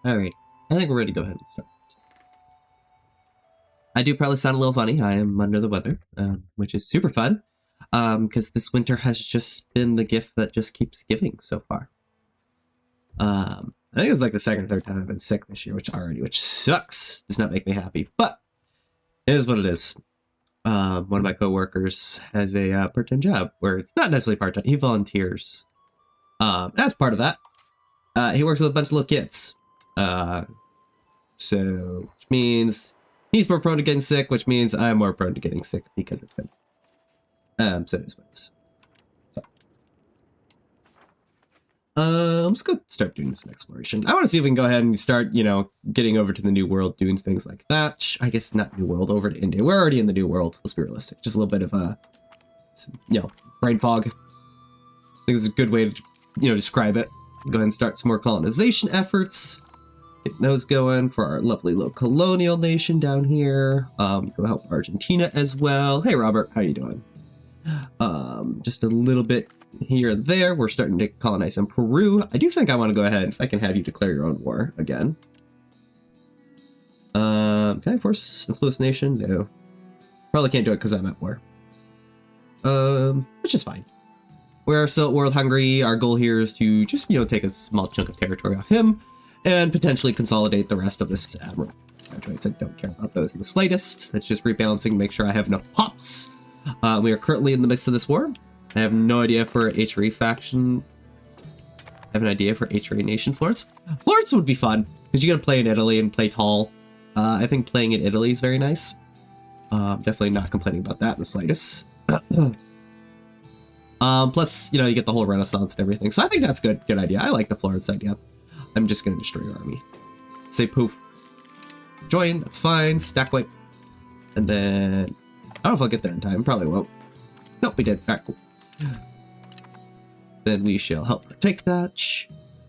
Alright, I think we're ready to go ahead and start. I do probably sound a little funny. I am under the weather, which is super fun, because this winter has just been the gift that just keeps giving so far. I think it's like the second or third time I've been sick this year, which sucks. Does not make me happy, but it is what it is. One of my coworkers has a part-time job where it's not necessarily part-time. He volunteers. As part of that, he works with a bunch of little kids. So, which means he's more prone to getting sick, which means I'm more prone to getting sick because of him. So it is what it is. So. Let's go start doing some exploration. I want to see if we can go ahead and start, getting over to the New World, doing things like that. I guess not New World, over to India. We're already in the New World, let's be realistic. Just a little bit of, brain fog. I think it's a good way to, describe it. Go ahead and start some more colonization efforts. Get those going for our lovely little colonial nation down here. Go help Argentina as well. Hey, Robert, how you doing? Just a little bit here and there. We're starting to colonize in Peru. I do think I want to go ahead, if I can have you declare your own war again. Can I force influence nation? No. Probably can't do it because I'm at war. Which is fine. We're still world hungry. Our goal here is to just, take a small chunk of territory off him and potentially consolidate the rest of this admiral. Graduates, I don't care about those in the slightest. That's just rebalancing, make sure I have enough pops. We are currently in the midst of this war. I have no idea for HRE faction. I have an idea for HRE nation. Florence. Florence would be fun because you got to play in Italy and play tall. I think playing in Italy is very nice. Definitely not complaining about that in the slightest. Plus, you get the whole Renaissance and everything. So I think that's good. Good idea. I like the Florence idea. I'm just going to destroy your army. Say poof. Join. That's fine. Stack wipe. And then I don't know if I'll get there in time. Probably won't. Nope, we did. All right, cool. Then we shall help take that.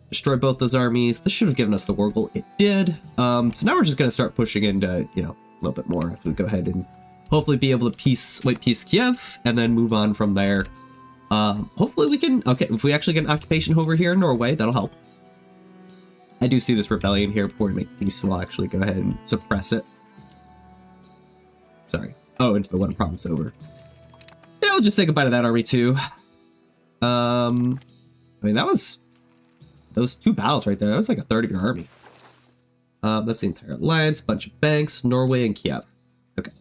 Destroy both those armies. This should have given us the war goal. It did. So now we're just going to start pushing into, a little bit more. If we go ahead and hopefully be able to white peace Kiev, and then move on from there. Hopefully we can, okay, if we actually get an occupation over here in Norway, that'll help. I do see this rebellion here before we make peace, so I'll actually go ahead and suppress it. Sorry. Oh, it's the one province over. Yeah, I'll just say goodbye to that army too. I mean, that was those two battles right there. That was like a third of your army. That's the entire alliance, bunch of banks, Norway and Kiev. Okay.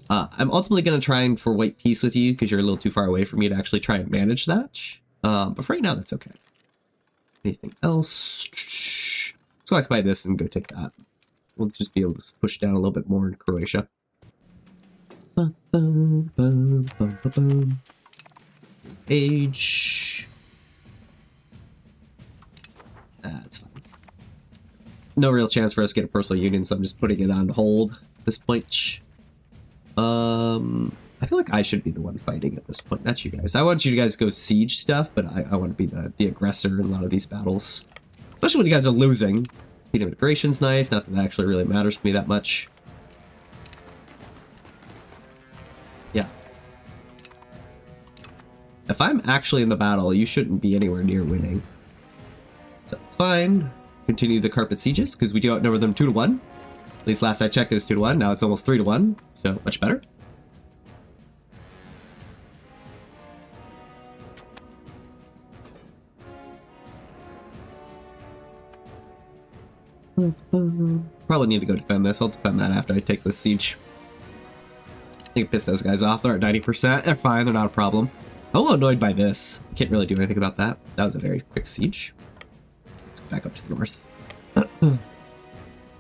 I'm ultimately going to try and for white peace with you because you're a little too far away for me to actually try and manage that. But for right now, that's okay. Anything else? Let's go occupy this and go take that. We'll just be able to push down a little bit more in Croatia. Age. That's fine. No real chance for us to get a personal union, so I'm just putting it on hold at this point. I feel like I should be the one fighting at this point, not you guys. I want you guys to go siege stuff, but I want to be the aggressor in a lot of these battles. Especially when you guys are losing. Speed of integration's nice, not that actually really matters to me that much. Yeah. If I'm actually in the battle, you shouldn't be anywhere near winning. So it's fine. Continue the carpet sieges, because we do outnumber them 2-1. At least last I checked it was 2-1, now it's almost 3-1, so much better. Probably need to go defend this. I'll defend that after I take this siege. I think it pissed those guys off. They're at 90%. They're fine. They're not a problem. I'm a little annoyed by this. Can't really do anything about that. That was a very quick siege. Let's go back up to the north.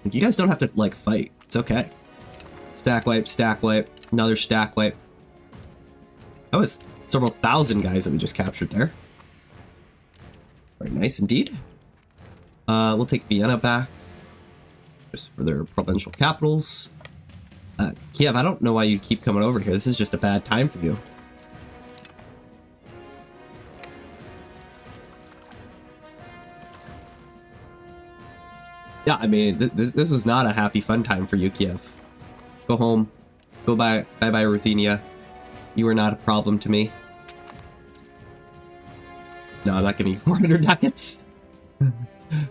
You guys don't have to, fight. It's okay. Stack wipe, another stack wipe. That was several thousand guys that we just captured there. Very nice indeed. We'll take Vienna back. Just for their provincial capitals. Kiev, I don't know why you keep coming over here. This is just a bad time for you. Yeah, I mean, this is not a happy, fun time for you, Kiev. Go home. Go bye-bye, Ruthenia. You are not a problem to me. No, I'm not giving you 400 ducats.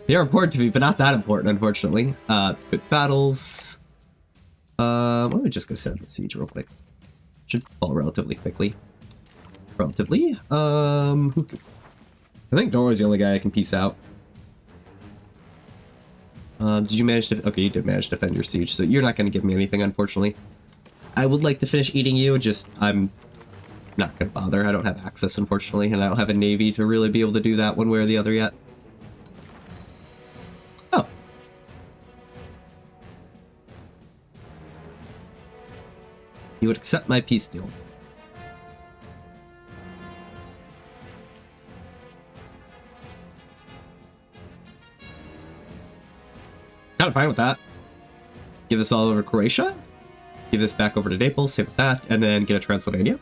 They are important to me, but not that important, unfortunately. Good battles. Why don't we just go set up the siege real quick? Should fall relatively quickly. Relatively. Who could... I think Norway's the only guy I can peace out. Did you manage to... Okay, you did manage to defend your siege, so you're not going to give me anything, unfortunately. I would like to finish eating you, just... I'm not going to bother. I don't have access, unfortunately, and I don't have a navy to really be able to do that one way or the other yet. Oh. You would accept my peace deal. Kind of fine with that. Give this all over to Croatia. Give this back over to Naples, same with that, and then get a Transylvania.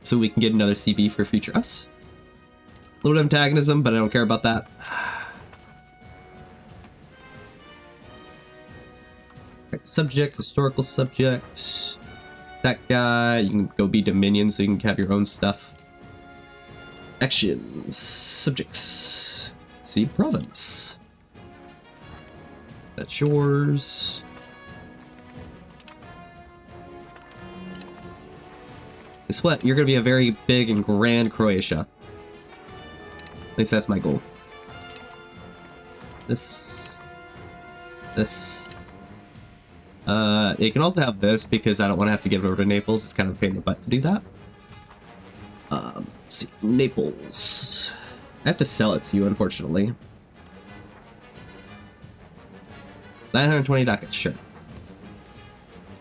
So we can get another CB for future us. A little bit of antagonism, but I don't care about that. Right, subject, historical subject. That guy, you can go be Dominion so you can have your own stuff. Actions, subjects, see province. That's yours. Guess what? You're going to be a very big and grand Croatia. At least that's my goal. This. You can also have this because I don't want to have to give it over to Naples. It's kind of a pain in the butt to do that. Let's see. Naples. I have to sell it to you, unfortunately. 920 ducats, sure.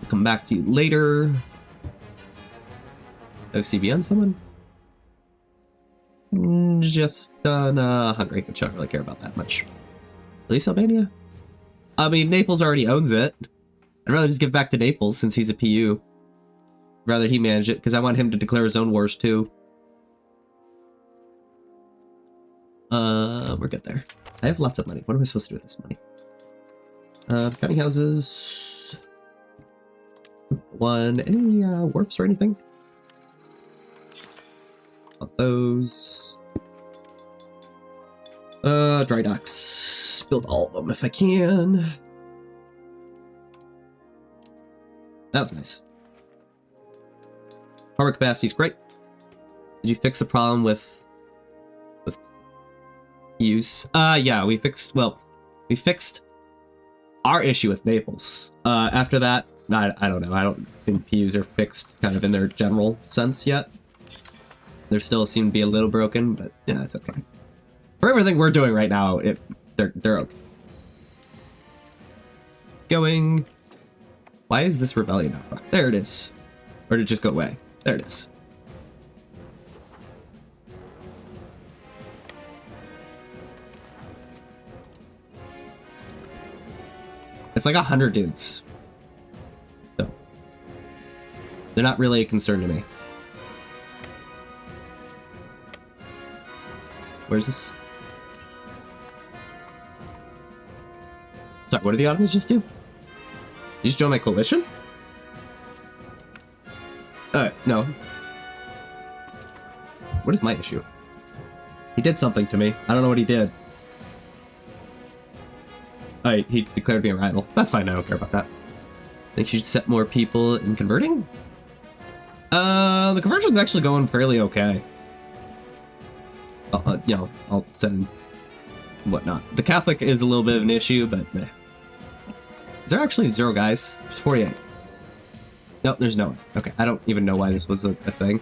I'll come back to you later. OCB on someone? Just on Hungary, which I don't really care about that much. At least Albania? I mean, Naples already owns it. I'd rather just give it back to Naples since he's a PU. Rather he manage it, because I want him to declare his own wars too. We're good there. I have lots of money. What am I supposed to do with this money? Counting houses. One. Any warps or anything? Not those. Dry docks. Build all of them if I can. That was nice. Power capacity's great. Did you fix the problem with use? Yeah, we fixed our issue with Naples. After that, I don't know. I don't think PUs are fixed kind of in their general sense yet. There still seem to be a little broken, but yeah, it's okay. For everything we're doing right now, they're okay. Going. Why is this rebellion not brought? There it is. Or did it just go away? There it is. It's like 100 dudes. So they're not really a concern to me. Where's this? Sorry, what did the Ottomans just do? You just join my coalition? No. What is my issue? He did something to me. I don't know what he did. Oh, he declared me a rival. That's fine, I don't care about that. Think you should set more people in converting? The conversion's actually going fairly okay. You know, I'll send whatnot. The Catholic is a little bit of an issue, but eh. Is there actually 0 guys? There's 48. Nope, there's no one. Okay, I don't even know why this was a thing.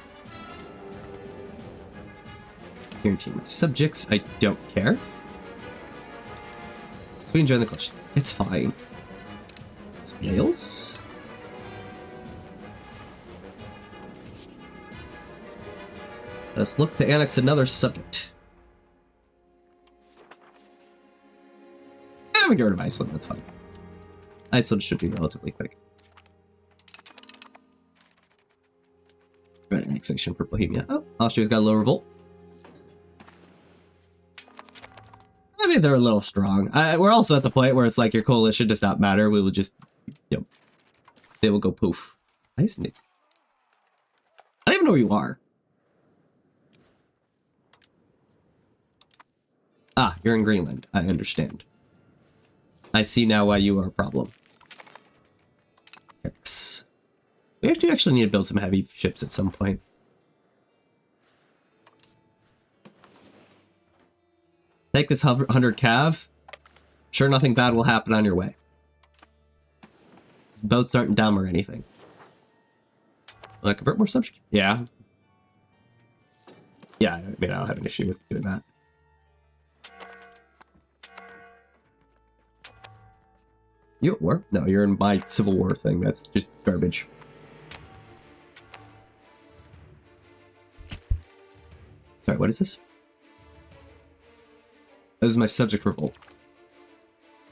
Guarantee my subjects. I don't care. So we enjoy the collection. It's fine. So Wales. Let's look to annex another subject. And we get rid of Iceland, that's fine. Iceland should be relatively quick. Right, annexation for Bohemia. Oh, Austria's got a little revolt. I mean, they're a little strong. We're also at the point where it's like your coalition does not matter. We will just, you know, they will go poof. Iceland. I don't even know where you are. Ah, you're in Greenland. I understand. I see now why you are a problem. X. We do actually need to build some heavy ships at some point. Take this 100 cav. Sure, nothing bad will happen on your way. These boats aren't dumb or anything. Will I convert more subject? Yeah. Yeah, I mean, I don't have an issue with doing that. You at war? No, you're in my Civil War thing. That's just garbage. Sorry, what is this? This is my subject revolt.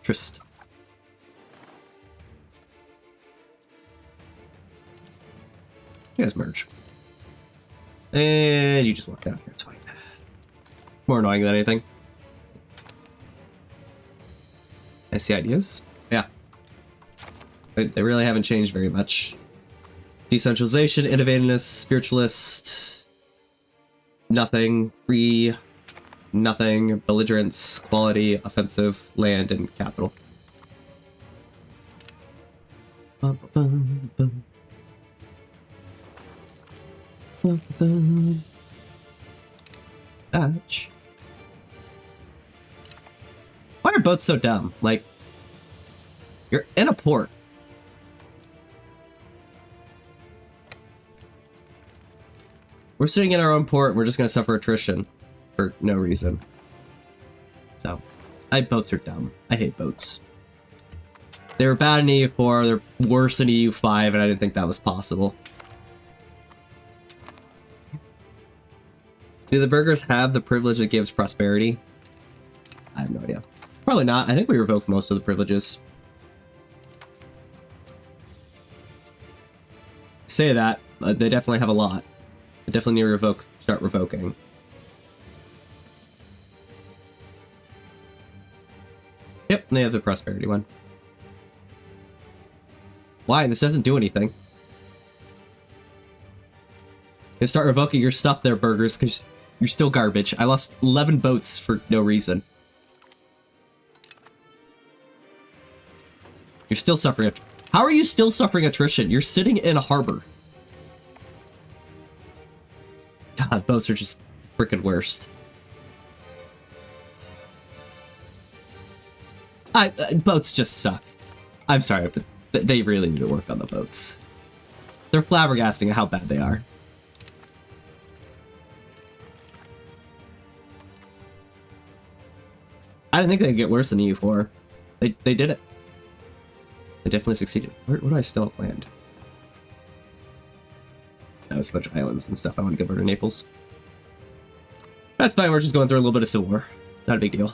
Trist. You guys merge. And you just walk down here, it's fine. More annoying than anything. I see ideas. Yeah. They really haven't changed very much. Decentralization, innovativeness, spiritualist, nothing, free, nothing, belligerence, quality, offensive, land, and capital. Bum, bum, bum. Bum, bum. Ouch. Why are boats so dumb? Like, you're in a port. We're sitting in our own port, we're just gonna suffer attrition for no reason. So, boats are dumb. I hate boats. They were bad in EU4, they're worse in EU5, and I didn't think that was possible. Do the burgers have the privilege that gives prosperity? I have no idea. Probably not. I think we revoked most of the privileges. Say that, they definitely have a lot. I definitely need to start revoking. Yep, they have the prosperity one. Why? This doesn't do anything. You start revoking your stuff there, burgers, because you're still garbage. I lost 11 boats for no reason. You're still suffering. How are you still suffering attrition? You're sitting in a harbor. God, boats are just freaking worst. Boats just suck. I'm sorry, but they really need to work on the boats. They're flabbergasting at how bad they are. I didn't think they'd get worse than EU4. They did it. They definitely succeeded. Where do I still have land? That was a bunch of islands and stuff I want to get rid of Naples. That's fine, we're just going through a little bit of civil war. Not a big deal.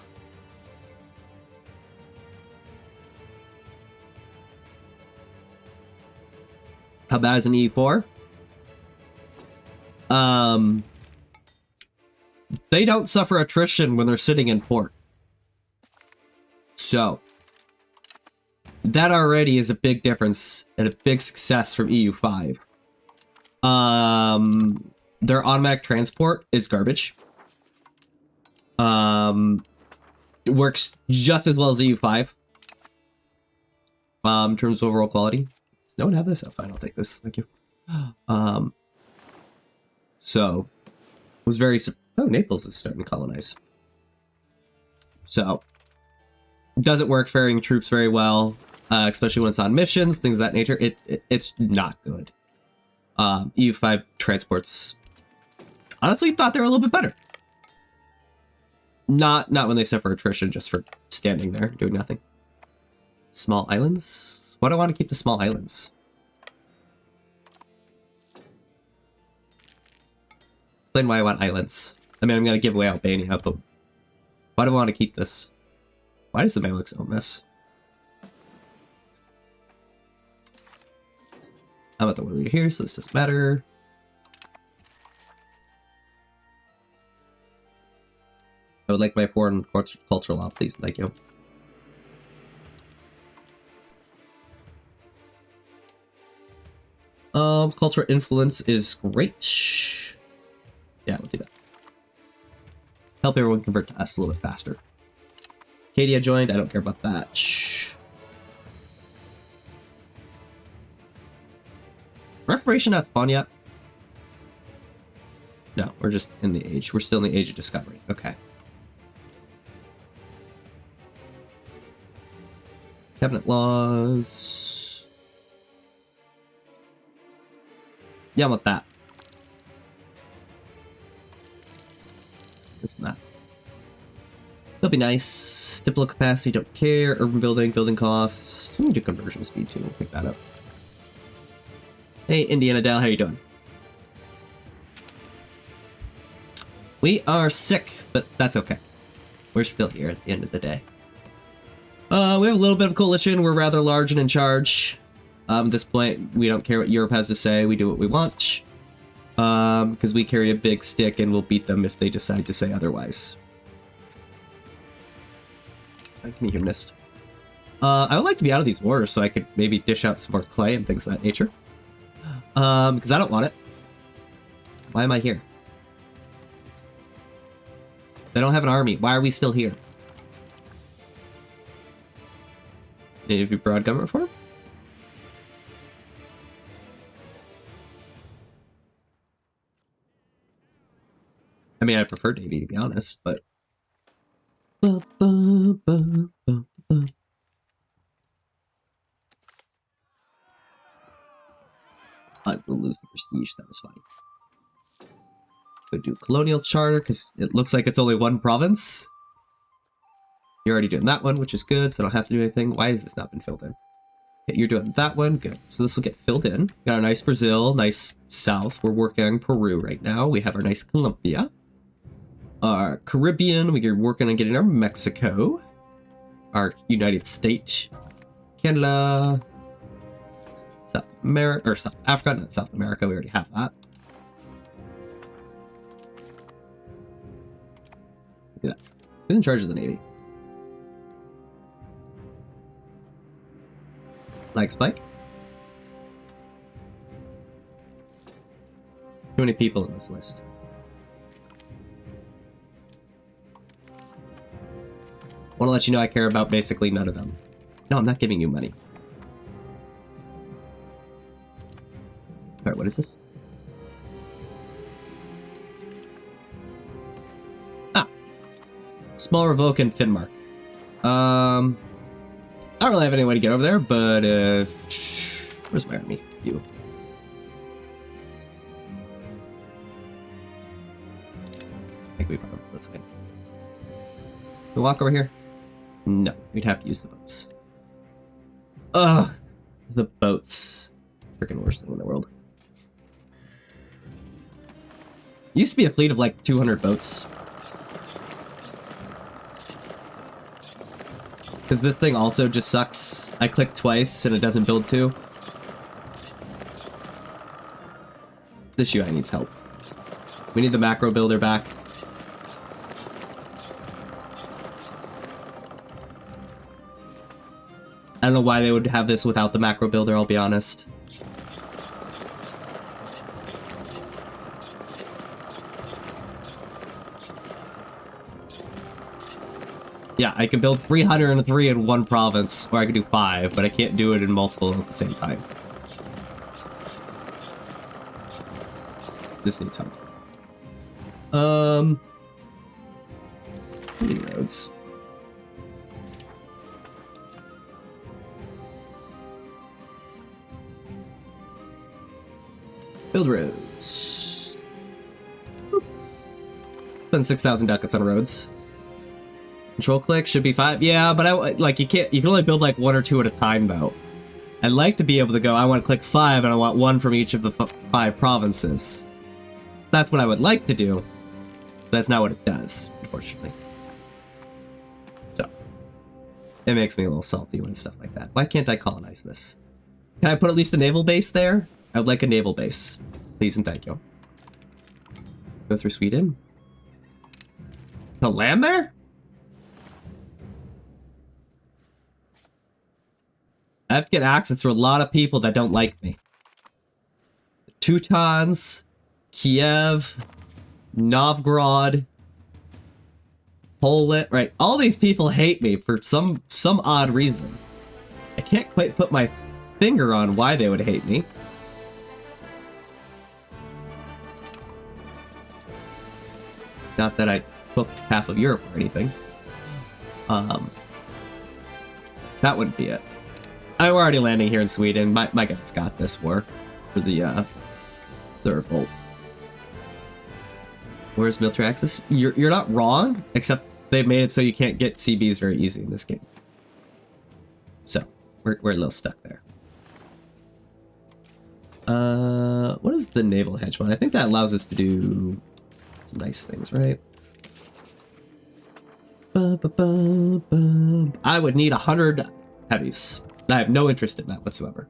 How bad is an EU4? They don't suffer attrition when they're sitting in port. So, that already is a big difference and a big success from EU5. Their automatic transport is garbage. It works just as well as EU5. In terms of overall quality. Does no one have this? Oh, fine, I'll take this. Thank you. So, was very... Oh, Naples is starting to colonize. So, doesn't work ferrying troops very well, especially when it's on missions, things of that nature. It's not good. EU5 transports honestly thought they were a little bit better. Not when they suffer attrition just for standing there doing nothing. Small islands? Why do I want to keep the small islands? Explain why I want islands. I mean, I'm going to give away Albania, but why do I want to keep this? Why does the Mamelukes own this? I'm at the war leader here, so this doesn't matter. I would like my foreign cultural law, please. Thank you. Cultural influence is great. Yeah, we'll do that. Help everyone convert to us a little bit faster. Cadia joined. I don't care about that. Shh. Reformation not spawned yet? No, we're just in the age. We're still in the age of discovery. Okay. Cabinet laws. Yeah, I want that. This and that. That'll be nice. Diplo capacity, don't care. Urban building, building costs. We need do conversion speed too. We'll pick that up. Hey, Indiana Dell, how you doing? We are sick, but that's okay. We're still here at the end of the day. We have a little bit of coalition. We're rather large and in charge. At this point, we don't care what Europe has to say. We do what we want. Because we carry a big stick and we'll beat them if they decide to say otherwise. I can hear mist. I would like to be out of these wars so I could maybe dish out some more clay and things of that nature. Because I don't want it. Why am I here? They don't have an army. Why are we still here? Need to do broad government reform? I mean, I prefer Navy, to be honest, but... I will lose the prestige, that was fine. Go do colonial charter, because it looks like it's only one province. You're already doing that one, which is good, so I don't have to do anything. Why has this not been filled in? Okay, you're doing that one, good. So this will get filled in. Got a nice Brazil, nice South. We're working on Peru right now. We have our nice Colombia. Our Caribbean, we're working on getting our Mexico. Our United States. Canada. South America, or South Africa, not South America, we already have that. Look at that. Who's in charge of the Navy? Like Spike? Too many people in this list. I want to let you know I care about basically none of them. No, I'm not giving you money. Alright, what is this? Ah! Small revoke in Finnmark. I don't really have any way to get over there, but where's my army? You. I think we promised, that's okay. We walk over here? No, we'd have to use the boats. Ugh! The boats. Freaking worst thing in the world. Used to be a fleet of like 200 boats. Because this thing also just sucks. I click twice and it doesn't build two. This UI needs help. We need the macro builder back. I don't know why they would have this without the macro builder, I'll be honest. Yeah, I can build 303 in one province, or I can do 5, but I can't do it in multiple at the same time. This needs help. Building roads. Build roads. Spend 6,000 ducats on roads. Control click should be 5. Yeah, but you can't. You can only build like 1 or 2 at a time though. I'd like to be able to go. I want to click 5, and I want 1 from each of the 5 provinces. That's what I would like to do. But that's not what it does, unfortunately. So it makes me a little salty when stuff like that. Why can't I colonize this? Can I put at least a naval base there? I would like a naval base. Please and thank you. Go through Sweden. To land there? I have to get access to a lot of people that don't like me. The Teutons, Kiev, Novgorod. Poland, right? All these people hate me for some odd reason. I can't quite put my finger on why they would hate me. Not that I took half of Europe or anything. That wouldn't be it. We're already landing here in Sweden. My guys got this war for the revolt. Where's military access? You're not wrong, except they made it so you can't get CBs very easy in this game. So we're a little stuck there. What is the naval hegemon? I think that allows us to do some nice things, right? I would need 100 heavies. I have no interest in that whatsoever.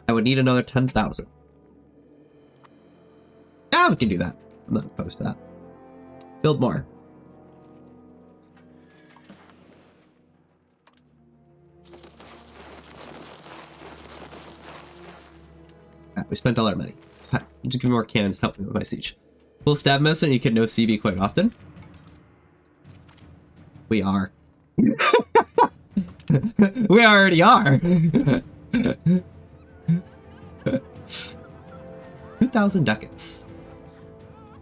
I would need another 10,000. Yeah, we can do that. I'm not opposed to that. Build more. We spent all our money. It's fine. Just give me more cannons to help me with my siege. Full stab medicine, you can know CB quite often. We are. We already are. 2,000 ducats.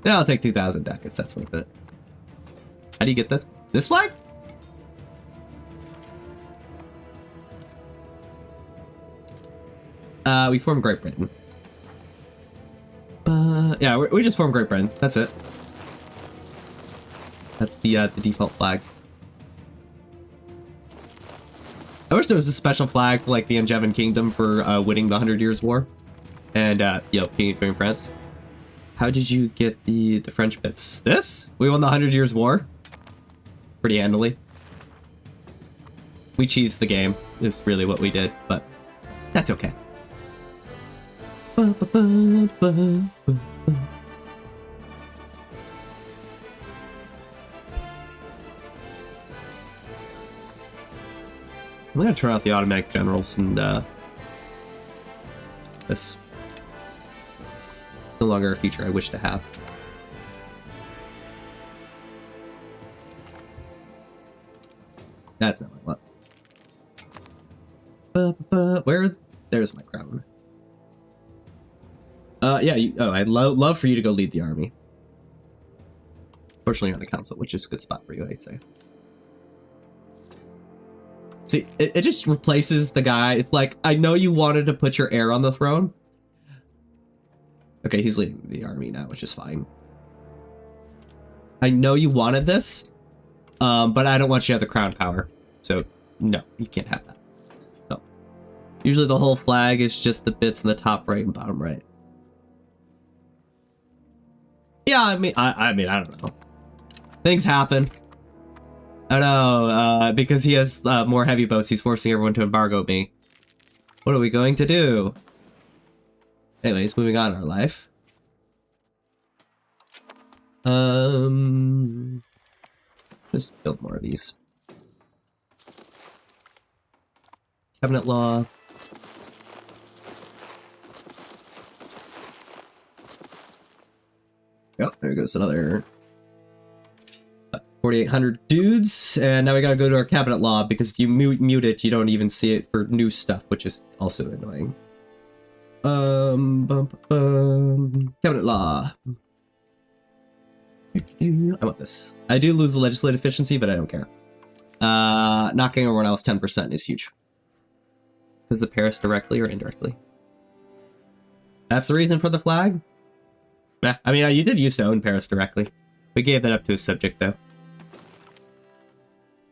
Yeah, I'll take 2,000 ducats. That's worth it. How do you get this flag? We formed Great Britain. Yeah, we just formed Great Britain. That's it. That's the default flag. I wish there was a special flag for like the Angevin Kingdom for winning the 100 Years' War, and you know, being in France. How did you get the French bits? This? We won the 100 Years' War. Pretty handily. We cheesed the game. Is really what we did, but that's okay. I'm gonna turn out the automatic generals and this. It's no longer a feature I wish to have. That's not what I want. Where? There's my crown. Yeah, I'd love for you to go lead the army. Fortunately, you're on the council, which is a good spot for you, I'd say. See, it just replaces the guy. It's like, I know you wanted to put your heir on the throne. Okay, he's leading the army now, which is fine. I know you wanted this, but I don't want you to have the crown power. So, no, you can't have that. So, usually the whole flag is just the bits in the top right and bottom right. Yeah, I mean, I don't know. Things happen. I know, because he has more heavy boats, he's forcing everyone to embargo me. What are we going to do? Anyways, moving on in our life. Just build more of these. Cabinet law. Yep, there goes another 4,800 dudes, and now we gotta go to our cabinet law, because if you mute it, you don't even see it for new stuff, which is also annoying. Cabinet law. I want this. I do lose the legislative efficiency, but I don't care. Knocking everyone else 10% is huge. Is the Paris directly or indirectly? That's the reason for the flag? I mean, you did used to own Paris directly. We gave that up to a subject, though.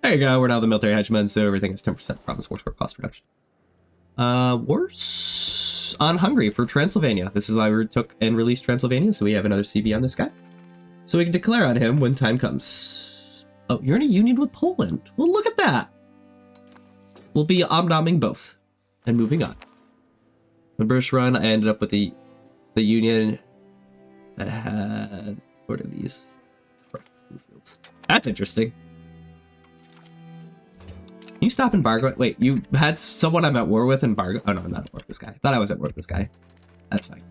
There you go, we're now the military hegemon, so everything is 10% province war score cost reduction. Wars on Hungary for Transylvania. This is why we took and released Transylvania, so we have another CB on this guy. So we can declare on him when time comes. Oh, you're in a union with Poland. Well, look at that. We'll be omnoming both and moving on. The British run, I ended up with the union that had, what are these? Fields. That's interesting. you stop embargoing? Wait, you had someone I'm at war with embargo? Oh no, I'm not at war with this guy. I thought I was at war with this guy. That's fine.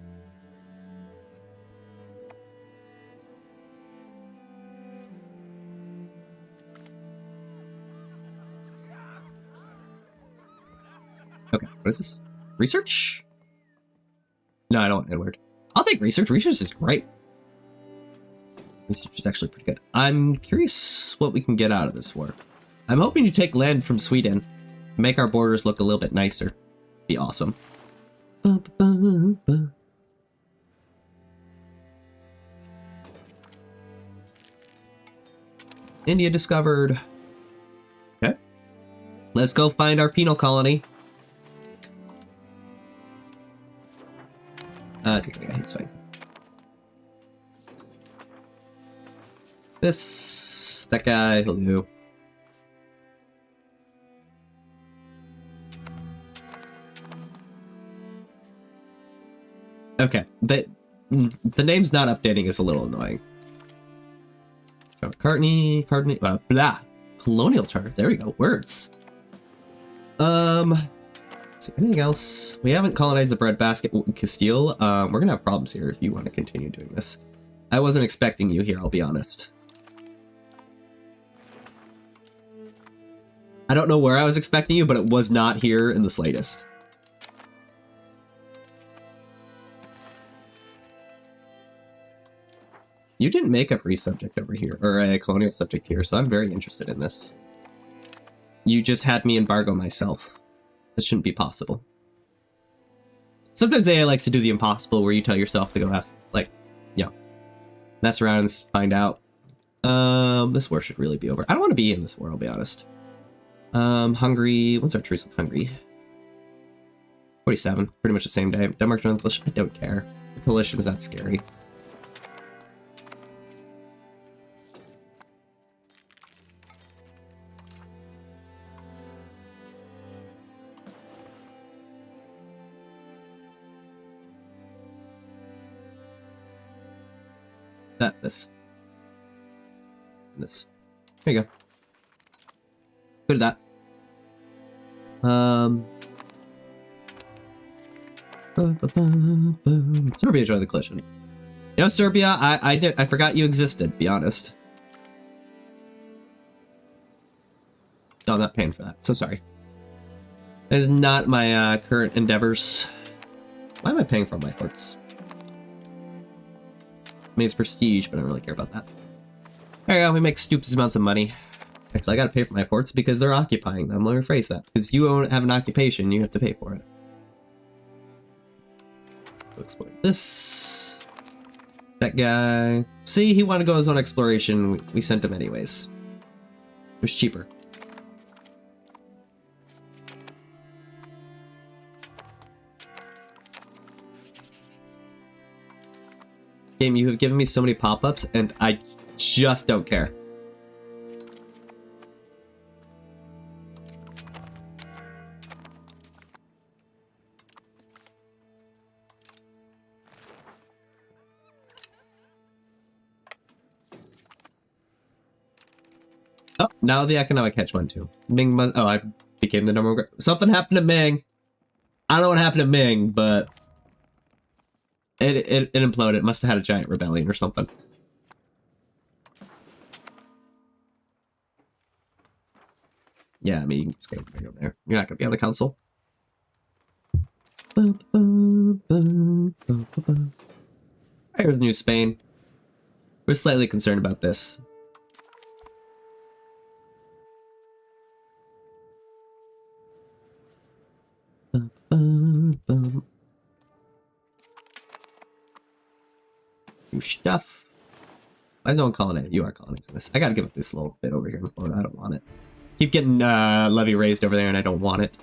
Okay, what is this? Research? No, I don't want Edward. I'll take research. Research is great. Research is actually pretty good. I'm curious what we can get out of this war. I'm hoping to take land from Sweden. Make our borders look a little bit nicer. Be awesome. India discovered. Okay. Let's go find our penal colony. Take the guy, he's fine. That guy, he'll do. Okay, the name's not updating is a little annoying. McCartney, blah. Colonial charter, there we go, words. Let's see, anything else? We haven't colonized the breadbasket in Castile. We're gonna have problems here if you want to continue doing this. I wasn't expecting you here, I'll be honest. I don't know where I was expecting you, but it was not here in the slightest. You didn't make a free subject over here, or a colonial subject here, so I'm very interested in this. You just had me embargo myself. This shouldn't be possible. Sometimes AI likes to do the impossible, where you tell yourself to go out, like, yeah, mess around and find out. This war should really be over. I don't want to be in this war, I'll be honest. Hungary, what's our truce with Hungary? 47, pretty much the same day. Denmark joined the coalition, I don't care. The coalition's not scary. This. There you go. Good at that. Serbia joined the coalition. You know, Serbia, I forgot you existed, be honest. No, I'm not paying for that. So sorry. That is not my current endeavors. Why am I paying for my ports? I mean, it's prestige, but I don't really care about that. There you go, we make stupid amounts of money. Actually, I gotta pay for my ports because they're occupying them. Let me rephrase that. Because if you have an occupation, you have to pay for it. So exploit this. That guy. See, he wanted to go his own exploration. We sent him anyways. It was cheaper. Game, you have given me so many pop-ups, and I just don't care. Oh, now the economic hedge went too. Ming must, oh, I became the number one. Something happened to Ming. I don't know what happened to Ming, but it imploded. It must have had a giant rebellion or something. Yeah, I mean, you can just go there. You're not going to be on the council. Here's New Spain. We're slightly concerned about this. New stuff. Why is no one colonizing? You are colonizing this. I gotta give up this little bit over here in Florida. I don't want it. Keep getting levy raised over there, and I don't want it.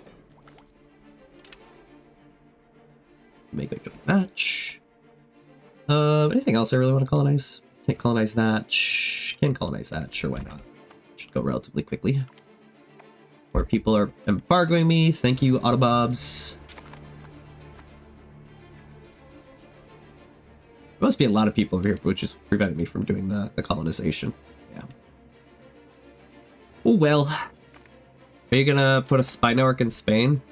Make a joint match. Anything else I really want to colonize? Can't colonize that. Can colonize that. Sure, why not? Should go relatively quickly. More people are embargoing me. Thank you, Autobobs. There must be a lot of people over here, which is preventing me from doing the colonization. Yeah. Oh well. Are you gonna put a spy network in Spain?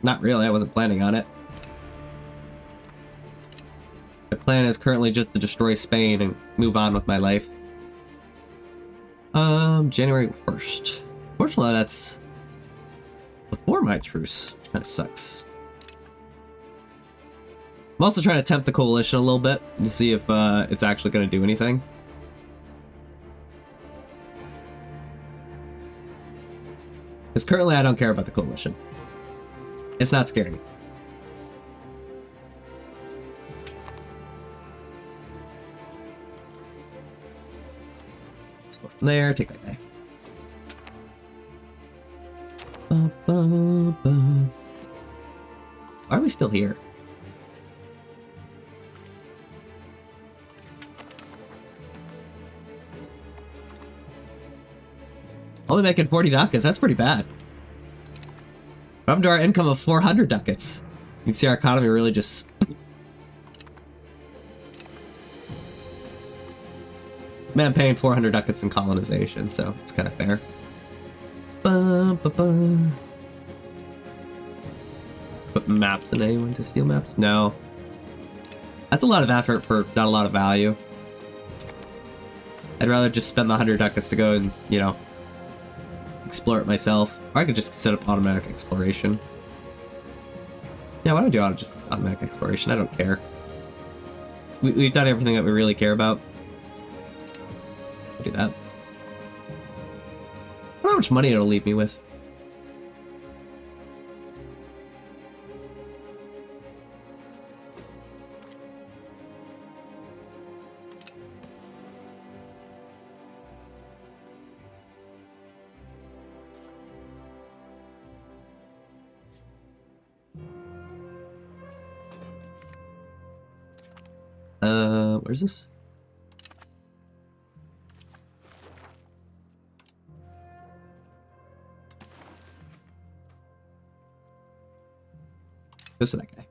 Not really, I wasn't planning on it. My plan is currently just to destroy Spain and move on with my life. January 1st. Fortunately, that's before my truce, which kind of sucks. I'm also trying to tempt the coalition a little bit to see if it's actually going to do anything. Because currently I don't care about the coalition. It's not scary. Let's go from there, take that guy. Why are we still here? Only making 40 ducats, that's pretty bad. We're up to our income of 400 ducats. You can see our economy really just... Man, I'm paying 400 ducats in colonization, so it's kind of fair. Put maps in anyone to steal maps? No. That's a lot of effort for not a lot of value. I'd rather just spend the 100 ducats to go and, you know, explore it myself. Or I could just set up automatic exploration. Yeah, why don't I do just automatic exploration? I don't care. We've done everything that we really care about. I'll do that. I don't know how much money it'll leave me with. Where's this? This is that guy.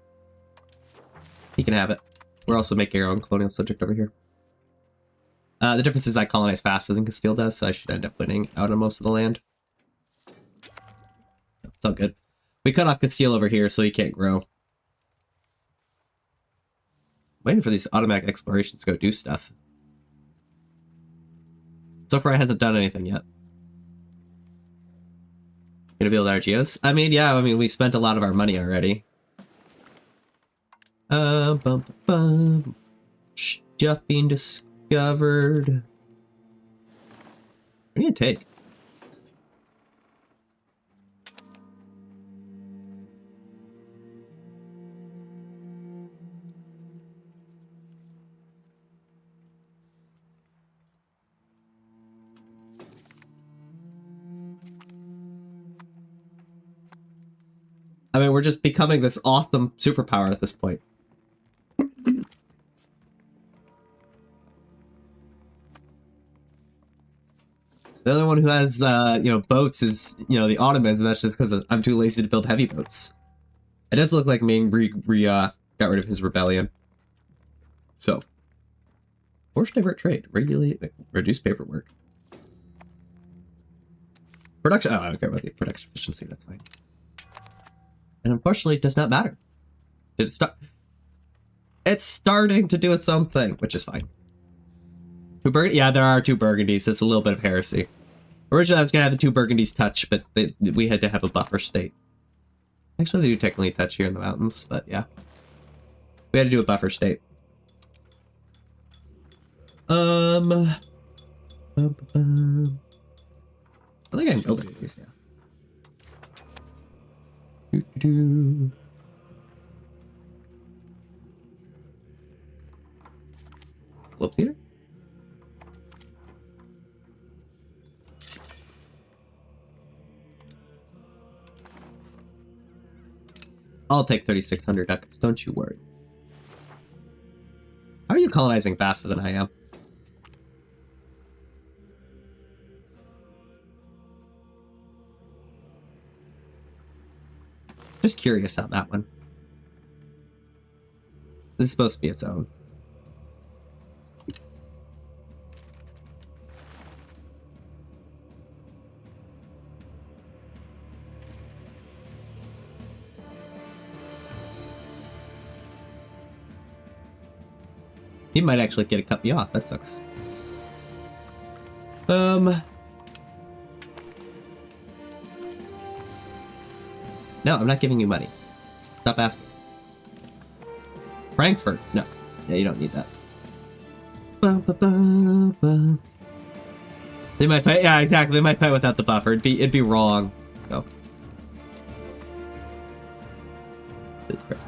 He can have it. We're also making our own colonial subject over here. The difference is I colonize faster than Castile does, so I should end up winning out on most of the land. It's all good. We cut off Castile over here, so he can't grow. Waiting for these automatic explorations to go do stuff. So far, it hasn't done anything yet. Gonna build our geos? I mean, yeah, I mean, we spent a lot of our money already. Stuff being discovered. What do you take? I mean, we're just becoming this awesome superpower at this point. The other one who has, you know, boats is, you know, the Ottomans, and that's just because I'm too lazy to build heavy boats. It does look like Ming got rid of his rebellion. So, forced divert trade, regulate, reduce paperwork. Production, oh, I don't care about the production efficiency, that's fine. And unfortunately, it does not matter. Did it start? It's starting to do its own thing, which is fine. Two Burgundy? Yeah, there are two Burgundies. It's a little bit of heresy. Originally, I was going to have the two Burgundies touch, but we had to have a buffer state. Actually, they do technically touch here in the mountains, but yeah. We had to do a buffer state. I think I can build these, yeah. Globe Theater? I'll take 3,600 ducats, don't you worry. How are you colonizing faster than I am? Just curious on that one. This is supposed to be its own. He might actually get to cut me off. That sucks. No, I'm not giving you money. Stop asking. Frankfurt. No. Yeah, you don't need that. They might fight. Yeah, exactly. They might fight without the buffer. It'd be wrong. So.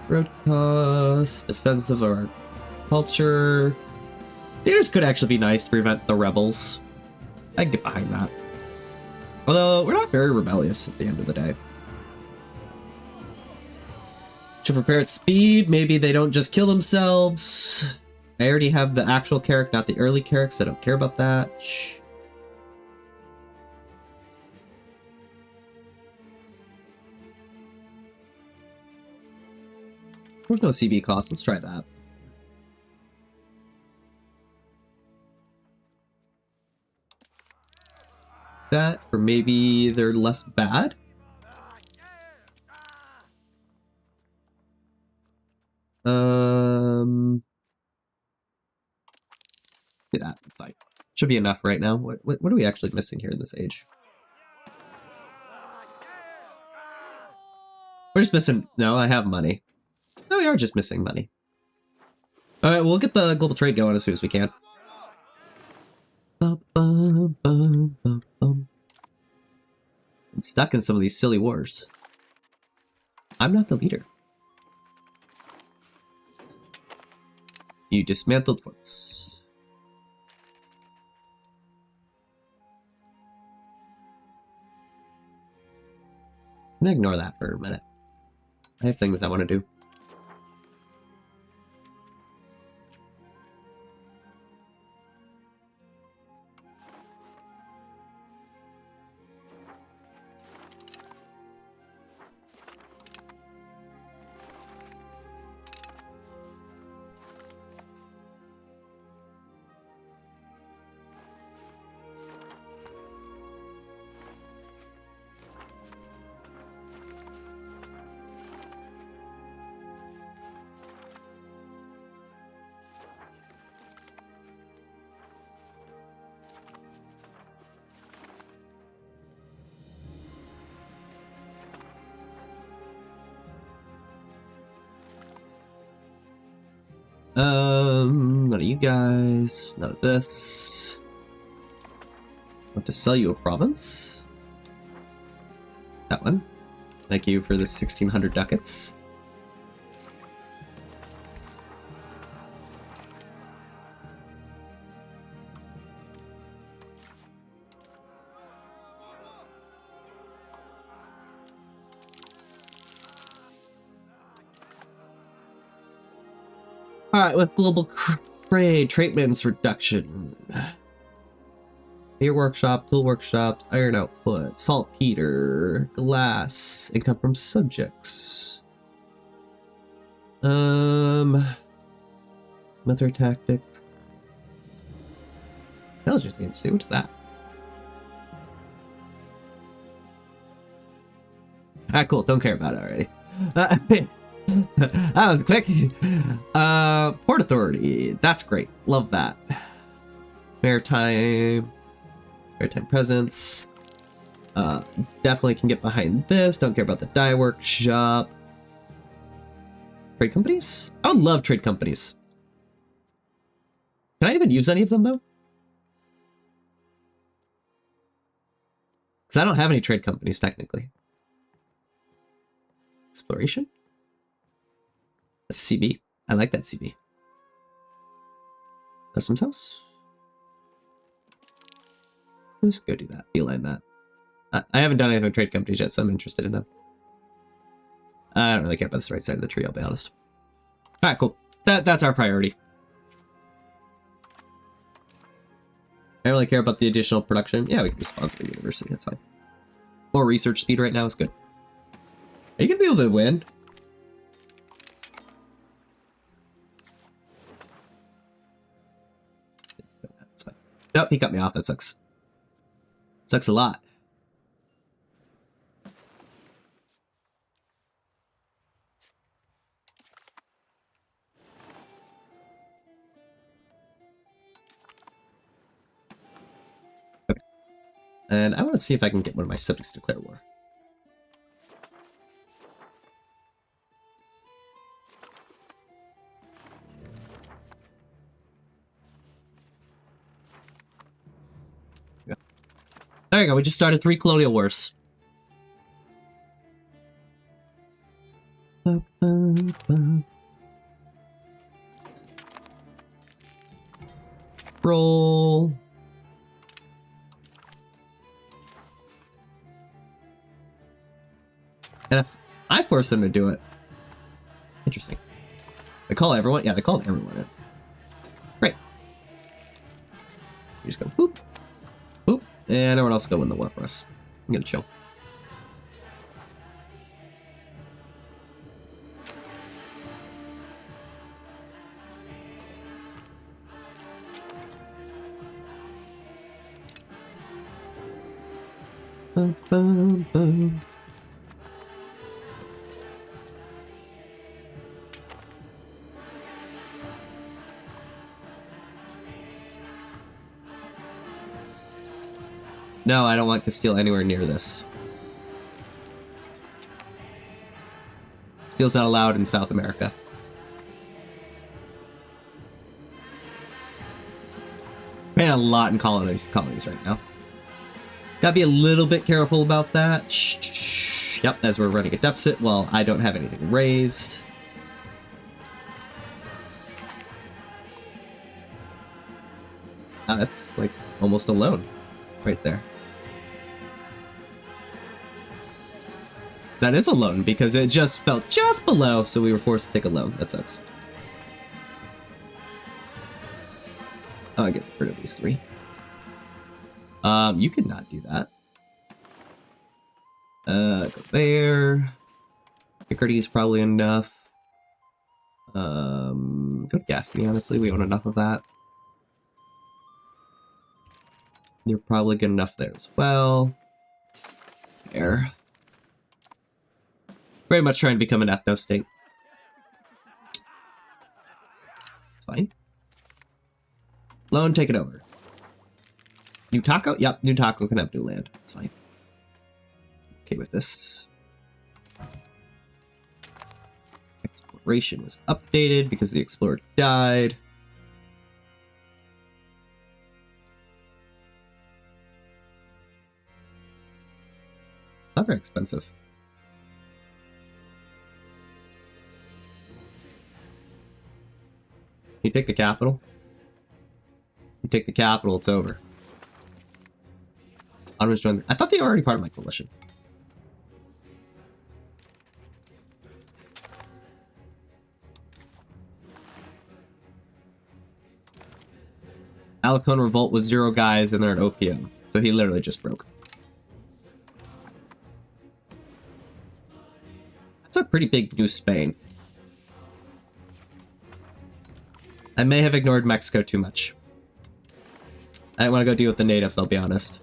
Road cost, defensive of our culture. Theaters could actually be nice to prevent the rebels. I can get behind that. Although, we're not very rebellious at the end of the day. Should prepare at speed. Maybe they don't just kill themselves. I already have the actual Carrick, not the early Carrick, so I don't care about that. There's no CB cost. Let's try that. That, or maybe they're less bad? Do that. It's fine. Should be enough right now. What are we actually missing here in this age? We're just missing... No, I have money. No, we are just missing money. Alright, we'll get the global trade going as soon as we can. I'm stuck in some of these silly wars. I'm not the leader. You dismantled forts. I'm gonna ignore that for a minute. I have things I want to do. None of you guys, none of this. I want to sell you a province. That one. Thank you for the 1600 ducats. Alright, with global trade, trademan's reduction. Beer workshop, tool workshops, iron output, saltpeter, glass, income from subjects. Military tactics. Intelligence agency, what is that? Ah, cool, don't care about it already. That was quick. Port Authority. That's great. Love that. Maritime presence. Definitely can get behind this. Don't care about the dye workshop. Trade companies? I would love trade companies. Can I even use any of them, though? Because I don't have any trade companies, technically. Exploration? That's CB. I like that CB. Customs house? Let's go do that. Beeline that. I haven't done anything with trade companies yet, so I'm interested in them. I don't really care about this right side of the tree, I'll be honest. Alright, cool. That's our priority. I don't really care about the additional production. Yeah, we can sponsor a university, that's fine. More research speed right now is good. Are you gonna be able to win? Nope, he cut me off. That sucks. Sucks a lot. And I want to see if I can get one of my subjects to declare war. There you go, we just started 3 colonial wars. Roll. And if I force them to do it. Interesting. They call everyone? Yeah, they called everyone in. Great. You just go boop. Boop. And everyone else go win the war for us. I'm gonna chill. Boom, boom, boom. No, I don't want Castile anywhere near this. Castile's not allowed in South America. Paying a lot in colonies right now. Gotta be a little bit careful about that. Shh. Yep, as we're running a deficit. Well, I don't have anything raised. That's like almost a loan right there. That is a loan because it just fell just below, so we were forced to take a loan. That sucks. Oh, I get rid of these 3. You could not do that. Go there. Picardy is probably enough. Go to Gascony, honestly. We own enough of that. You're probably good enough there as well. There. Very much trying to become an ethno state. It's fine. Loan, take it over. New Taco? Yep, New Taco can have new land. It's fine. Okay with this. Exploration was updated because the explorer died. Not very expensive. You take the capital? You take the capital, it's over. Ottomans joined. I thought they were already part of my coalition. Alicon revolt with 0 guys and they're an OPM. So he literally just broke. That's a pretty big New Spain. I may have ignored Mexico too much. I didn't want to go deal with the natives, I'll be honest.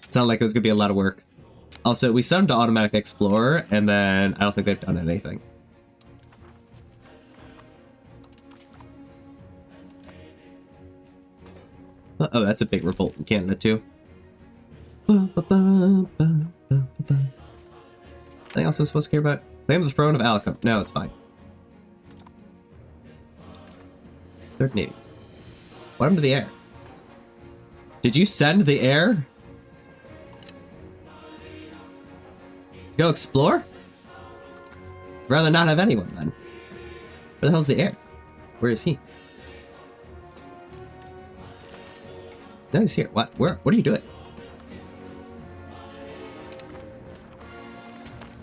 It sounded like it was going to be a lot of work. Also, we sent them to Automatic Explorer, and then I don't think they've done anything. Oh, that's a big revolt in Canada, too. Anything else I'm supposed to care about? Claim the throne of Alicum. No, it's fine. Third Navy. What happened to the air? Did you send the air? Go explore? I'd rather not have anyone then. Where the hell's the air? Where is he? No, he's here. What? Where? What are you doing?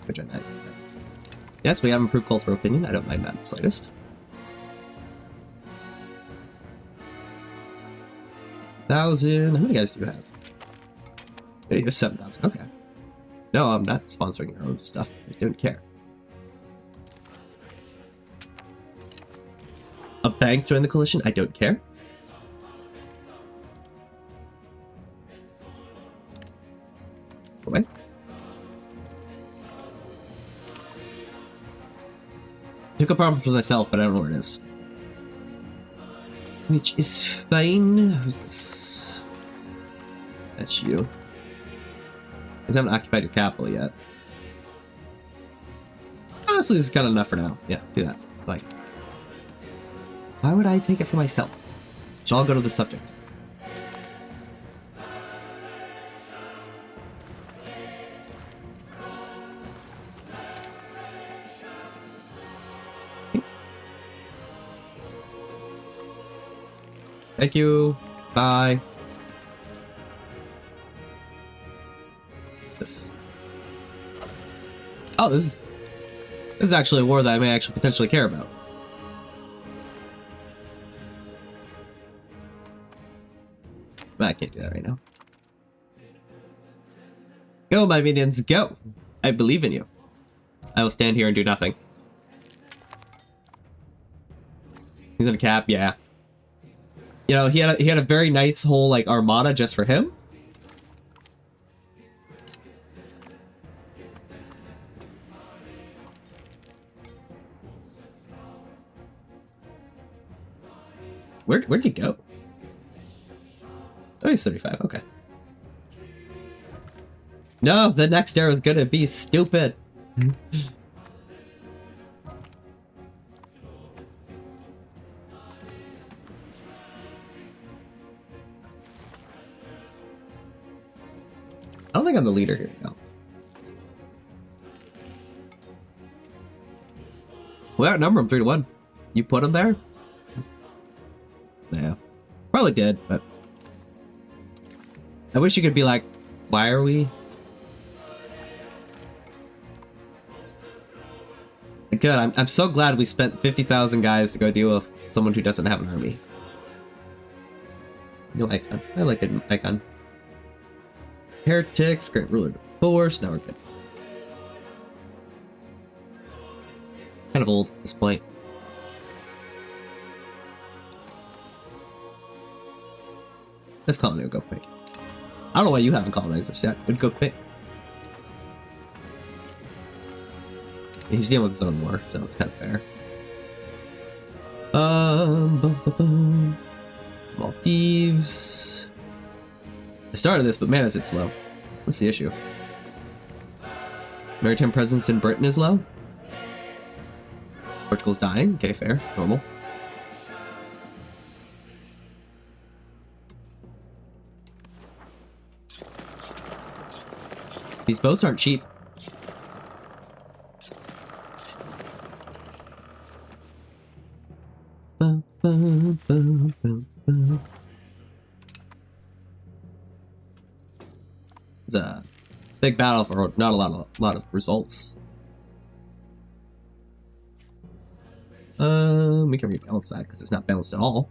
Which I meant. Yes, we have improved cultural opinion. I don't mind that in the slightest. 1,000. How many guys do you have? You have 7,000. Okay. No, I'm not sponsoring your own stuff. I don't care. A bank joined the coalition? I don't care. Go away. Took a problem for myself, but I don't know where it is. Which is fine. Who's this? That's you. Because I haven't occupied your capital yet. Honestly, this is kind of enough for now. Yeah, do that. It's like, why would I take it for myself? So I'll go to the subject. Thank you. Bye. What's this? Oh, this is actually a war that I may actually potentially care about. But I can't do that right now. Go, my minions, go! I believe in you. I will stand here and do nothing. He's in a cap, yeah. You know, he had a very nice whole like armada just for him. Where'd he go? Oh, he's 35. Okay. No, the next arrow is gonna be stupid. I don't think I'm the leader here now. Well, outnumber him 3-1. You put him there? Yeah. Probably did, but I wish you could be like, why are we? Good, I'm so glad we spent 50,000 guys to go deal with someone who doesn't have an army. No icon. I like an icon. Heretics, great ruler to force. Now we're good. Kind of old at this point. This colony will go quick. I don't know why you haven't colonized this yet. It'd go quick. He's dealing with his own war, so it's kind of fair. Maldives. I started this, but man, is it slow. What's the issue? Maritime presence in Britain is low. Portugal's dying. Okay, fair. Normal. These boats aren't cheap. It's a big battle for not a lot of results. We can rebalance that because it's not balanced at all.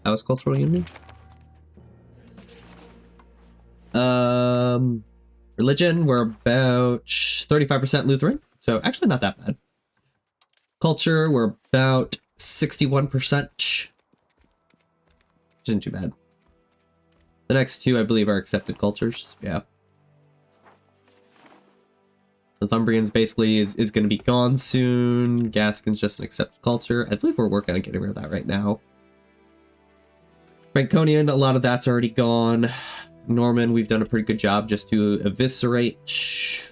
How is cultural union? Religion, we're about 35% Lutheran, so actually not that bad. Culture, we're about 61%. Isn't too bad. The next two, I believe, are accepted cultures. Yeah. Northumbrians basically is going to be gone soon. Gascon's just an accepted culture. I believe we're working on getting rid of that right now. Franconian, a lot of that's already gone. Norman, we've done a pretty good job just to eviscerate.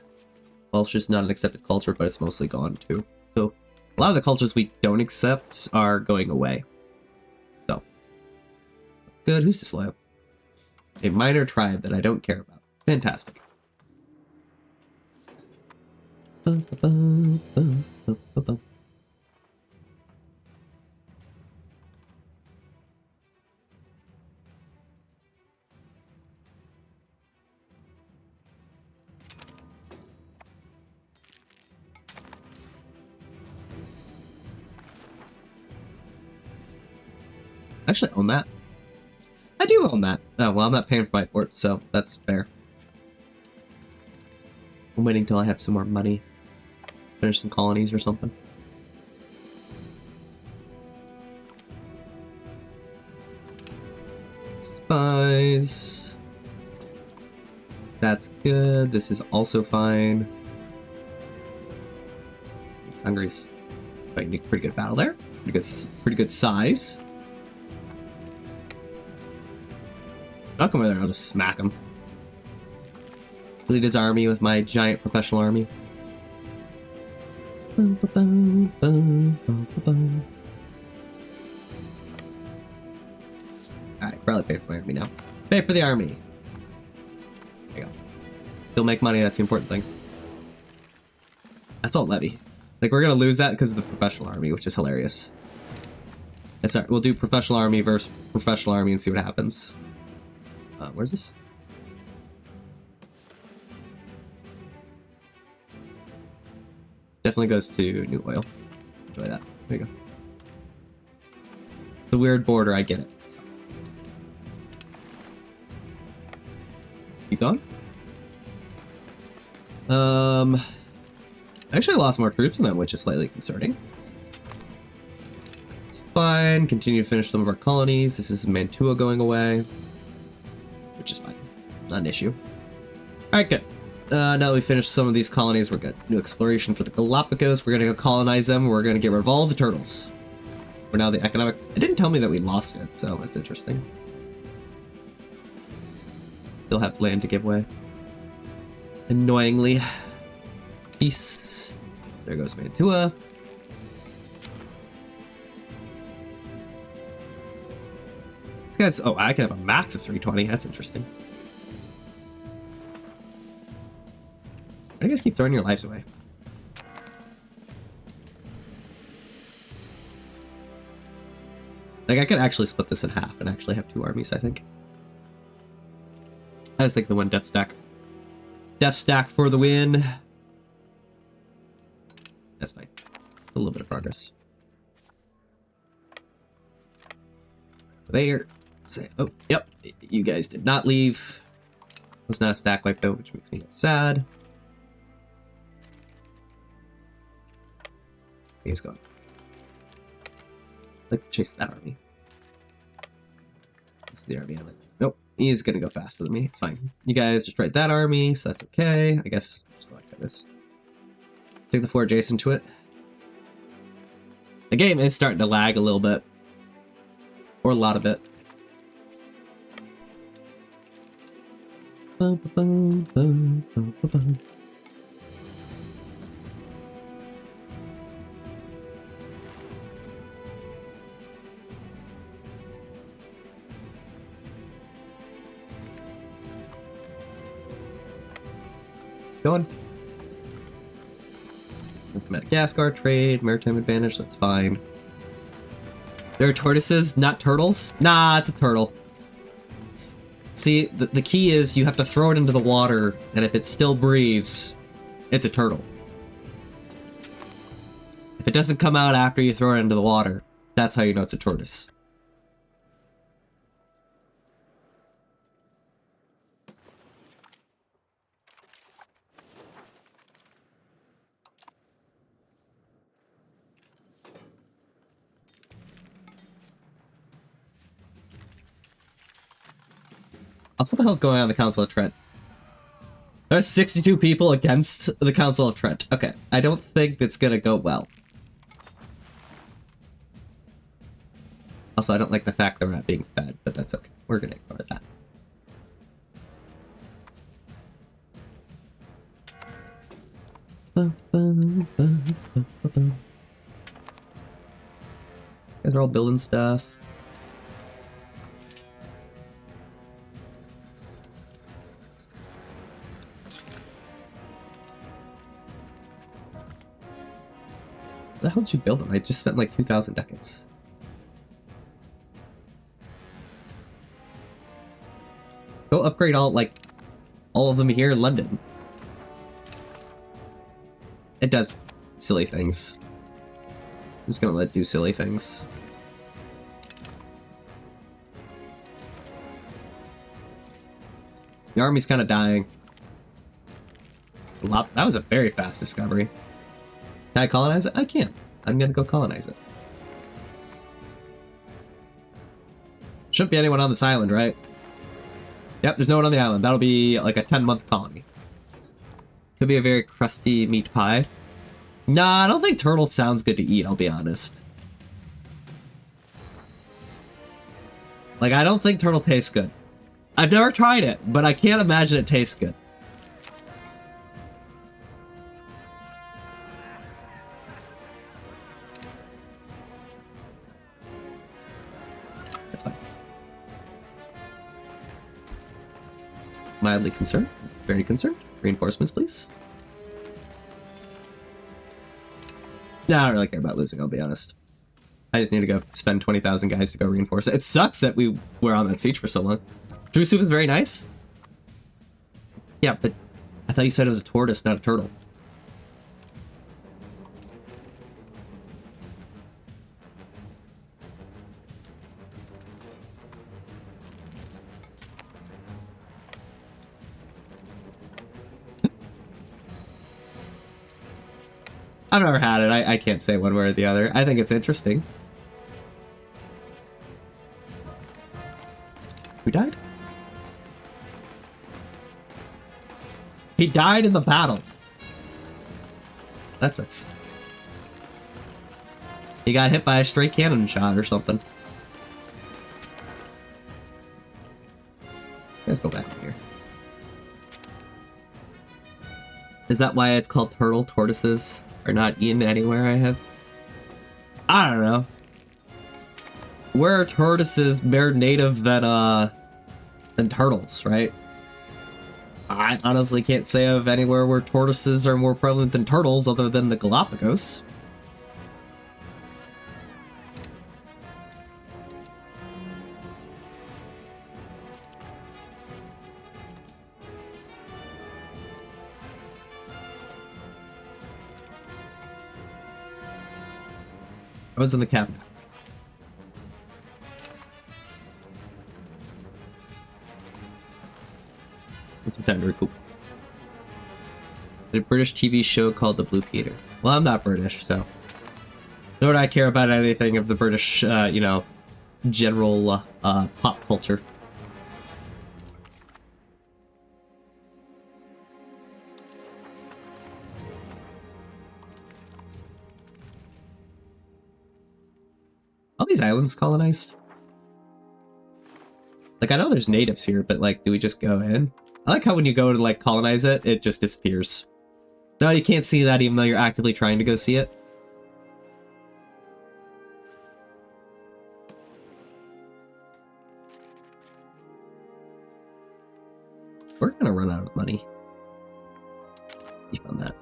Welsh is not an accepted culture, but it's mostly gone too. So a lot of the cultures we don't accept are going away. So good. Who's disloyal? A minor tribe that I don't care about. Fantastic. Actually own that. I do own that. Oh, well, I'm not paying for my port, so that's fair. I'm waiting till I have some more money. Finish some colonies or something. Spies. That's good. This is also fine. Hungary's fighting a pretty good battle there. Pretty good size. I'll come over there, I'll just smack him. Lead his army with my giant professional army. Alright, probably pay for my army now. Pay for the army. There you go. Still make money, that's the important thing. That's all levy. Like, we're gonna lose that because of the professional army, which is hilarious. That's alright, we'll do professional army versus professional army and see what happens. Where's this? Definitely goes to new oil. Enjoy that. There you go. The weird border, I get it. Keep going. Actually, I lost more troops than them, which is slightly concerning. It's fine. Continue to finish some of our colonies. This is Mantua going away, which is fine. Not an issue. All right, good. Now that we finished some of these colonies, we're good. New exploration for the Galapagos. We're gonna go colonize them. We're gonna get rid of all the turtles. We're now the economic. It didn't tell me that we lost it, so that's interesting. Still have land to give away. Annoyingly. Peace. There goes Mantua. This guy's. Oh, I can have a max of 320. That's interesting. Why do you guys keep throwing your lives away? Like, I could actually split this in half and actually have 2 armies, I think. I just think the one death stack. Death stack for the win. That's fine. A little bit of progress. There. Oh, yep. You guys did not leave. Was not a stack wipe though, which makes me sad. He's gone. I'd like to chase that army. This is the army I'm in. Nope. He's gonna go faster than me. It's fine. You guys destroyed that army, so that's okay. I guess just go like this. Take the 4 adjacent to it. The game is starting to lag a little bit. Or a lot of it. Going. Madagascar trade, maritime advantage, that's fine. There are tortoises, not turtles? Nah, it's a turtle. See, the key is you have to throw it into the water, and if it still breathes, it's a turtle. If it doesn't come out after you throw it into the water, that's how you know it's a tortoise. What the hell's going on in the Council of Trent? There's 62 people against the Council of Trent. Okay, I don't think that's gonna go well. Also, I don't like the fact that we're not being fed, but that's okay. We're gonna ignore that. You guys are all building stuff. What the hell did you build them? I just spent like 2,000 ducats. Go upgrade all of them here in London. It does silly things. I'm just gonna let it do silly things. The army's kind of dying. That was a very fast discovery. Can I colonize it? I can. I'm gonna go colonize it. Shouldn't be anyone on this island, right? Yep, there's no one on the island. That'll be like a 10-month colony. Could be a very crusty meat pie. Nah, I don't think turtle sounds good to eat, I'll be honest. Like, I don't think turtle tastes good. I've never tried it, but I can't imagine it tastes good. That's fine. Mildly concerned. Very concerned. Reinforcements, please. No, I don't really care about losing, I'll be honest. I just need to go spend 20,000 guys to go reinforce it. It sucks that we were on that siege for so long. Drew soup is very nice. Yeah, but I thought you said it was a tortoise, not a turtle. I've never had it. I can't say one way or the other. I think it's interesting. Who died? He died in the battle. That sucks. He got hit by a stray cannon shot or something. Let's go back here. Is that why it's called turtle? Tortoises are not eaten anywhere I have? I don't know. Where are tortoises more native than turtles, right? I honestly can't say of anywhere where tortoises are more prevalent than turtles other than the Galapagos. I was in the cabinet. It's some time to recoup. A British TV show called The Blue Peter. Well, I'm not British, so nor do I care about anything of the British, you know, general pop culture. All these islands colonized? Like, I know there's natives here, but, like, do we just go in? I like how when you go to, like, colonize it, it just disappears. No, you can't see that even though you're actively trying to go see it. We're gonna run out of money. Keep on that.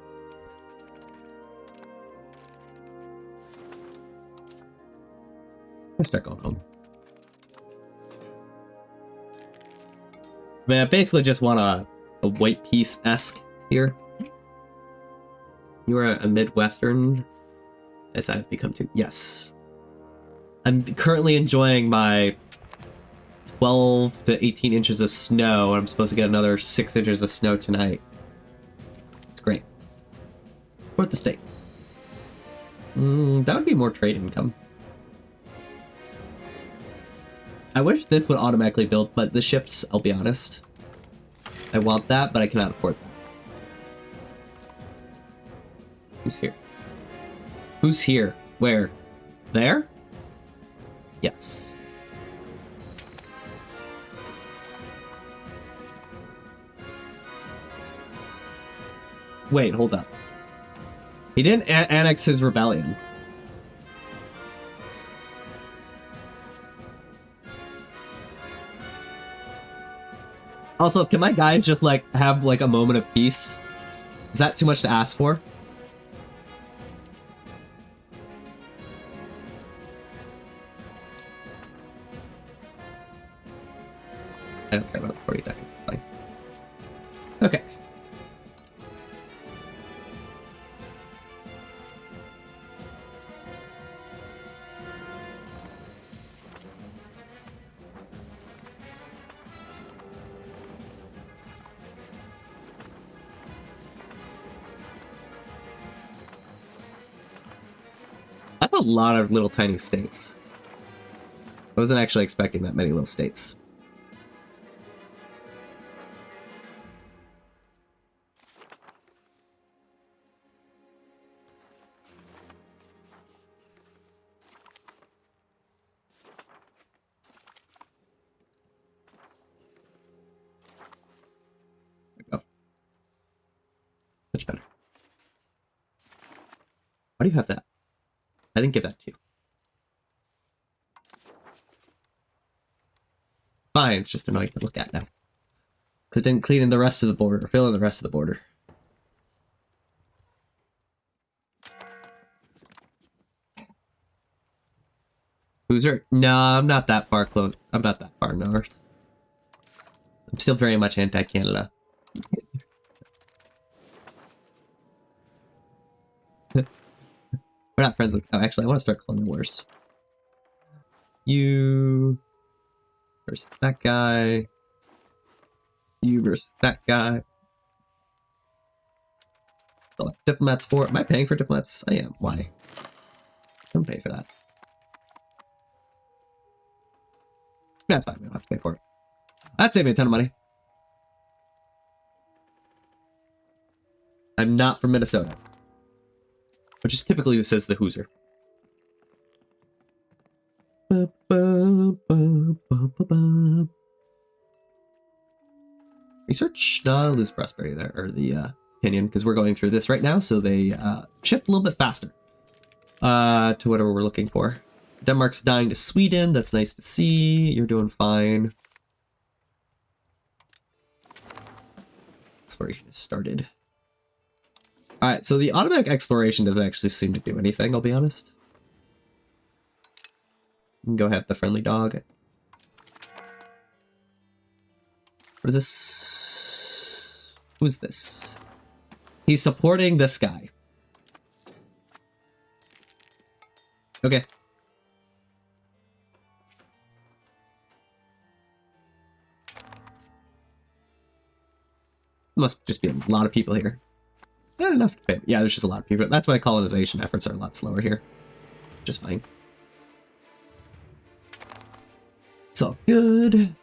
Let's start going home. I mean, I basically just want a white piece-esque here. You are a Midwestern, as I've become too. Yes. I'm currently enjoying my 12 to 18 inches of snow. I'm supposed to get another 6 inches of snow tonight. It's great. Worth the state. That would be more trade income. I wish this would automatically build, but the ships, I'll be honest. I want that, but I cannot afford that. Who's here? Who's here? Where? There? Yes. Wait, hold up. He didn't annex his rebellion. Also, can my guys just, like, have, like, a moment of peace? Is that too much to ask for? I don't care about the 40 seconds, it's fine. Okay. That's a lot of little tiny states. I wasn't actually expecting that many little states. much better. Why do you have that? I didn't give that to you. Fine, it's just annoying to look at now. Because it didn't clean in the rest of the border, or fill in the rest of the border. Hoosier? No, I'm not that far close. I'm not that far north. I'm still very much anti-Canada. We're not friends with... Oh, actually, I want to start Clone Wars. You... versus that guy. You versus that guy. Select diplomats for... Am I paying for diplomats? I am. Why? Don't pay for that. That's fine. We don't have to pay for it. That'd save me a ton of money. I'm not from Minnesota. Which is typically who says the Hoosier. Research? No, lose prosperity there, or the opinion, because we're going through this right now, so they shift a little bit faster to whatever we're looking for. Denmark's dying to Sweden. That's nice to see. You're doing fine. Exploration has started. Alright, so the automatic exploration doesn't actually seem to do anything, I'll be honest. You can go have the friendly dog. What is this? Who's this? He's supporting this guy. Okay. Must just be a lot of people here. Not enough to pay. Yeah, there's just a lot of people. That's why colonization efforts are a lot slower here. Just fine. It's all good.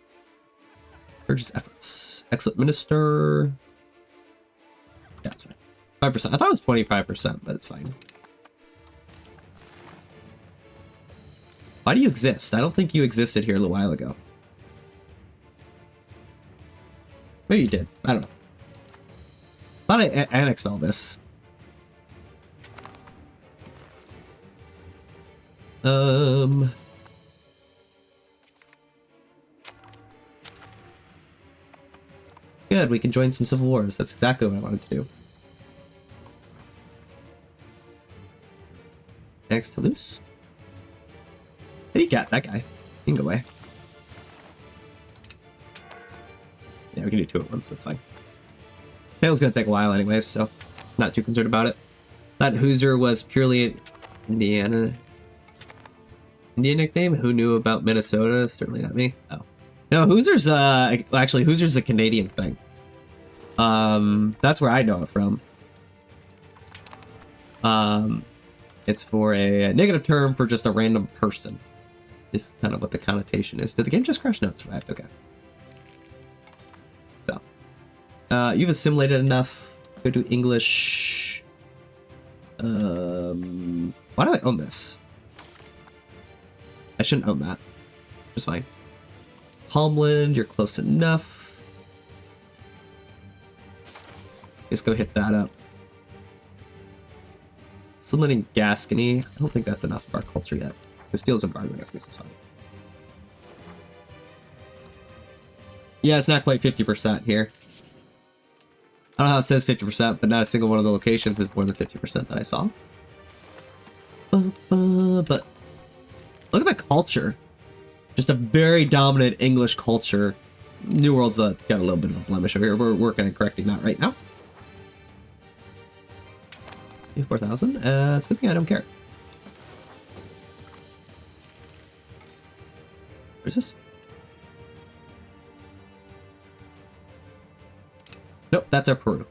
Purchase efforts. Excellent minister. Yeah, that's fine. 5%. I thought it was 25%, but it's fine. Why do you exist? I don't think you existed here a little while ago. Maybe you did. I don't know. Thought I annexed all this. Good, we can join some civil wars. That's exactly what I wanted to do. Next to loose. Hey, you got that guy. He can go away. Yeah, we can do two at once. That's fine. Tail's gonna take a while anyways, so not too concerned about it. That Hoosier was purely an Indian nickname. Who knew about Minnesota? Certainly not me. Oh. No, Hoosier's actually Hoosier's a Canadian thing. That's where I know it from. It's for a negative term for just a random person. Is kind of what the connotation is. Did the game just crash? No, it's survived. Okay. So, you've assimilated enough. Go to English. Why do I own this? I shouldn't own that. Just fine. Homeland, you're close enough. Just go hit that up. Assimilating Gascony. I don't think that's enough for our culture yet. The steel's embargoing us. This is fine. Yeah, it's not quite 50% here. I don't know how it says 50%, but not a single one of the locations is more than 50% that I saw. But look at the culture. Just a very dominant English culture. New World's got a little bit of a blemish over here. We're working on correcting that right now. 4,000. It's a good thing I don't care. What is this? Nope, that's our Peru.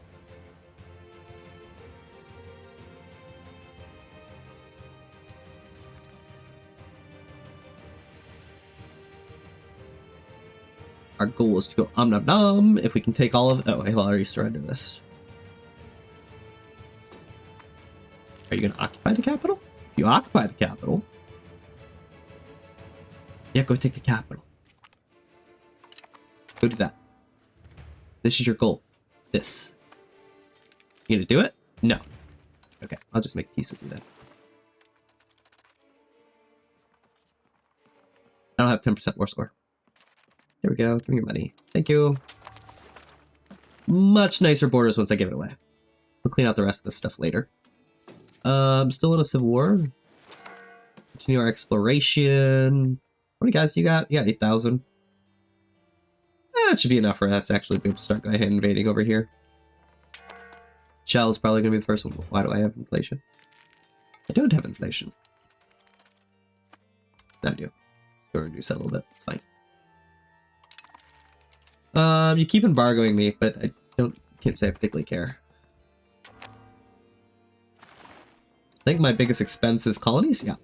Our goal is to go nom nom nom. If we can take all of... Oh, I already surrendered this. Are you going to occupy the capital? If you occupy the capital... Yeah, go take the capital. Go do that. This is your goal. This. You gonna do it? No. Okay, I'll just make peace with you then. I don't have 10% war score. There we go. Give me your money. Thank you. Much nicer borders once I give it away. We'll clean out the rest of this stuff later. Still in a civil war. Continue our exploration. How many guys do you got? You got 8,000. That should be enough for us to actually be able to start going ahead and invading over here. Shell is probably going to be the first one. Why do I have inflation? I don't have inflation. I do. Go and reduce that a little bit. It's fine. You keep embargoing me, but I can't say I particularly care. I think my biggest expense is colonies. Yeah.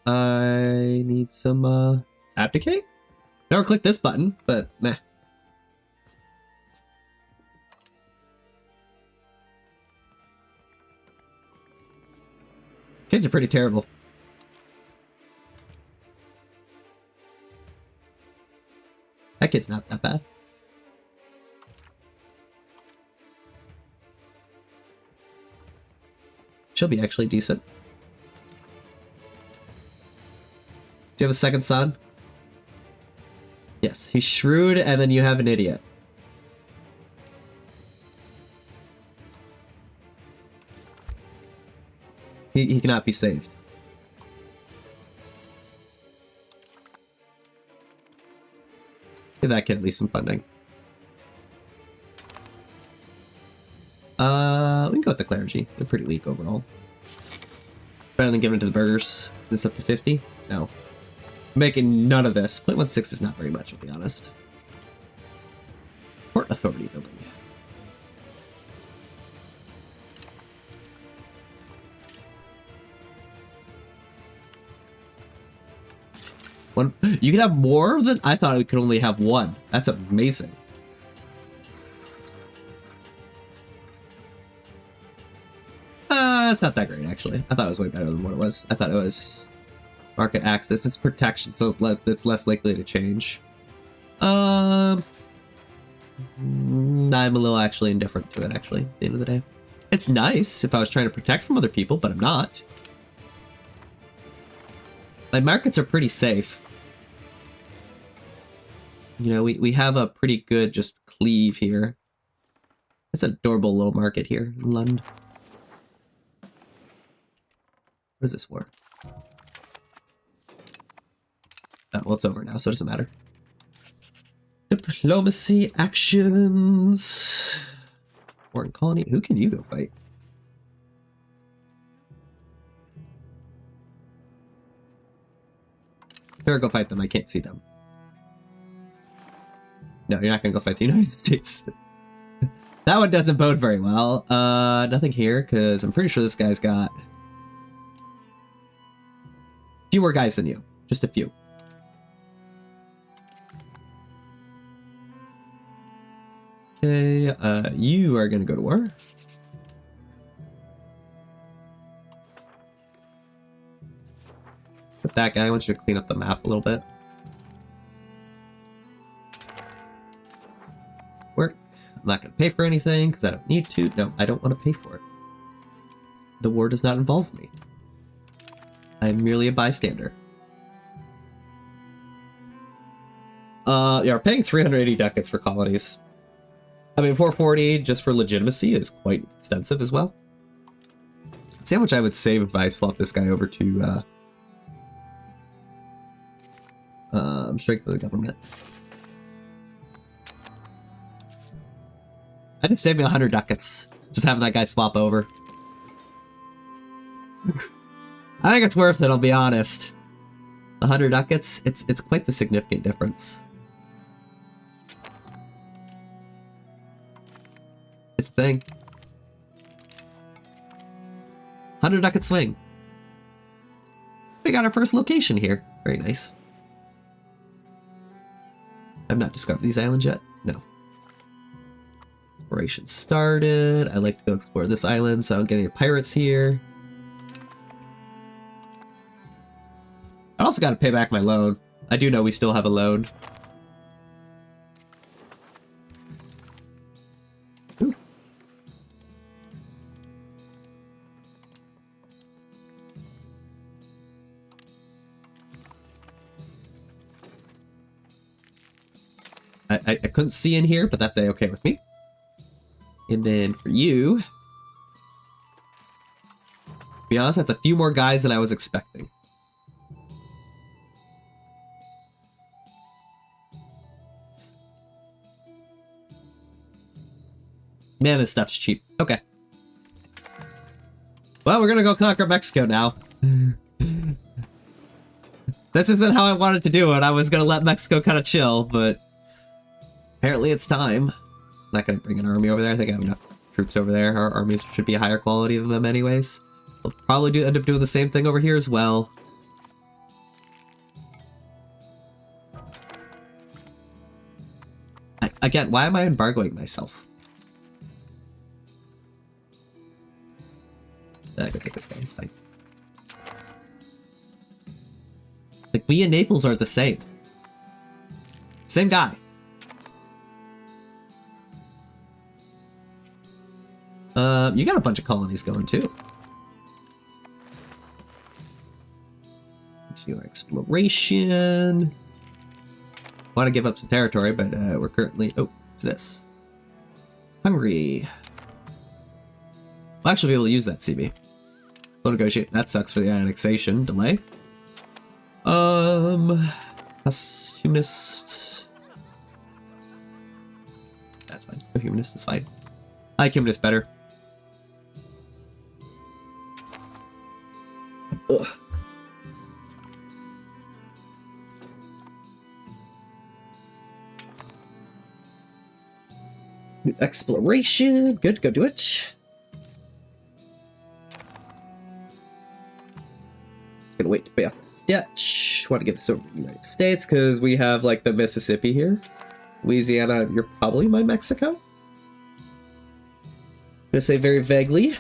I need some abdicate. Never clicked this button, but meh. Kids are pretty terrible. That kid's not that bad. She'll be actually decent. Do you have a second son? Yes, he's shrewd, and then you have an idiot. He cannot be saved. Give that kid at least some funding. We can go with the clergy. They're pretty weak overall. Better than giving it to the burghers. Is this up to 50? No. Making none of this. 0.16 is not very much, I'll be honest. Port authority building. One. You can have more than I thought. We could only have one. That's amazing. It's not that great actually. I thought it was way better than what it was. I thought it was market access. It's protection, so it's less likely to change. I'm a little actually indifferent to it. Actually, at the end of the day, it's nice if I was trying to protect from other people, but I'm not. My markets are pretty safe. You know, we have a pretty good just cleave here. It's an adorable little market here in London. What is this war? Oh, well, it's over now, so it doesn't matter. Diplomacy actions. Foreign colony. Who can you go fight? Sure, go fight them. I can't see them. No, you're not gonna go fight the United States. That one doesn't bode very well. Nothing here, because I'm pretty sure this guy's got fewer guys than you. Just a few. Okay, you are gonna go to war. With that guy, I want you to clean up the map a little bit. Work. I'm not gonna pay for anything, because I don't need to. No, I don't want to pay for it. The war does not involve me. I'm merely a bystander. Yeah, we're paying 380 ducats for colonies. I mean, 440 just for legitimacy is quite extensive as well. Let's see how much I would save if I swap this guy over to strike for the government. I think save me 100 ducats. Just having that guy swap over. I think it's worth it, I'll be honest. 100 ducats, it's quite the significant difference. It's a thing. 100 ducat swing. We got our first location here. Very nice. I've not discovered these islands yet. No. Exploration started. I like to go explore this island, so I don't get any pirates here. also got to pay back my loan. I do know we still have a loan. Ooh. I couldn't see in here, but that's a-okay with me. And then for you... To be honest, that's a few more guys than I was expecting. Man, this stuff's cheap. Okay. Well, we're gonna go conquer Mexico now. This isn't how I wanted to do it. I was gonna let Mexico kind of chill, but... Apparently it's time. Not gonna bring an army over there. I think I have enough troops over there. Our armies should be a higher quality than them anyways. We'll probably end up doing the same thing over here as well. Again, why am I embargoing myself? I can take this guy, it's fine. Like, we and Naples are the same. Same guy. You got a bunch of colonies going too. Continue exploration. Want to give up some territory, but we're currently... Oh, what's this? Hungary. We'll actually be able to use that CB. Slow negotiate. That sucks for the annexation delay. Humanist. That's fine. No humanist is fine. I like humanist better. Ugh. New exploration. Good, go do it. Gonna wait to pay off debt. Want to get this over to the United States because we have like the Mississippi here. Louisiana, you're probably my Mexico. I'm gonna say very vaguely.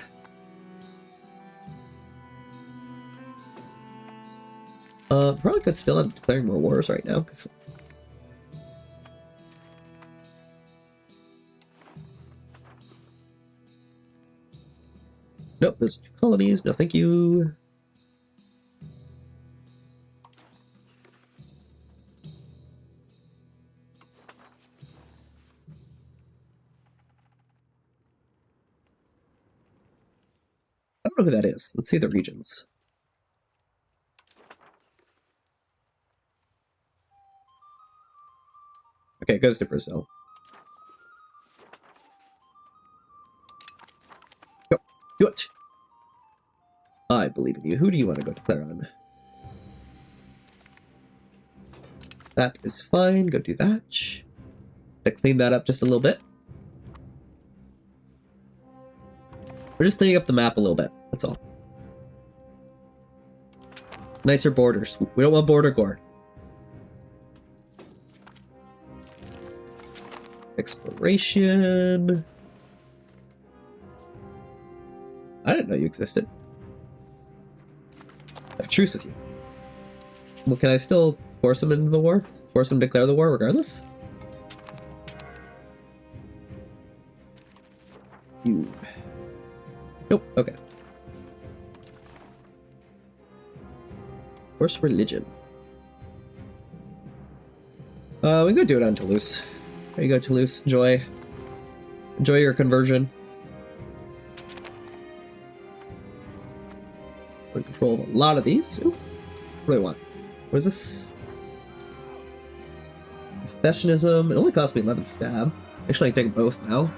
Probably could still end up declaring more wars right now because nope, there's 2 colonies. No, thank you. I don't know who that is. Let's see the regions. Okay, it goes to Brazil. Go. Do it! I believe in you. Who do you want to go declare on? That is fine. Go do that. To clean that up just a little bit. We're just cleaning up the map a little bit. That's all. Nicer borders. We don't want border gore. Exploration. I didn't know you existed. I have a truce with you. Well, can I still force him into the war? Force him to declare the war regardless? You. Nope, okay. Force religion. We can go do it on Toulouse. There you go, Toulouse. Enjoy your conversion. We're in control of a lot of these. Ooh, what do I want? What is this? Professionism. It only cost me 11 stab. Actually, I can take both now.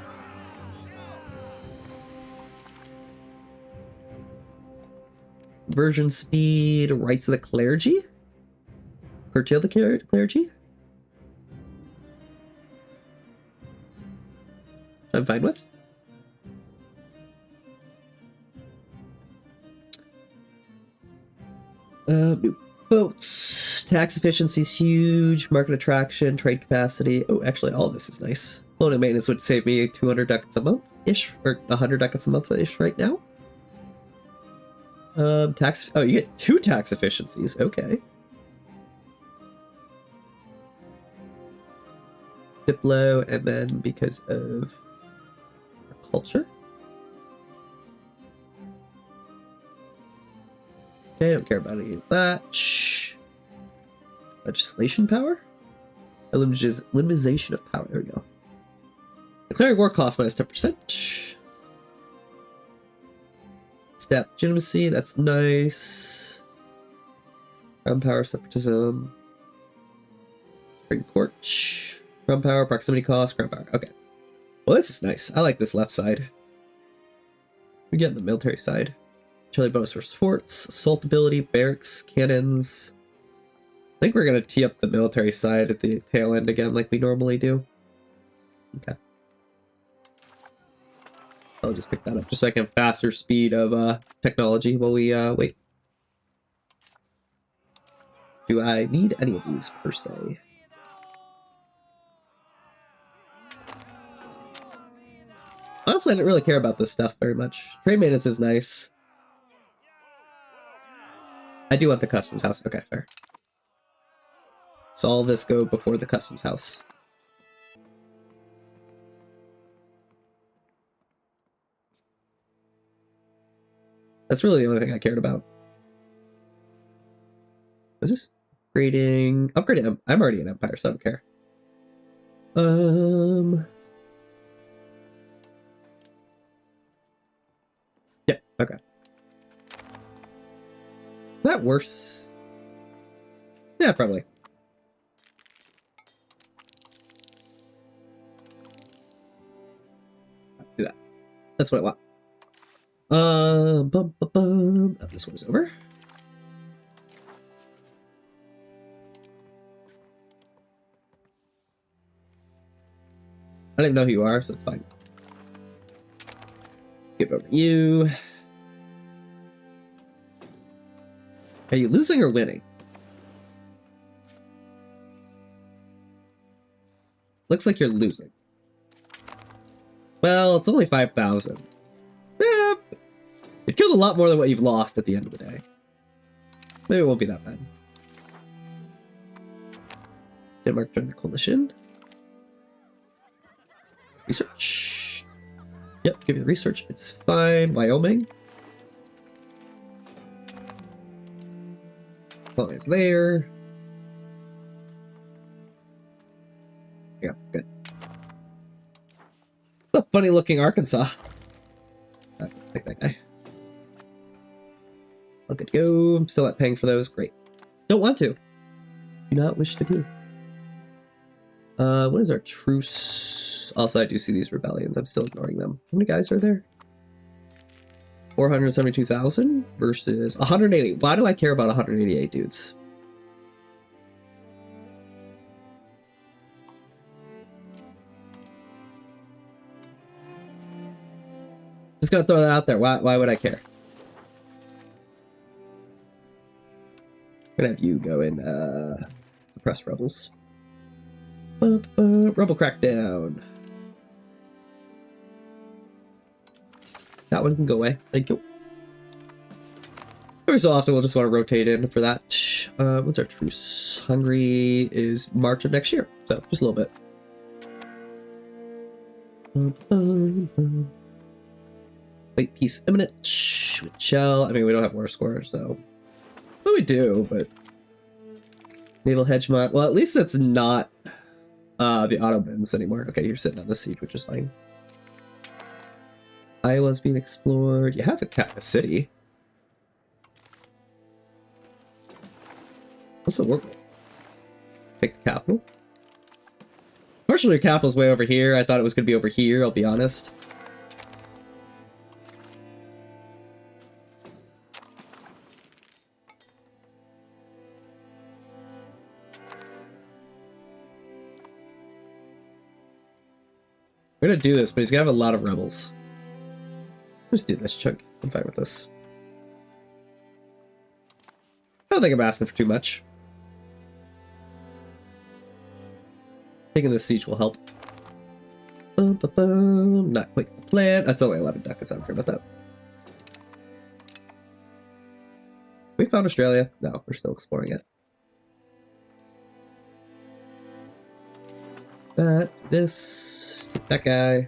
Conversion speed. Rights of the clergy. Curtail the clergy. I'm fine with. New boats. Tax efficiency is huge. Market attraction. Trade capacity. Oh, actually, all of this is nice. Loan maintenance would save me 200 ducats a month-ish, or 100 ducats a month-ish right now. Tax. Oh, you get 2 tax efficiencies. Okay. Diplo, and then because of culture. Okay, I don't care about any of that. Legislation power? Limitization of power. There we go. Declaring war cost minus 10%. Step legitimacy, that's nice. Ground power, separatism. Spring porch. Ground power, proximity cost, ground power. Okay. Well, this is nice. I like this left side. We get on the military side. Artillery bonus for forts, assault ability, barracks, cannons. I think we're going to tee up the military side at the tail end again like we normally do. Okay. I'll just pick that up just so I can have faster speed of technology while we wait. Do I need any of these per se? Honestly, I didn't really care about this stuff very much. Trade maintenance is nice. I do want the customs house. Okay, fair. So all this go before the customs house. That's really the only thing I cared about. What is this? Upgrading. I'm already an empire, so I don't care. Yeah, okay. Is that worse? Yeah, probably. Do that. That's what I want. Oh, this one's over. I don't even know who you are, so it's fine. Give over to you. Are you losing or winning? Looks like you're losing. Well, it's only 5,000. Yeah, it killed a lot more than what you've lost at the end of the day. Maybe it won't be that bad. Denmark joined the coalition. Research. Yep, give you the research. It's fine. Wyoming. Colonize there. Yeah, good. It's a funny looking Arkansas. Take that guy. I'll good to go. I'm still not paying for those. Great. Don't want to. Do not wish to be. What is our truce? Also, I do see these rebellions. I'm still ignoring them. How many guys are there? 472,000 versus 180. Why do I care about 188 dudes? Just gonna throw that out there. Why would I care? I'm gonna have you go and suppress rebels. Rebel crackdown. That one can go away. Thank you. Every so often we'll just want to rotate in for that. What's our truce? Hungary is March of next year, so just a little bit. Wait, peace imminent. Shell. I mean, we don't have war score, so. Well, we do, but. Naval hegemon. Well, at least that's not the Ottomans anymore. Okay, you're sitting on the siege, which is fine. Iowa's being explored. You have a city. What's the war goal? Take the capital. Fortunately, your capital's way over here. I thought it was going to be over here, I'll be honest. We're gonna do this, but he's gonna have a lot of rebels. Let's do this chunk. I'm fine with this. I don't think I'm asking for too much. Taking this siege will help. Not quite the plan. That's only 11 ducats. I don't care about that. We found Australia? No, we're still exploring it. That this. Take that guy.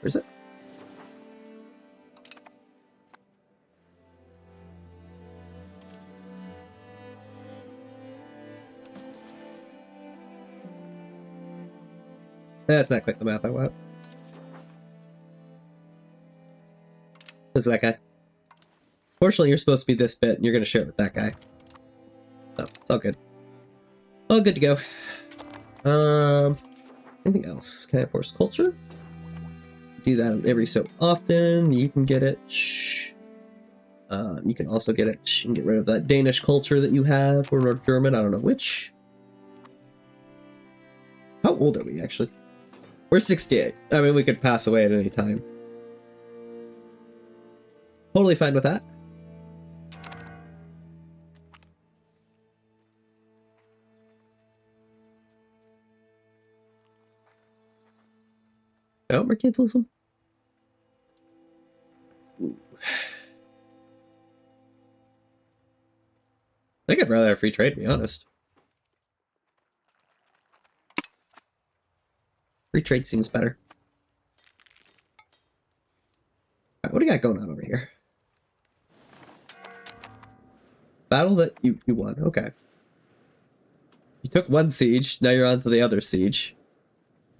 Where's it? That's not quite the map I want. This is that guy. Fortunately, you're supposed to be this bit, and you're going to share it with that guy. So, it's all good. All good to go. Anything else? Can I force culture? Do that every so often. You can get it. You can also get it. You can get rid of that Danish culture that you have, or German, I don't know which. How old are we, actually? We're 68. I mean, we could pass away at any time. Totally fine with that. Oh, mercantilism. Ooh. I think I'd rather have free trade, to be honest. Free trade seems better. Alright, what do you got going on over here? Battle that you won. Okay. You took one siege, now you're on to the other siege.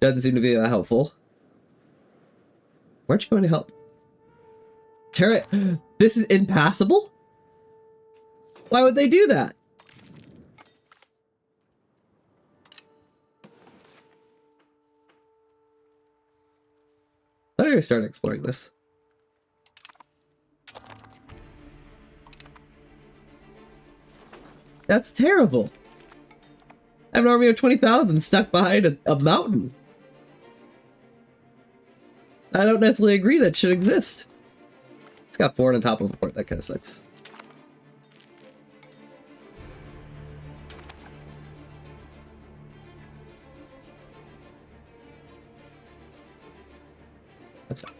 Doesn't seem to be that helpful. Why aren't you going to help? Terra, this is impassable? Why would they do that? I need to start exploring this. That's terrible. I have an army of 20,000 stuck behind a mountain. I don't necessarily agree that should exist. It's got 4 on top of a port. That kind of sucks. That's fine.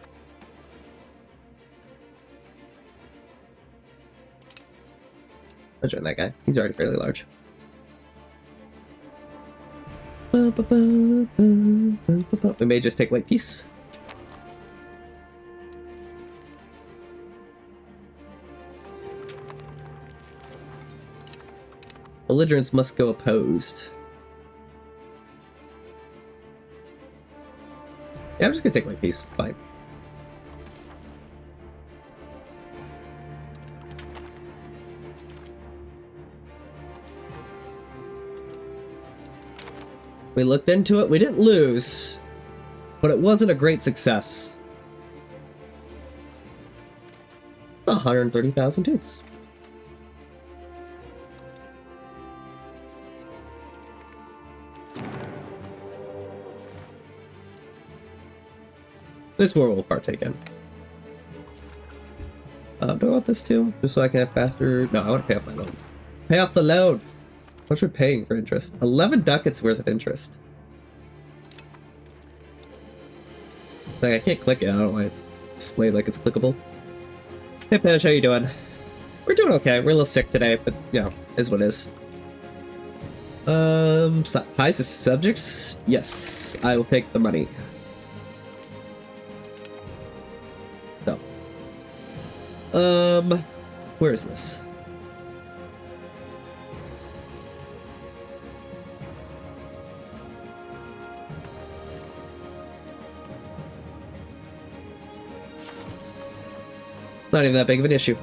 I'll join that guy. He's already fairly large. We may just take white peace. Belligerents must go opposed. Yeah, I'm just gonna take my piece. Fine. We looked into it. We didn't lose, but it wasn't a great success. 130,000 dudes. This war we'll partake in. Do I want this too? Just so I can have faster... No, I want to pay off my loan. Pay off the loan! How much are we paying for interest? 11 ducats worth of interest. Like, I can't click it. I don't know why it's displayed like it's clickable. Hey, Panish, how you doing? We're doing okay. We're a little sick today, but, you know, is what it is. Highest subjects? Yes, I will take the money. Where is this? Not even that big of an issue.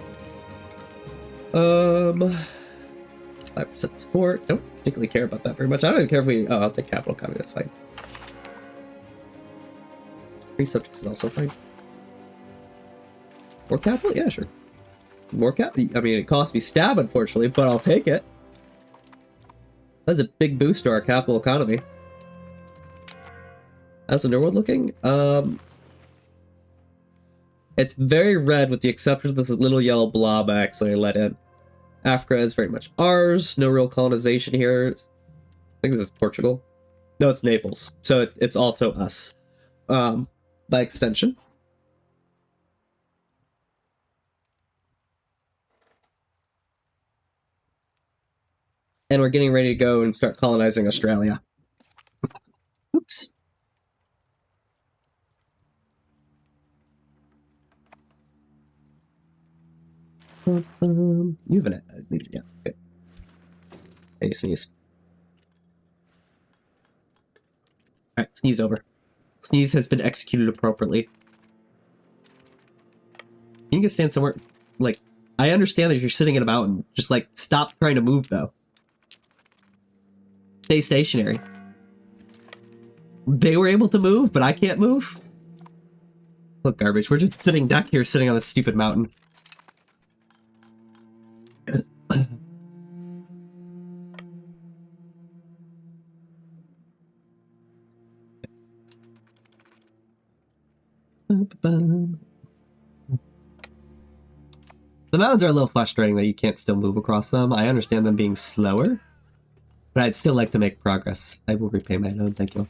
5% support. Don't particularly care about that very much. I don't even care if we... Oh, I'll take capital economy. That's fine. Free subjects is also fine. More capital? Yeah, sure. More capital? I mean, it costs me stab, unfortunately, but I'll take it. That's a big boost to our capital economy. How's the New World looking? It's very red with the exception of this little yellow blob I actually let in. Africa is very much ours. No real colonization here. I think this is Portugal. No, it's Naples. So it's also us. By extension. And we're getting ready to go and start colonizing Australia. Oops. You have an leader, yeah. Good. Hey, sneeze. Alright, sneeze over. Sneeze has been executed appropriately. You can stand somewhere, like, I understand that you're sitting in a mountain. Just, like, stop trying to move, though. Stay stationary. They were able to move, but I can't move? Look, garbage. We're just sitting duck here, sitting on this stupid mountain. The mountains are a little frustrating that you can't still move across them. I understand them being slower, but I'd still like to make progress. I will repay my loan, thank you.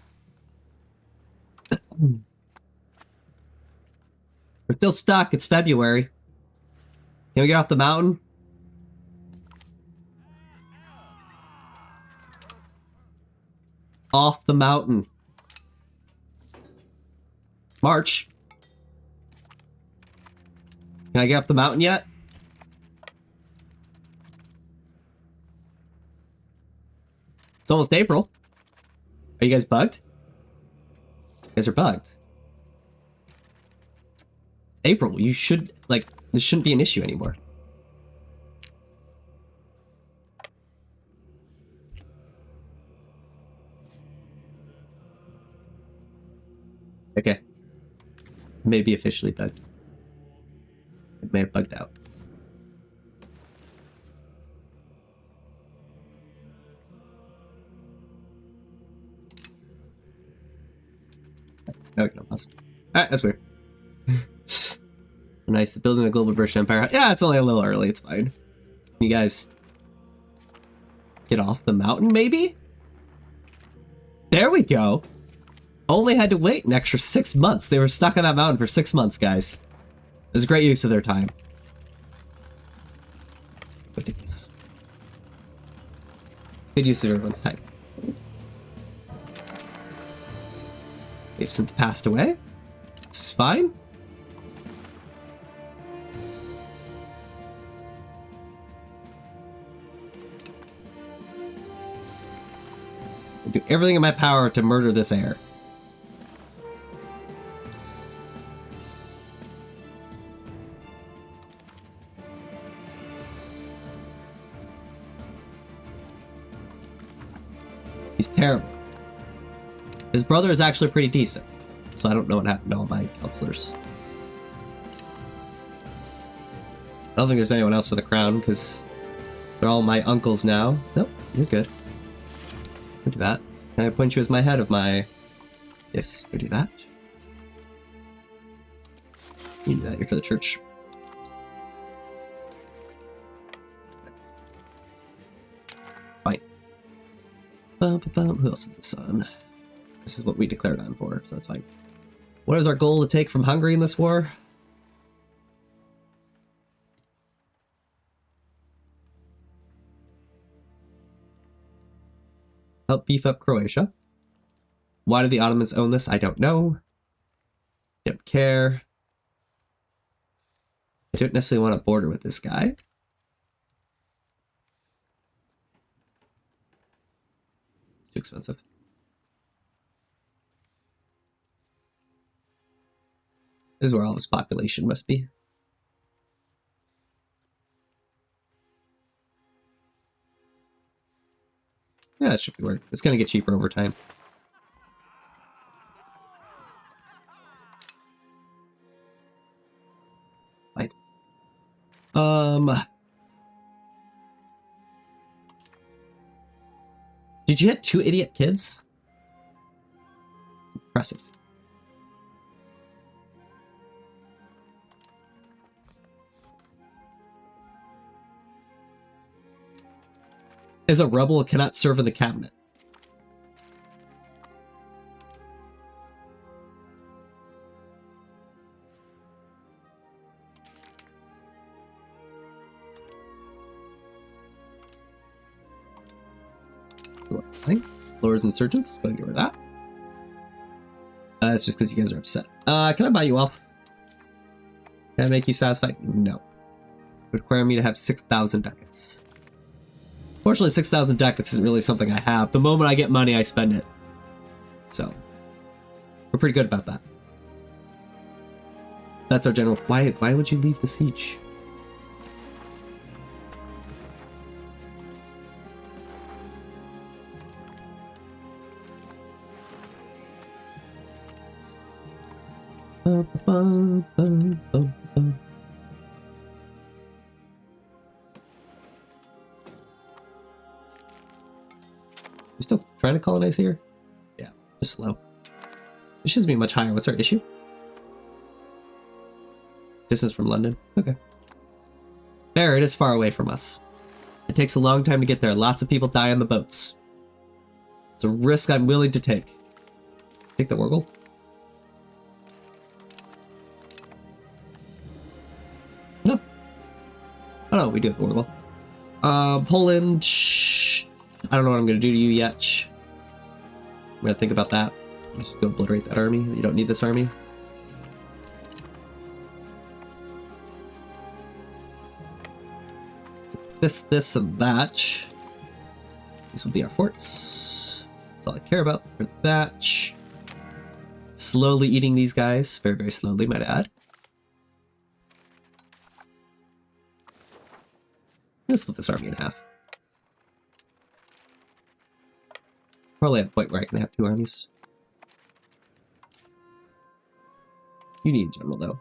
We're still stuck, it's February. Can we get off the mountain? Off the mountain. March. Can I get off the mountain yet? It's almost April. Are you guys bugged? You guys are bugged. April, you should, like, this shouldn't be an issue anymore. Okay. Maybe officially bugged. It may have bugged out. Okay, no pause. Alright, that's weird. Nice, building a global British Empire. Yeah, it's only a little early, it's fine. You guys get off the mountain, maybe? There we go. Only had to wait an extra 6 months. They were stuck on that mountain for 6 months, guys. It was a great use of their time. Ridiculous. Good use of everyone's time. They've since passed away. It's fine. I'll do everything in my power to murder this heir. He's terrible. His brother is actually pretty decent, so I don't know what happened to all my counselors. I don't think there's anyone else for the crown, because they're all my uncles now. Nope, you're good. Go do that. Can I appoint you as my head of my... Yes, go do that. You do that, you're for the church. Fine. Who else is the son? This is what we declared on for, so that's fine. What is our goal to take from Hungary in this war? Help beef up Croatia. Why do the Ottomans own this? I don't know. Don't care. I don't necessarily want to border with this guy. It's too expensive. This is where all this population must be. Yeah, that should be worth. It's gonna get cheaper over time. Fine. Did you have 2 idiot kids? Impressive. Is a rebel cannot serve in the cabinet. Fine. Lowers insurgents. Let's go and get rid of that. It's just because you guys are upset. Can I buy you off? Can I make you satisfied? No. It would require me to have 6,000 ducats. Fortunately, 6,000 ducats isn't really something I have. The moment I get money, I spend it. So, we're pretty good about that. That's our general. Why would you leave the siege? You still trying to colonize here? Yeah, just slow. It should be much higher. What's our issue? Distance from London. Okay. Fair, it is far away from us. It takes a long time to get there. Lots of people die on the boats. It's a risk I'm willing to take. Take the Wargle. No. Oh no, we do have the Wargle. Poland. I don't know what I'm gonna do to you yet. I'm gonna think about that. Just go obliterate that army. You don't need this army. This, and that. These will be our forts. That's all I care about for that. Slowly eating these guys. Very, very slowly, might add. Let's split this army in half. Probably at a point where I can have two armies. You need a general, though.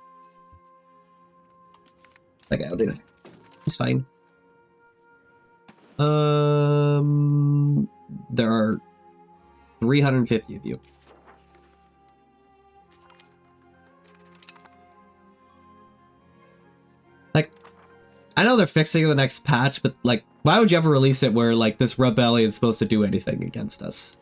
That guy will do it. He's fine. There are 350 of you. Like, I know they're fixing the next patch, but like, why would you ever release it where like this rebellion is supposed to do anything against us?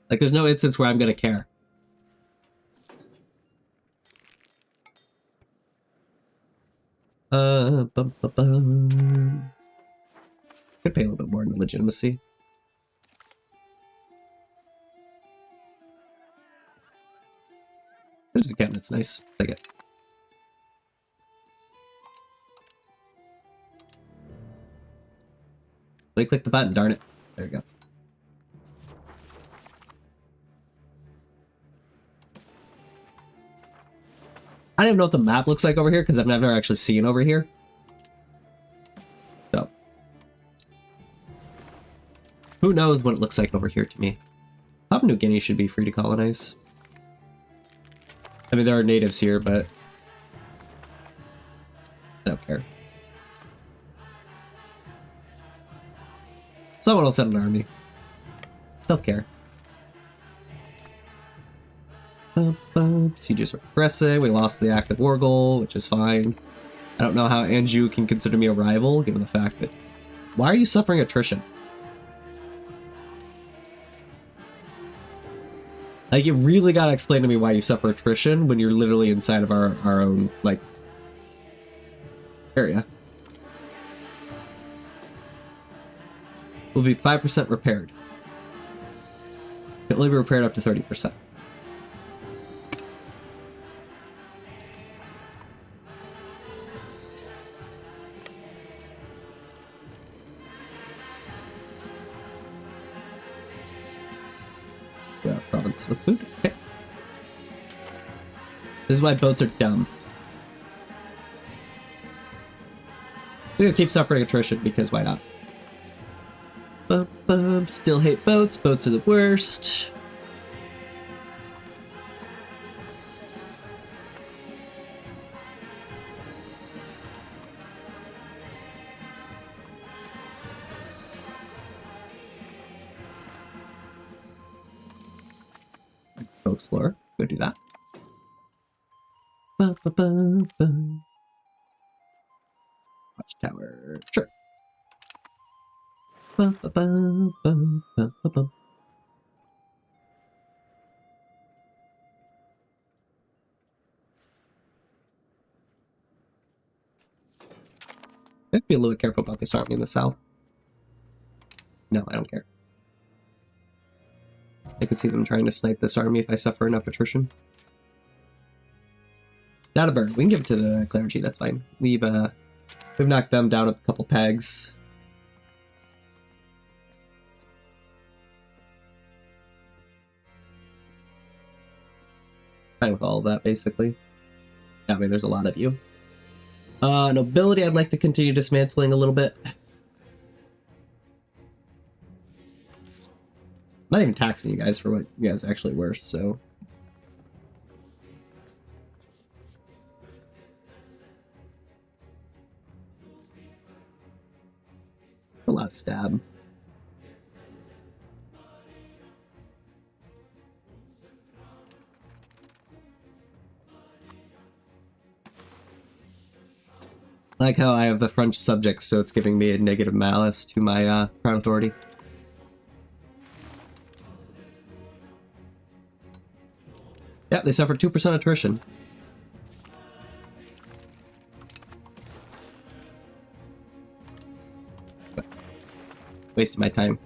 Like, there's no instance where I'm gonna care. Could pay a little bit more in legitimacy. There's a cabinet's nice. Take it. Wait, click the button, darn it. There we go. I don't even know what the map looks like over here because I've never actually seen over here. So, who knows what it looks like over here to me? Papua New Guinea should be free to colonize. I mean, there are natives here, but I don't care. Someone will send an army. They'll care. Sieges are progressing. We lost the active war goal, which is fine. I don't know how Anjou can consider me a rival, given the fact that... Why are you suffering attrition? Like, you really gotta explain to me why you suffer attrition when you're literally inside of our own, like, area. Will be 5% repaired. It will only be repaired up to 30%. Yeah, province with food. Okay. This is why boats are dumb. We're gonna keep suffering attrition because why not? Still hate boats. Boats are the worst. Go explore. Go do that. Watchtower. Sure. have to be a little bit careful about this army in the south. No, I don't care. I could see them trying to snipe this army if I suffer enough attrition. Not a bird. We can give it to the clergy, that's fine. We've knocked them down a couple pegs. Fine with all of that, basically. I mean, there's a lot of you. Nobility, I'd like to continue dismantling a little bit. Not even taxing you guys for what you guys are actually worth, so... A lot of stab. I like how I have the French subjects, so it's giving me a negative malice to my crown authority. Yep, they suffered 2% attrition. Wasted my time.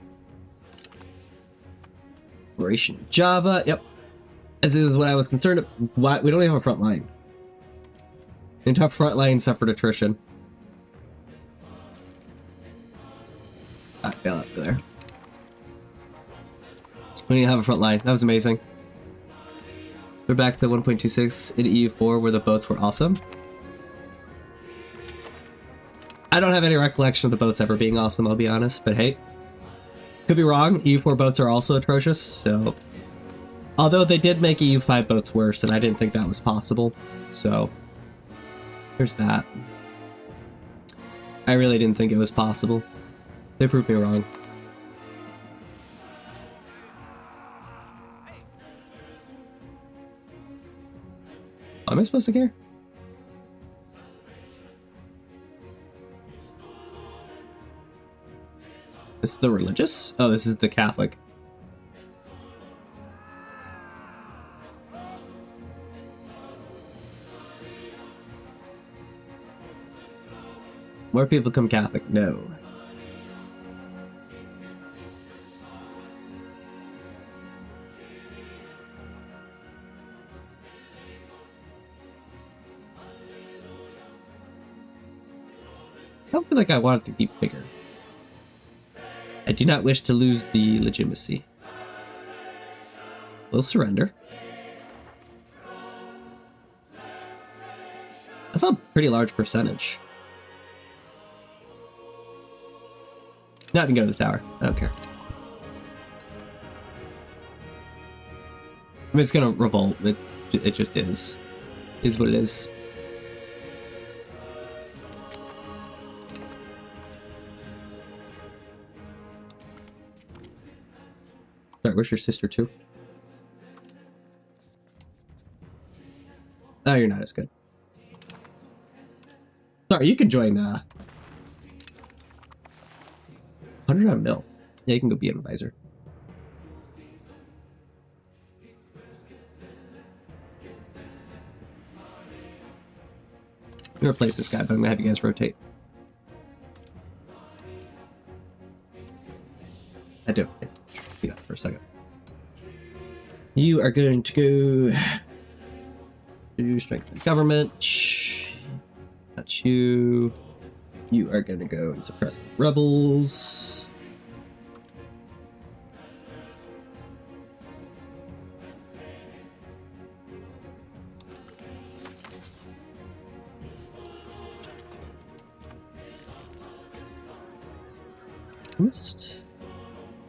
Operation Java, yep. This is what I was concerned about. Why we don't even have a front line. The entire front line suffered attrition. I fell up there. We didn't have a front line. That was amazing. We're back to 1.26 in EU4 where the boats were awesome. I don't have any recollection of the boats ever being awesome, I'll be honest, but hey. Could be wrong, EU4 boats are also atrocious, so... Although they did make EU5 boats worse, and I didn't think that was possible, so... There's that. I really didn't think it was possible. They proved me wrong. Am I supposed to care? This is the religious? Oh, this is the Catholic. More people become Catholic? No. I don't feel like I want it to be bigger. I do not wish to lose the legitimacy. We'll surrender. That's a pretty large percentage. Not even go to the tower. I don't care. I mean, it's gonna revolt. It just is. Is what it is. Sorry, where's your sister too? Oh, you're not as good. Sorry, you can join 100 on a mil. Yeah, you can go be an advisor. I'm gonna replace this guy, but I'm gonna have you guys rotate. I do. Yeah, for a second. You are going to go to strengthen government. Not you. You are going to go and suppress the rebels.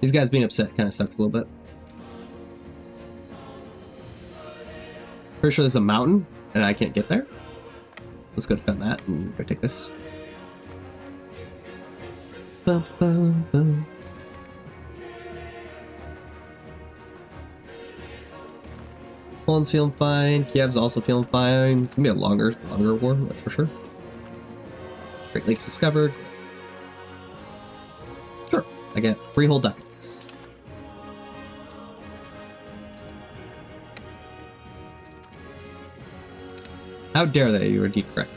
These guys being upset kind of sucks a little bit. Pretty sure there's a mountain and I can't get there. Let's go defend that and go take this. Bum, bum, bum. Poland's feeling fine. Kiev's also feeling fine. It's gonna be a longer war, that's for sure. Great Lakes discovered. Sure, I get 3 whole ducats. How dare they? You were indeed correct.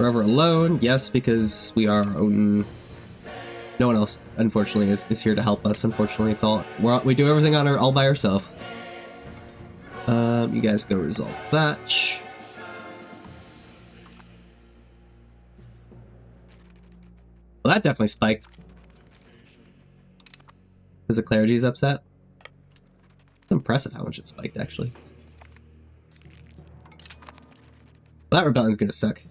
Forever alone, yes, because we are our own. No one else, unfortunately, is here to help us. Unfortunately, it's all we do everything on all by ourselves. You guys go resolve that. Well, that definitely spiked. Because the Clarity's upset. It's impressive how much it spiked, actually. Well, that rebellion's gonna suck.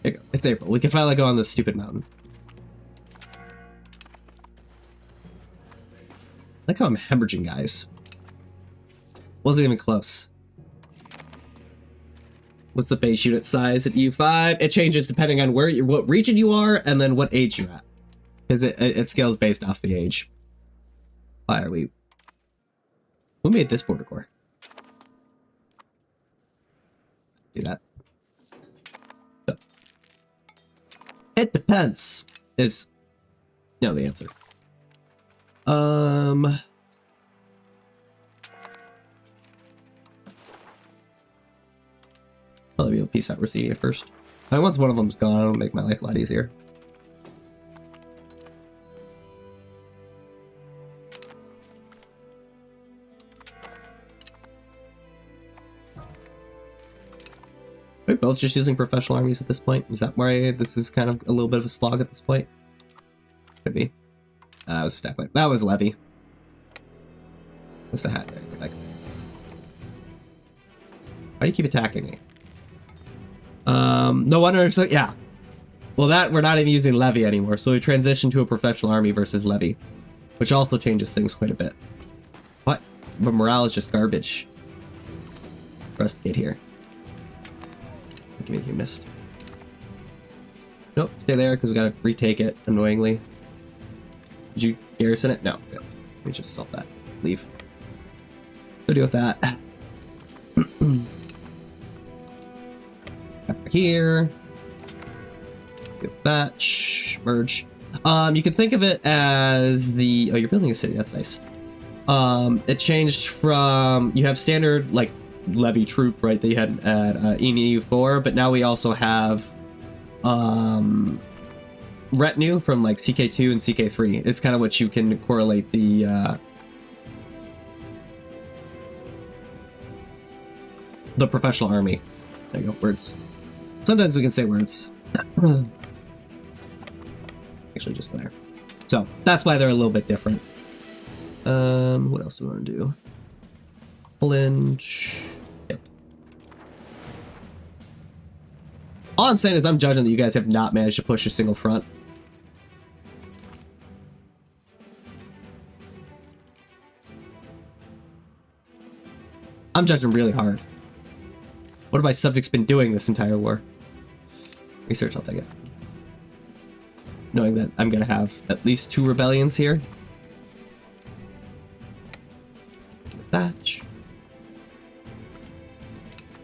There you go. It's April. We can finally go on this stupid mountain. I like how I'm hemorrhaging, guys. Wasn't even close. What's the base unit size at EU5? It changes depending on where what region you are, and then what age you're at. Because it scales based off the age. Why are we... Who made this border core? Do that. So. It depends, is the answer. I'll be able to piece out Ruthinia first. And once one of them's gone, it'll make my life a lot easier. Are we both just using professional armies at this point? Is that why this is kind of a little bit of a slog at this point? Could be. That was a stack wipe. That was Levy. What's the hat? Like, why do you keep attacking me? No wonder. So yeah. Well, that we're not even using Levy anymore, so we transitioned to a professional army versus Levy, which also changes things quite a bit. What? But morale is just garbage. Rusticate here. Give me the humanist. Nope, stay there because we gotta retake it. Annoyingly. Did you garrison it? No. Good. Let me just solve that. Leave. Go deal with that. Back here. Get that. Shh, merge. You can think of it as the... Oh, you're building a city. That's nice. It changed from... You have standard, like, levy troop, right, that you had at EU4, but now we also have retinue from, like, CK2 and CK3. It's kind of what you can correlate the professional army. There you go, words. Sometimes we can say words. Actually, just there. So, that's why they're a little bit different. What else do we want to do? Lynch. Yep. All I'm saying is I'm judging that you guys have not managed to push a single front. I'm judging really hard. What have my subjects been doing this entire war? Research, I'll take it. Knowing that I'm gonna have at least 2 rebellions here. Batch.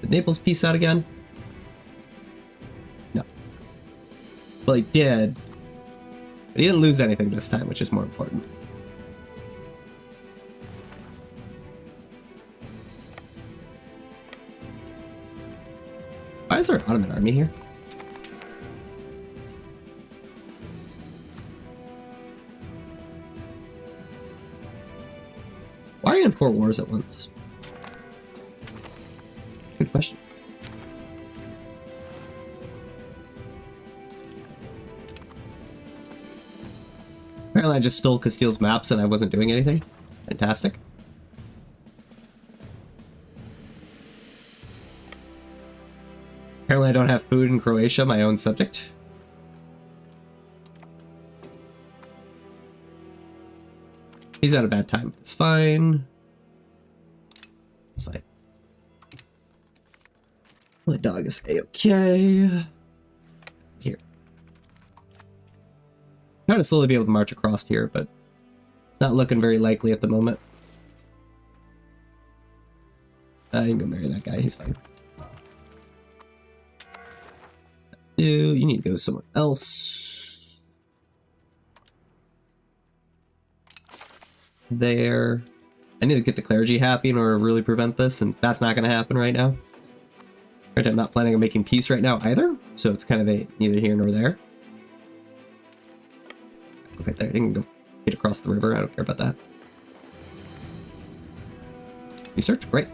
Did Naples peace out again? No. Well, he did. But he didn't lose anything this time, which is more important. Why is there an Ottoman army here? Why are you in 4 wars at once? Good question. Apparently I just stole Castile's maps and I wasn't doing anything. Fantastic. Apparently I don't have food in Croatia, my own subject. He's at a bad time. It's fine. It's fine. My dog is A-okay. Here. I'm trying to slowly be able to march across here, but it's not looking very likely at the moment. I can go marry that guy. He's fine. You need to go somewhere else. There. I need to get the clergy happy in order to really prevent this, and that's not going to happen right now. Right, I'm not planning on making peace right now either, so it's kind of a neither here nor there. Okay, there, you can go get across the river. I don't care about that. Research, great.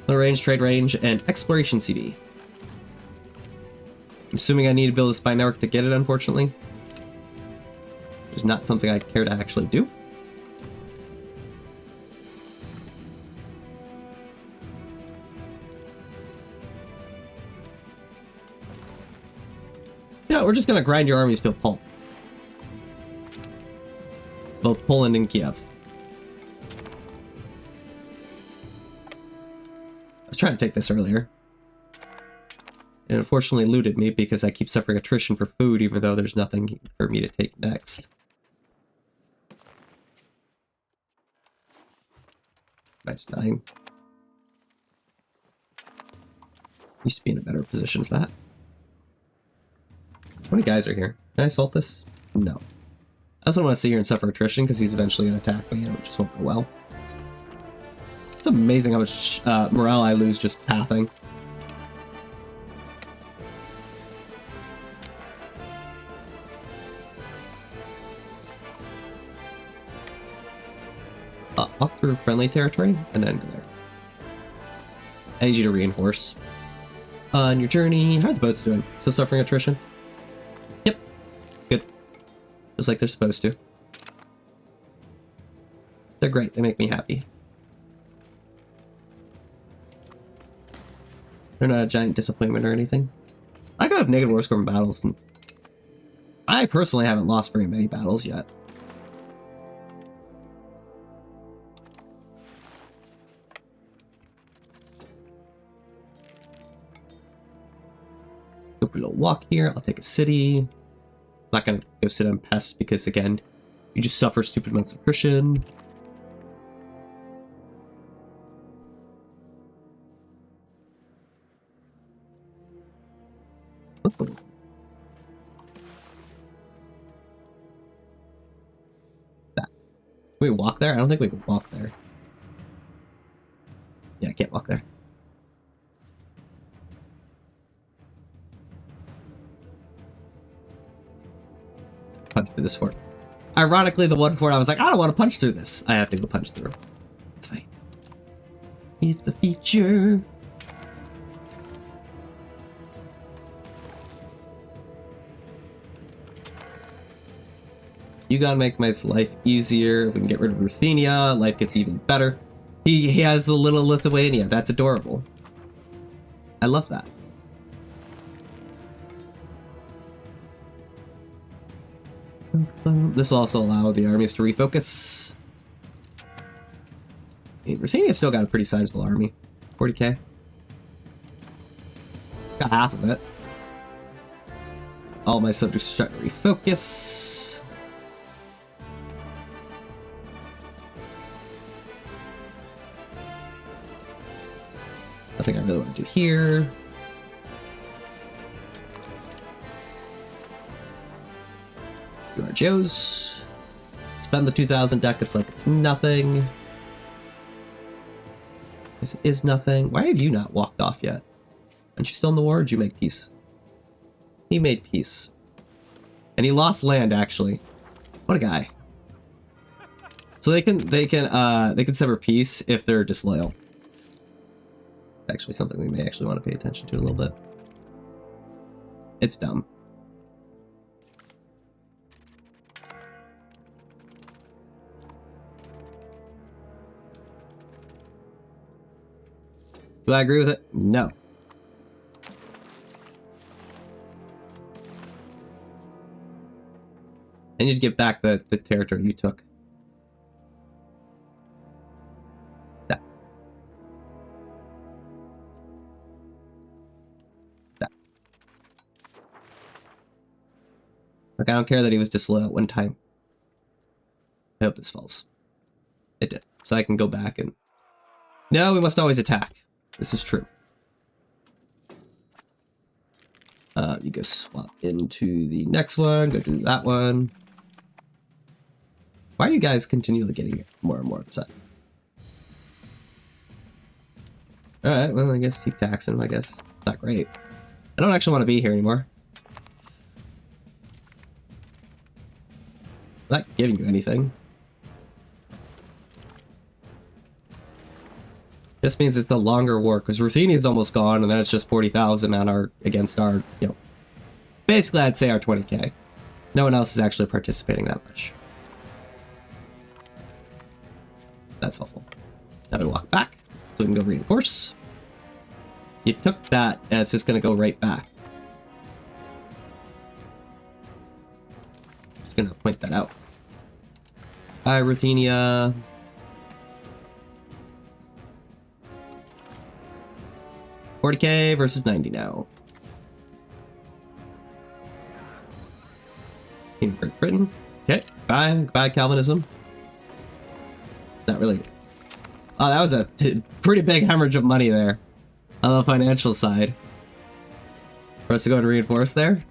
Little range, trade range, and exploration CD. I'm assuming I need to build a spy network to get it, unfortunately. It's not something I care to actually do. Yeah, we're just gonna grind your armies to a pulp. Both Poland and Kiev. I was trying to take this earlier. It unfortunately looted me because I keep suffering attrition for food even though there's nothing for me to take next. Nice dying. Used to be in a better position for that. How many guys are here? Can I assault this? No. I also don't want to sit here and suffer attrition because he's eventually going to attack me and it just won't go well. It's amazing how much morale I lose just pathing. Walk through friendly territory and then go there. I need you to reinforce. On your journey, how are the boats doing? Still suffering attrition? Yep. Good. Just like they're supposed to. They're great. They make me happy. They're not a giant disappointment or anything. I got negative war score in battles, and I personally haven't lost very many battles yet. Go for a little walk here. I'll take a city. I'm not gonna go sit on pests because again, you just suffer stupid amounts of attrition. What's the... that? Can we walk there? I don't think we can walk there. Yeah, I can't walk there. Punch through this fort. Ironically, the one fort I was like, I don't want to punch through this. I have to go punch through. It's fine. It's a feature. You gotta make my life easier. We can get rid of Ruthenia. Life gets even better. He has the little Lithuania. That's adorable. I love that. This will also allow the armies to refocus. Ruthenia's still got a pretty sizable army. 40k. Got half of it. All my subjects are trying to refocus. Nothing I really want to do here. You are Joe's. Spend the 2,000 ducats like it's nothing. This is nothing. Why have you not walked off yet? Aren't you still in the war, or did you make peace? He made peace. And he lost land, actually. What a guy. So they can sever peace if they're disloyal. Actually something we may actually want to pay attention to a little bit. It's dumb. Do I agree with it? No. I need to get back the territory you took. That. That. Look, I don't care that he was disloyal at one time. I hope this falls. It did. So I can go back and... No, we must always attack. This is true. You go swap into the next one, go do that one. Why are you guys continually getting more and more upset? Alright, well, I guess keep taxing, I guess. Not great. I don't actually want to be here anymore. Not giving you anything. This means it's the longer war, because Ruthenia's is almost gone, and then it's just 40,000 on our against our, you know, basically I'd say our 20k. No one else is actually participating that much. That's helpful. Now we walk back, so we can go reinforce. You took that, and it's just going to go right back. Just going to point that out. Hi, Ruthenia. $40k versus 90 now. King of Great Britain. Okay, bye Calvinism. Not really. Oh, that was a pretty big hemorrhage of money there on the financial side. For us to go and reinforce there.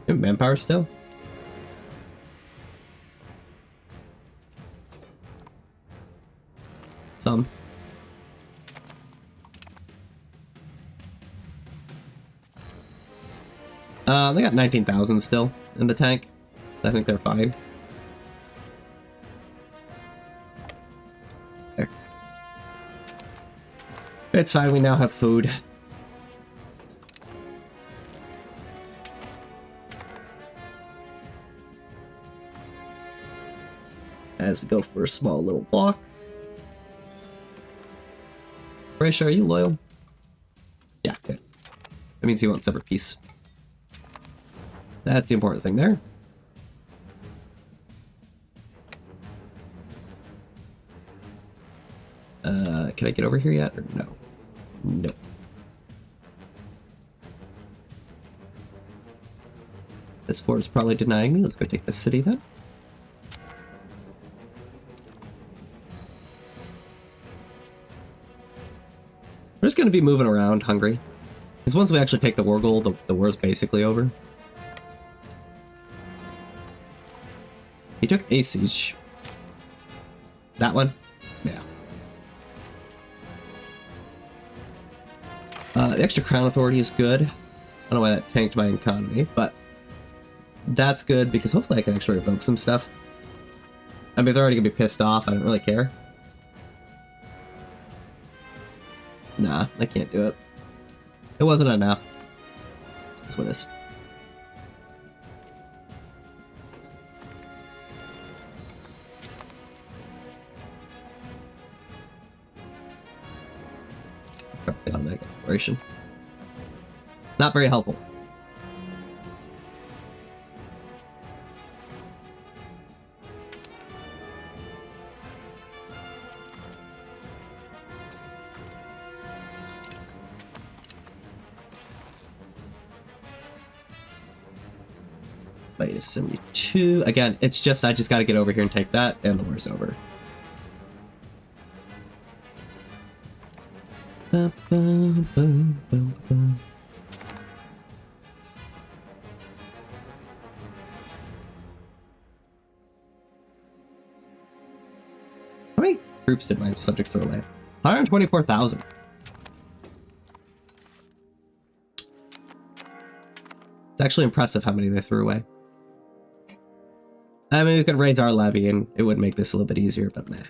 Manpower still. Some. They got 19,000 still in the tank. I think they're fine. There. It's fine, we now have food. As we go for a small little walk. Horatio, are you loyal? Yeah, good. That means he wants separate peace. That's the important thing there. Can I get over here yet, or no? No. This fort is probably denying me. Let's go take this city then. We're just going to be moving around Hungary. Because once we actually take the war goal, the war is basically over. He took a siege. That one? Yeah. The extra crown authority is good. I don't know why that tanked my economy, but that's good because hopefully I can actually revoke some stuff. I mean, if they're already gonna be pissed off, I don't really care. Nah, I can't do it. It wasn't enough. That's what it is. Probably on that exploration. Not very helpful. Minus 72. Again, it's just I just got to get over here and take that, and the war's over. How many troops did my subjects throw away? 124,000. It's actually impressive how many they threw away. I mean, we could raise our levy and it would make this a little bit easier, but meh.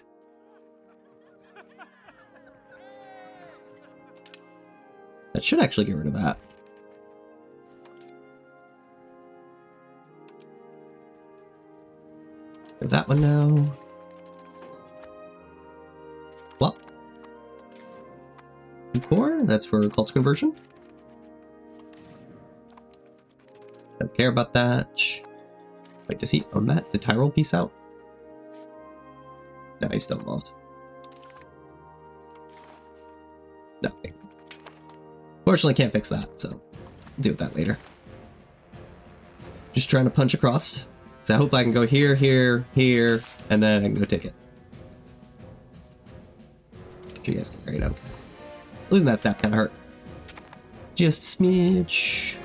That should actually get rid of that. Get that one now. Well. Core, that's for cult conversion. Don't care about that. Wait, does he own that? Did Tyrol peace out? No, he's still involved. No. Okay. Fortunately, can't fix that, so deal with that later. Just trying to punch across. So I hope I can go here, here, here, and then I can go take it. Sure, you guys can carry it out. Okay. Losing that staff kind of hurt. Just a smidge.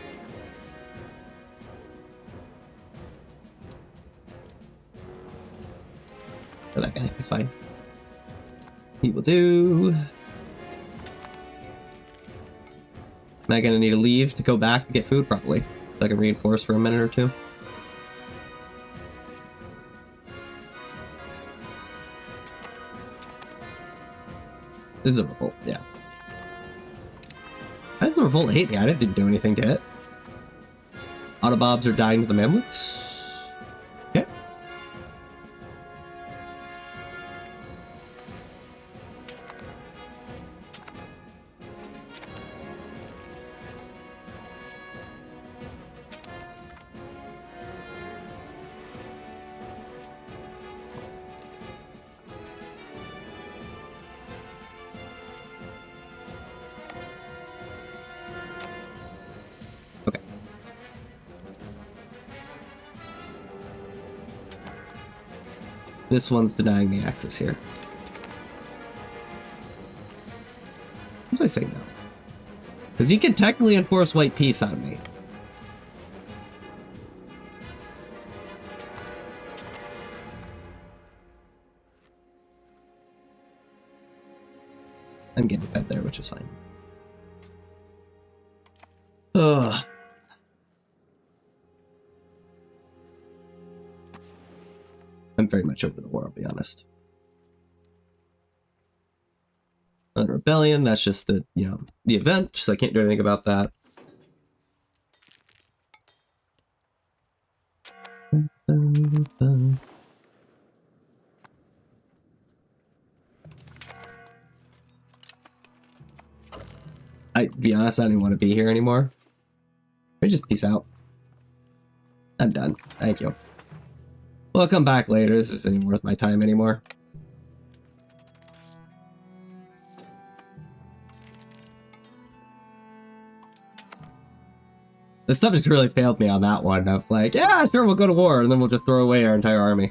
For that guy, it's fine. He will do. Am I gonna need to leave to go back to get food? Probably. So I can reinforce for a minute or two. This is a revolt, yeah. How does the revolt hate me? I didn't do anything to it. Autobobs are dying to the Mamluks. Okay. This one's denying me access here. What was I saying now? Because he can technically enforce white peace on me. I'm getting fed there, which is fine. Ugh. I'm very much over the war, I'll be honest. Rebellion, that's just the, you know, the event, so I can't do anything about that. To be honest, I don't even want to be here anymore. Let me just peace out. I'm done. Thank you. Well, I'll come back later. This isn't even worth my time anymore. This stuff has really failed me on that one. Of like, yeah, sure, we'll go to war, and then we'll just throw away our entire army.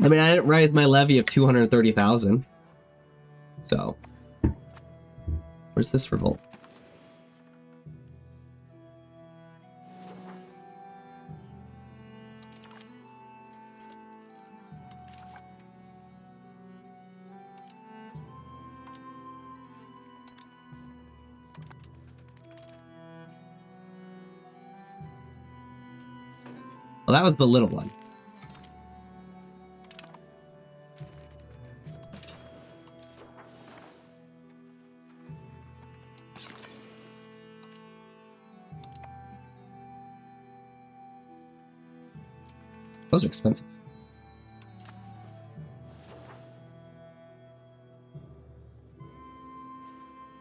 I mean, I didn't raise my levy of 230,000. So, where's this revolt? Well, that was the little one. Those are expensive.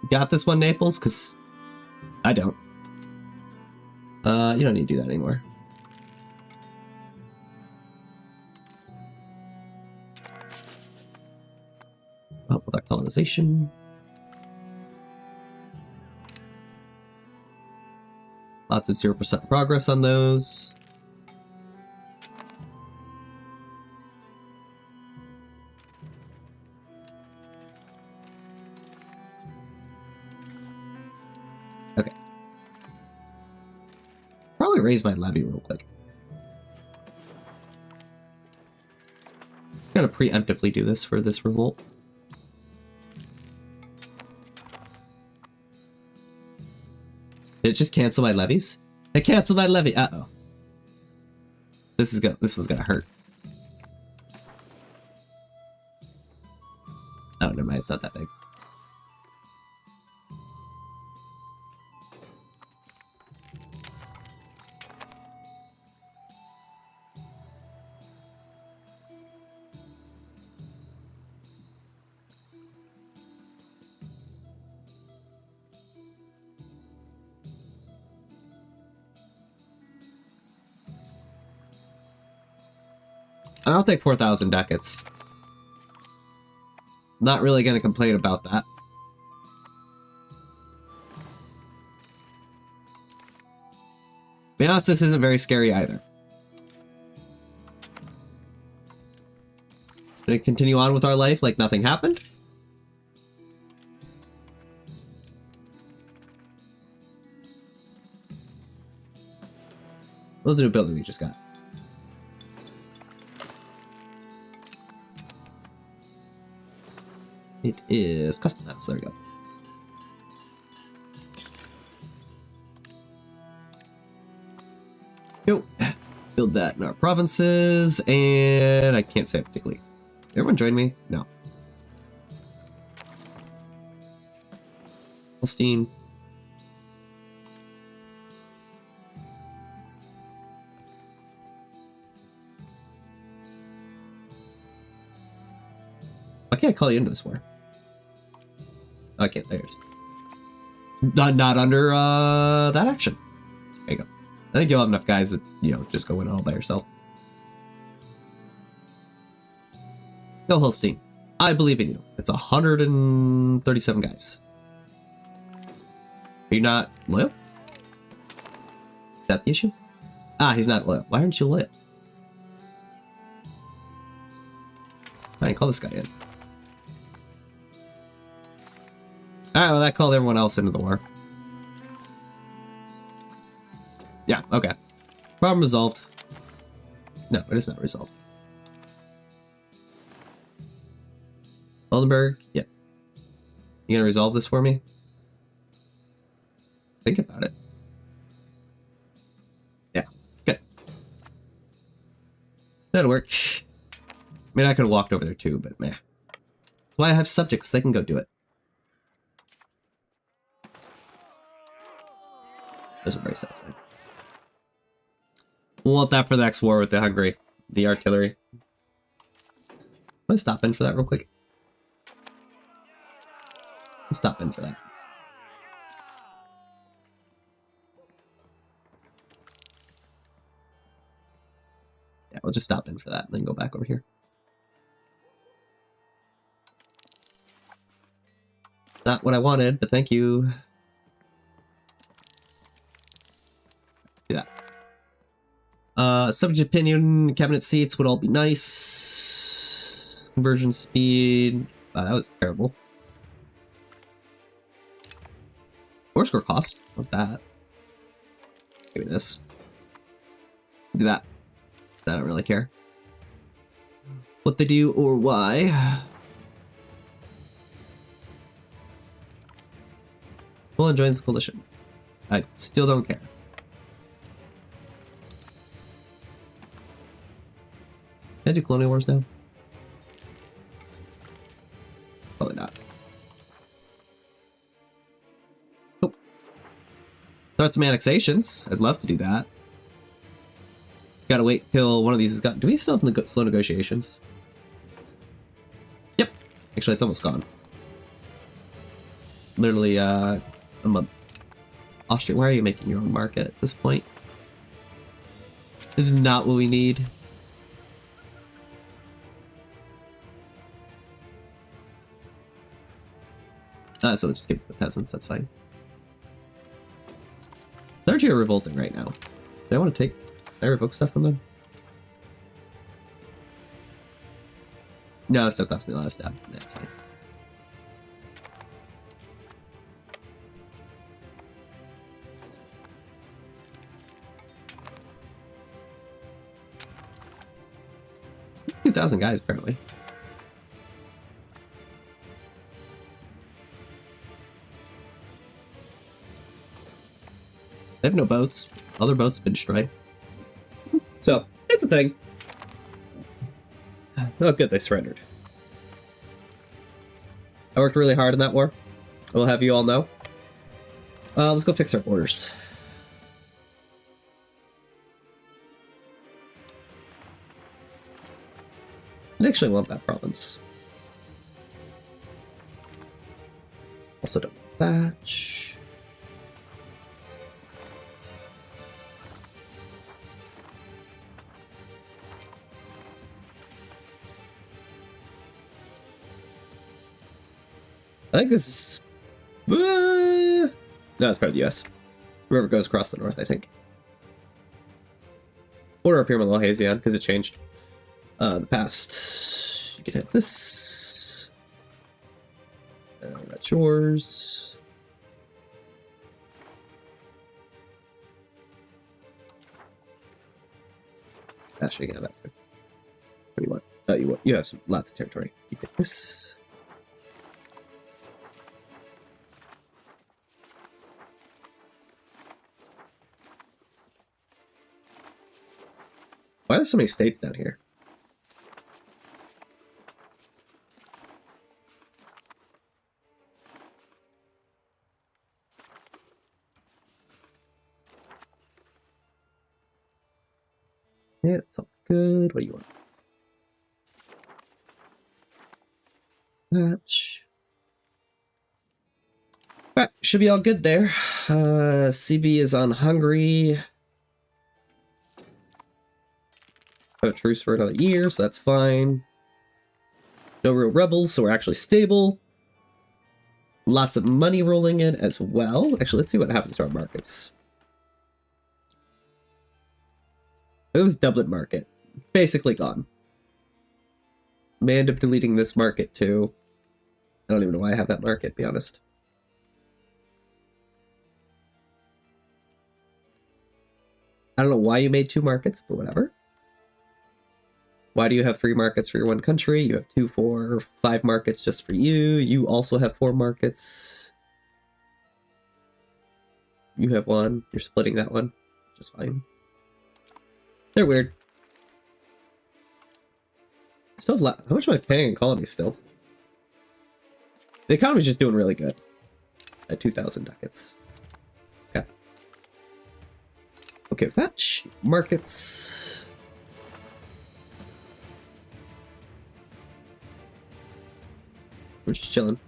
You got this one, Naples? Because I don't. You don't need to do that anymore. Help with that colonization. Lots of 0% progress on those. Okay. Probably raise my levy real quick. Gotta preemptively do this for this revolt. Did it just cancel my levies? It canceled my levy. Uh-oh. This one's gonna hurt. Oh, never mind. It's not that big. I'll take 4,000 ducats. Not really going to complain about that. To be honest, this isn't very scary either. Gonna continue on with our life like nothing happened. What was the new building we just got? It is custom house. There we go. Go. Build that in our provinces, and I can't say it particularly. Everyone join me? No. Holstein. Why can't I call you into this war? Oh, I can't. There's not under that action. There you go. I think you'll have enough guys that, you know, just go in all by yourself. Go Holstein. I believe in you. It's 137 guys. Are you not loyal? Is that the issue? Ah, he's not loyal. Why aren't you loyal? Alright, call this guy in. Alright, well that called everyone else into the war. Yeah, okay. Problem resolved. No, it is not resolved. Oldenburg? Yeah. You gonna resolve this for me? Think about it. Yeah, good. That'll work. I mean, I could have walked over there too, but meh. That's why I have subjects, they can go do it. Those are very satisfying. We'll want that for the next war with the Hungary. The artillery. Let's stop in for that real quick. Let's stop in for that. Yeah, we'll just stop in for that and then go back over here. Not what I wanted, but thank you. Do that. Subject opinion, cabinet seats would all be nice. Conversion speed. That was terrible. War score cost. Not that. Maybe this. Do that. I don't really care what they do or why. Poland joins the coalition. I still don't care. Can I do colonial wars now? Probably not. Oh. Start some annexations. I'd love to do that. Gotta wait till one of these is gone. Do we still have slow negotiations? Yep. Actually, it's almost gone. Literally, a month. Austria, why are you making your own market at this point? This is not what we need. So we'll just give it to the peasants, that's fine. Clergy are revolting right now. Do I want to take... Can I revoke stuff from them? No, it still cost me a lot of stuff. That's fine. $2,000 guys, apparently. They have no boats. Other boats have been destroyed. So, it's a thing. Oh, good, they surrendered. I worked really hard in that war. I will have you all know. Let's go fix our borders. I actually want that province. Also don't thatch. I think this is... no, it's part of the US. River goes across the north, I think. Order up here with Halesian, because it changed. The past. You can hit this. That's yours. Actually, you can have that too. What do you want? Oh, you have lots of territory. You take this. Why are there so many states down here? Yeah, it's all good. What do you want? Match. Alright, should be all good there. CB is on Hungary. Have a truce for another year, so that's fine. No real rebels, so we're actually stable. Lots of money rolling in as well. Actually, let's see what happens to our markets. Look at this Dublin market. Basically gone. May end up deleting this market too. I don't even know why I have that market, to be honest. I don't know why you made 2 markets, but whatever. Why do you have 3 markets for your one country? You have 2, 4, 5 markets just for you. You also have 4 markets. You have 1. You're splitting that one. Just fine. They're weird. Still have how much am I paying in colonies still? The economy's just doing really good. At 2,000 ducats. Okay. Okay, fetch. Markets. We're just chilling.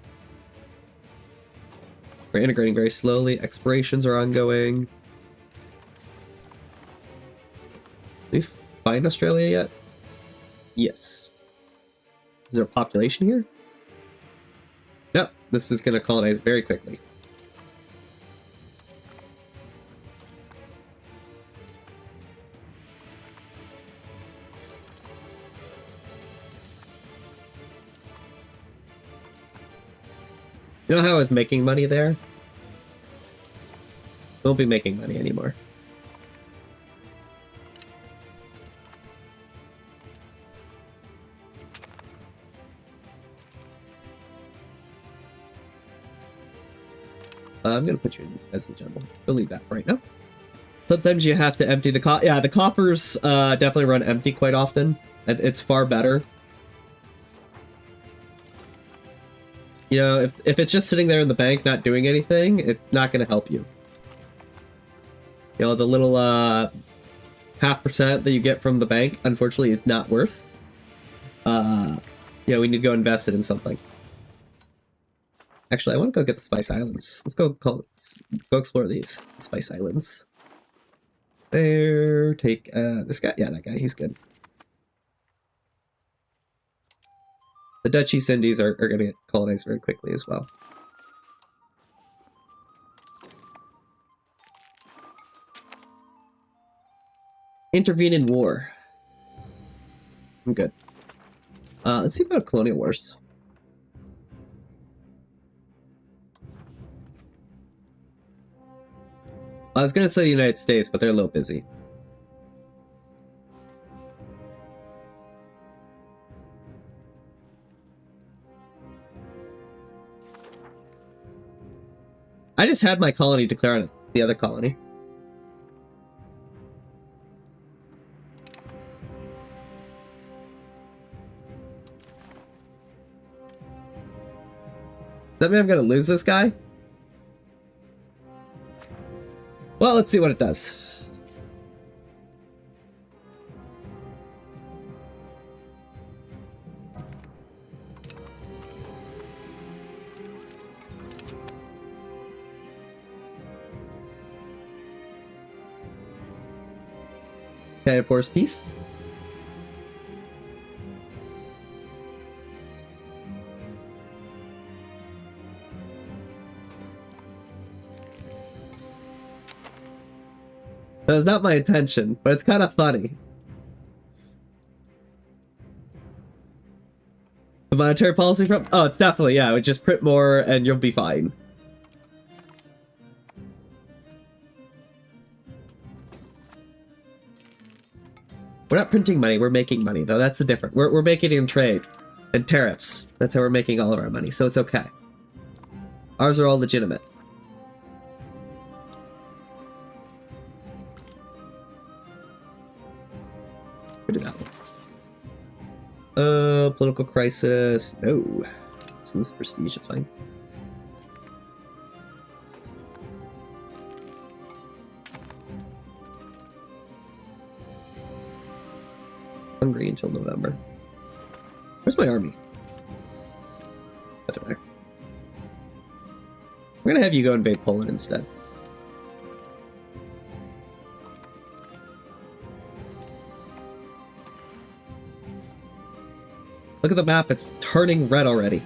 We're integrating very slowly. Explorations are ongoing. Did we find Australia yet? Yes. Is there a population here? No, this is going to colonize very quickly. You know how I was making money there? Won't be making money anymore. I'm gonna put you in as the general. We'll leave that for right now. Sometimes you have to empty the yeah, the coffers definitely run empty quite often. It's far better. You know, if it's just sitting there in the bank not doing anything, it's not gonna help you. You know, the little 0.5% that you get from the bank, unfortunately, is not worth. Yeah, we need to go invest it in something. Actually, I want to go get the Spice Islands. Let's go explore these Spice Islands. There, take this guy. Yeah, that guy. He's good. The Dutch East Indies are going to get colonized very quickly as well. Intervene in war. I'm good. Let's see about colonial wars. I was going to say the United States, but they're a little busy. I just had my colony declare on the other colony. Does that mean I'm going to lose this guy? Well, let's see what it does. Can I enforce peace? That was not my intention, but it's kind of funny. The monetary policy from? Oh, it's definitely, yeah, it would just print more and you'll be fine. We're not printing money, we're making money, though. That's the difference. We're making it in trade and tariffs. That's how we're making all of our money, so it's okay. Ours are all legitimate. We'll do that one. Political crisis. No. So this is prestige, it's fine. Hungry until November. Where's my army? That's over there. We're gonna have you go invade Poland instead. Look at the map, it's turning red already.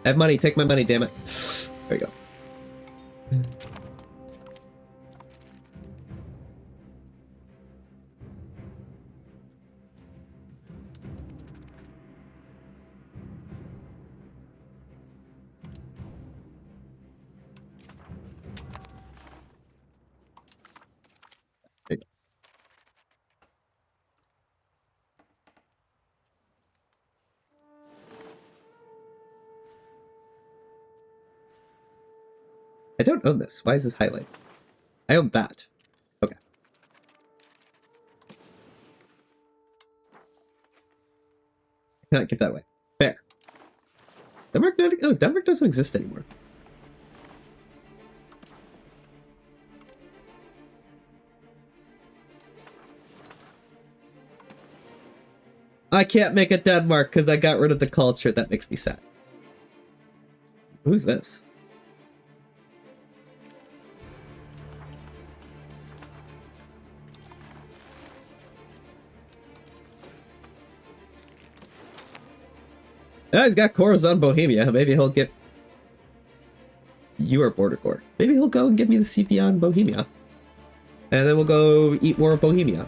I have money, take my money, damn it. There we go. I don't own this. Why is this highlight? I own that. Okay. I cannot give that away. Fair. Denmark, oh, Denmark doesn't exist anymore. I can't make a Denmark because I got rid of the culture. That makes me sad. Who's this? Oh, he's got cores on Bohemia. Maybe he'll get... You are border core. Maybe he'll go and give me the CP on Bohemia. And then we'll go eat more of Bohemia.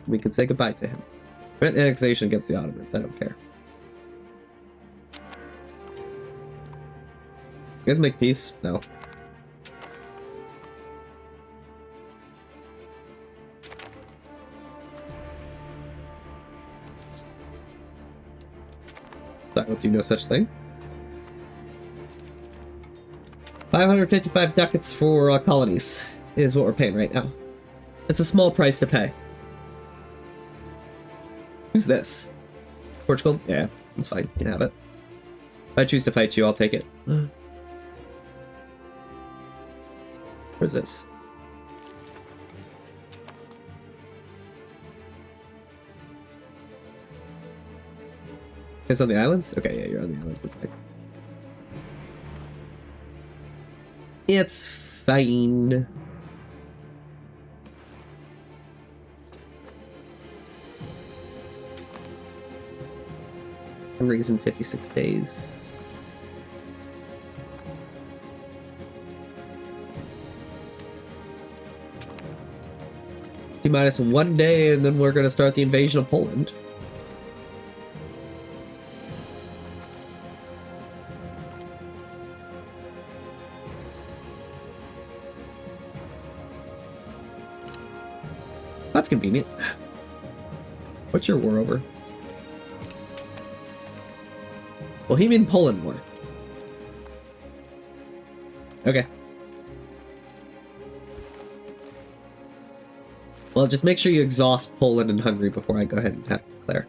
We can say goodbye to him. Prevent annexation against the Ottomans. I don't care. You guys make peace? No. I will do no such thing. 555 ducats for colonies is what we're paying right now. It's a small price to pay. Who's this? Portugal? Yeah, it's fine. You can have it. If I choose to fight you, I'll take it. Where's this? It's on the islands? Okay, yeah, you're on the islands. That's fine. It's fine. Hungary's in 56 days. T-minus 1 day, and then we're going to start the invasion of Poland. That's convenient. What's your war over? Bohemian-Poland war. Okay. Well, just make sure you exhaust Poland and Hungary before I go ahead and have to declare.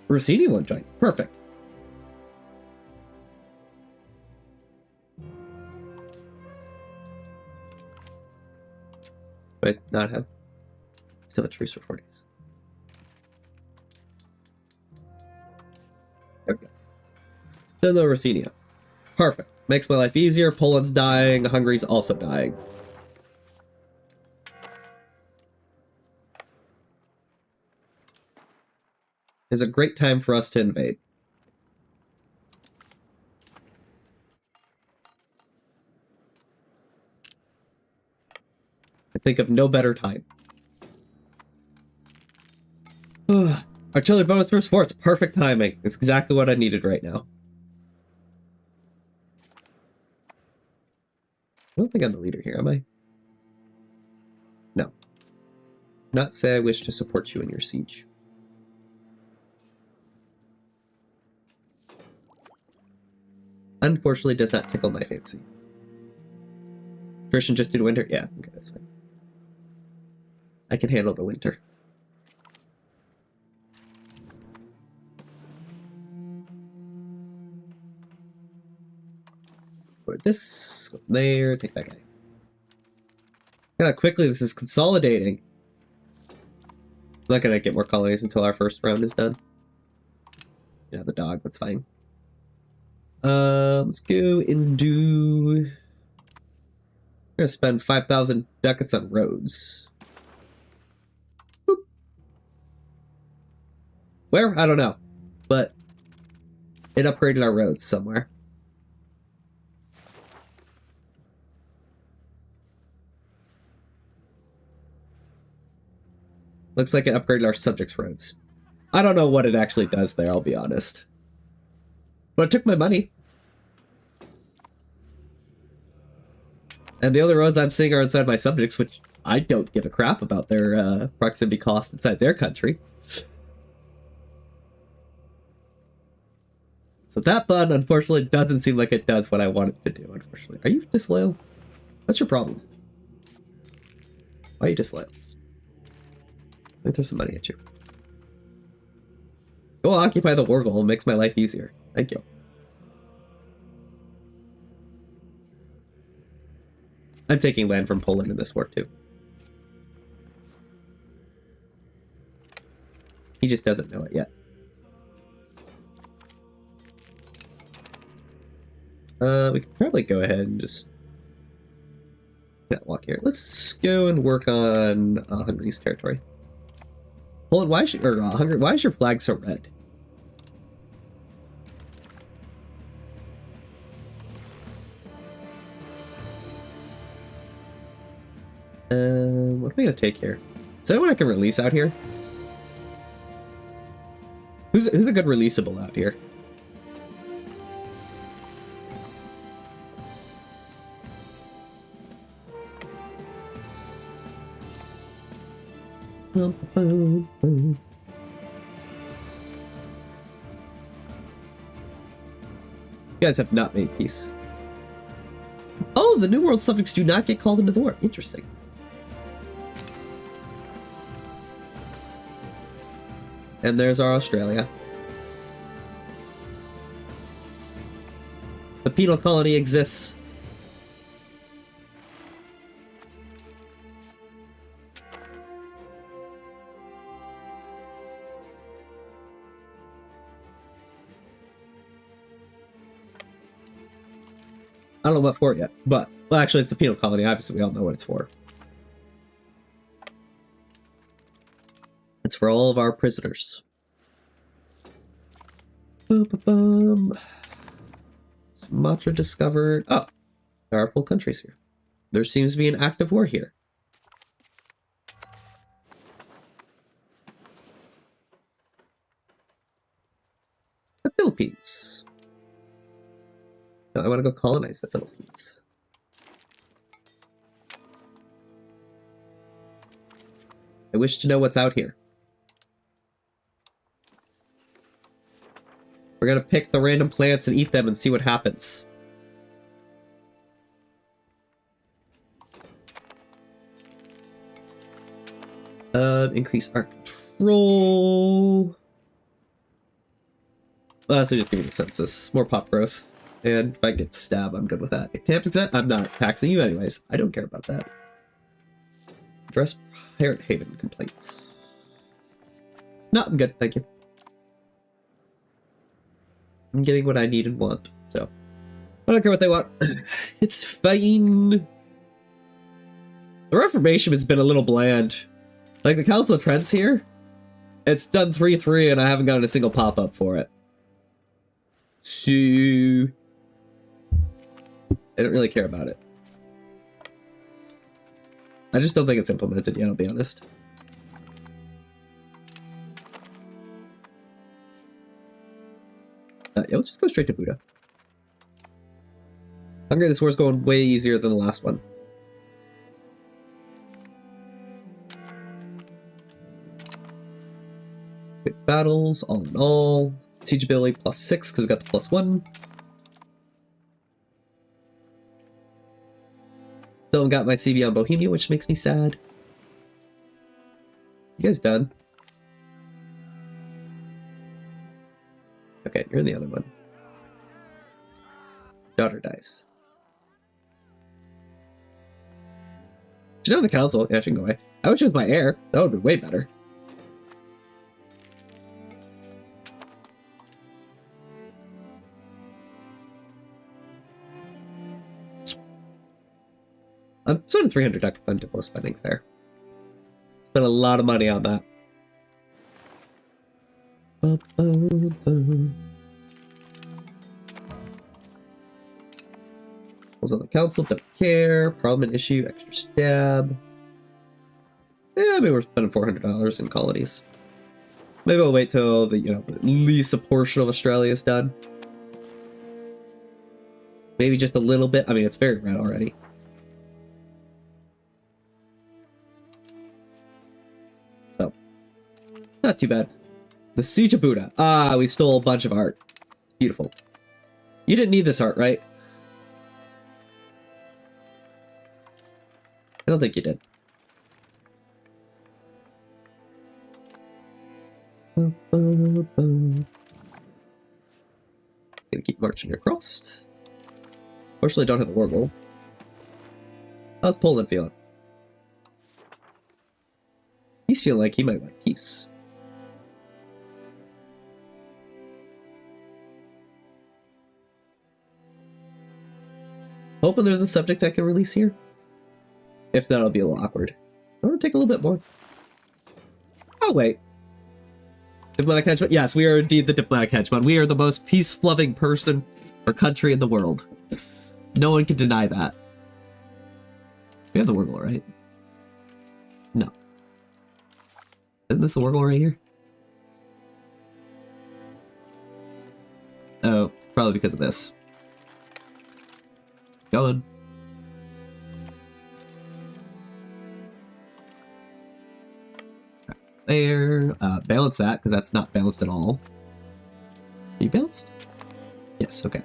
Ruthenia won't join. Perfect. Do I not have? Still a truce for 4 days. Okay. Still no Ruthenia. Perfect. Makes my life easier. Poland's dying. Hungary's also dying. It's a great time for us to invade. think of no better time. Artillery bonus burst 4, it's perfect timing. It's exactly what I needed right now. I don't think I'm the leader here, am I? No. Not say I wish to support you in your siege. Unfortunately, does not tickle my fancy. Attrition just due to winter? Yeah, okay, that's fine. I can handle the winter. Put this, go there, take that guy. Look how quickly this is consolidating. I'm not gonna get more colonies until our first round is done. Yeah, the dog, that's fine. Let's go and do... I'm gonna spend 5,000 ducats on roads. Boop. Where? I don't know. But it upgraded our roads somewhere. Looks like it upgraded our subjects' roads. I don't know what it actually does there, I'll be honest. But it took my money. And the only roads I'm seeing are inside my subjects, which I don't give a crap about their proximity cost inside their country. So that button, unfortunately, doesn't seem like it does what I want it to do, unfortunately. Are you disloyal? What's your problem? Why are you disloyal? Let me throw some money at you. Go occupy the war goal. It makes my life easier. Thank you. I'm taking land from Poland in this war, too. He just doesn't know it yet. We could probably go ahead and just... walk here. Let's go and work on Hungary's territory. Poland, why is Hungary? Why is your flag so red? What am I gonna take here? Is there anyone I can release out here? Who's a good releasable out here? You guys have not made peace. Oh, the New World subjects do not get called into the war. Interesting. And there's our Australia. The penal colony exists. I don't know what for yet, but... Well, actually, it's the penal colony. Obviously, we all know what it's for. It's for all of our prisoners. Boom. Sumatra discovered... Oh, there are full countries here. There seems to be an active war here. The Philippines. No, I want to go colonize the Philippines. I wish to know what's out here. We're gonna pick the random plants and eat them and see what happens. Increase our control. So just give me the census. More pop growth. And if I get stabbed, I'm good with that. If Tamp's exempt, I'm not taxing you anyways. I don't care about that. Address Pirate Haven complaints. No, I'm good, thank you. I'm getting what I need and want, so. I don't care what they want. It's fine. The Reformation has been a little bland. Like, the Council of Trent's here. It's done 3-3 and I haven't gotten a single pop-up for it. So... I don't really care about it. I just don't think it's implemented yet, I'll be honest. Yeah, let's just go straight to Buddha. Hungary, this war's going way easier than the last one. Good battles, all in all. Siege ability +6 because we got the +1. Still got my CB on Bohemia, which makes me sad. You guys done? Okay, you're in the other one. Daughter dies. She's on the council. Yeah, she can go away. I would choose my heir. That would be way better. I'm spending 300 ducats on diplo spending there. Spent a lot of money on that. Was on the council, don't care. Parliament issue, extra stab. Yeah, I mean we're spending $400 in colonies. Maybe I'll wait till the at least a portion of Australia is done. Maybe just a little bit. I mean it's very red already. So not too bad. The Siege of Buddha. Ah, we stole a bunch of art. It's beautiful. You didn't need this art, right? I don't think you did. Gonna keep marching across. Fortunately, I don't have the war goal. How's Poland feeling? He's feeling like he might want peace. Hoping there's a subject I can release here. If not, it'll be a little awkward. I want to take a little bit more. Oh, wait. Diplomatic henchman? Yes, we are indeed the diplomatic henchman. We are the most peace-loving person or country in the world. No one can deny that. We have the Wurgle, right? No. Isn't this the Wurgle right here? Oh, probably because of this. Going. There. Balance that, because that's not balanced at all. Are you balanced? Yes, okay.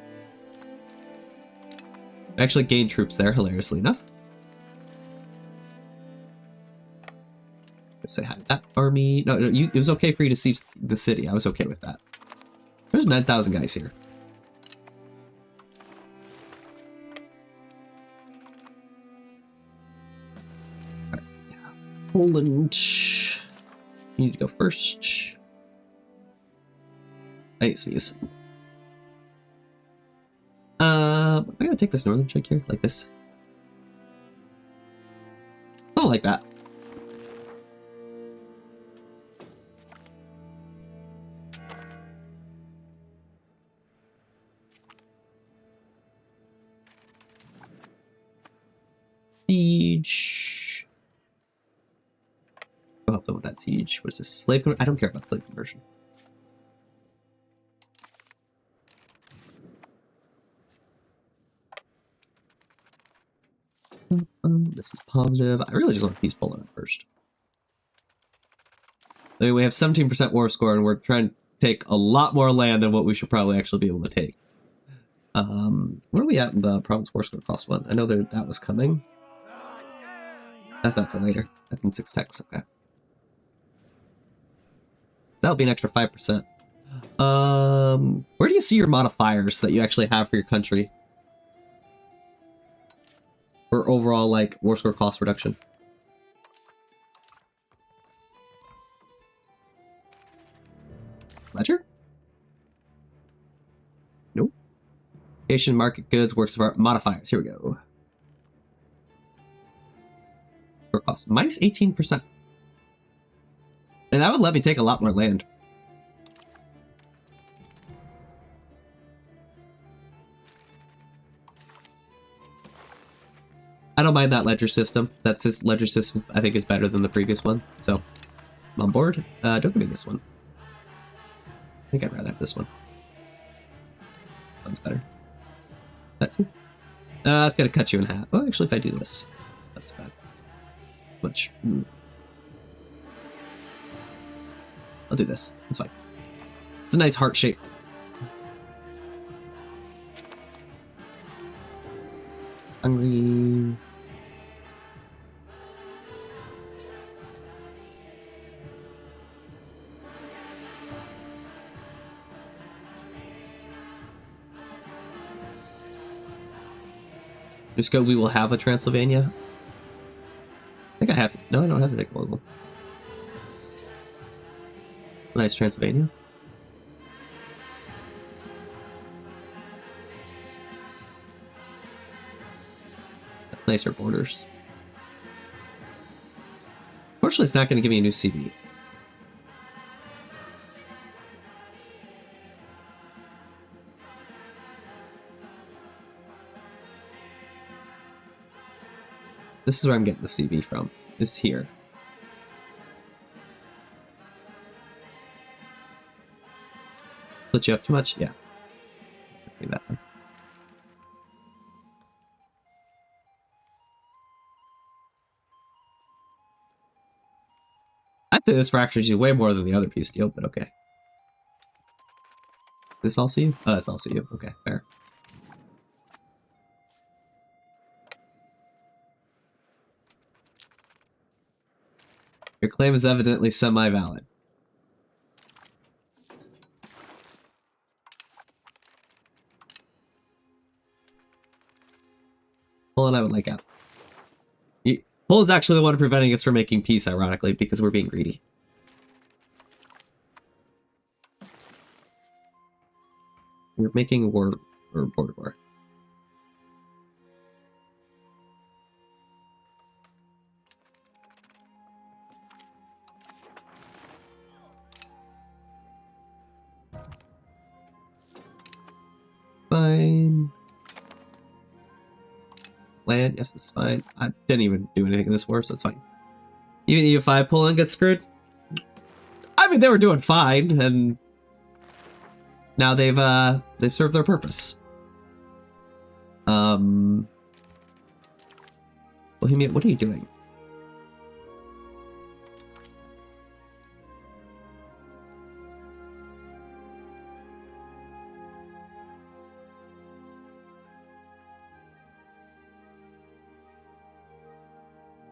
I actually gained troops there, hilariously enough. Say hi to that army. No, it was okay for you to siege the city. I was okay with that. There's 9,000 guys here. Alright, yeah. Poland. You need to go first. I need to sneeze. I'm gonna take this northern chunk here, like this. I don't like that. Siege. I'll help them with that siege. What is this? Slave conversion? I don't care about slave conversion. This is positive. I really just want peace Poland at first. I mean, we have 17% war score, and we're trying to take a lot more land than what we should probably actually be able to take. Where are we at in the province war score cost one? I know that was coming. That's not till later. That's in 6 techs, okay. So that'll be an extra 5%. Where do you see your modifiers that you actually have for your country? For overall, like, war score cost reduction? Ledger? Nope. Asian market goods, works of art, modifiers. Here we go. For cost. Minus 18%. And that would let me take a lot more land. I don't mind that ledger system. That ledger system, I think, is better than the previous one. So, I'm on board. Don't give me this one. I think I'd rather have this one. One's better. That too. It's gonna cut you in half. Oh, actually, if I do this, that's bad. Much. I'll do this. It's fine. It's a nice heart shape. Hungry. Just go, we will have a Transylvania. I think I have to. No, I don't have to take Portugal. Nice Transylvania. Nicer borders. Fortunately, it's not going to give me a new CD. This is where I'm getting the CV from. Is here. Split you up too much? Yeah. Okay, that one. I think this fractures you way more than the other piece deal, but okay. This also you? Oh, that's also you. Okay, fair. Your claim is evidently semi-valid. Pull and I would like out. Pull is actually the one preventing us from making peace, ironically, because we're being greedy. We're making war or border war. Fine. Land, yes, it's fine. I didn't even do anything in this war, so it's fine. Even EU5 Poland gets screwed? I mean, they were doing fine, and now they've served their purpose. Bohemia, what are you doing?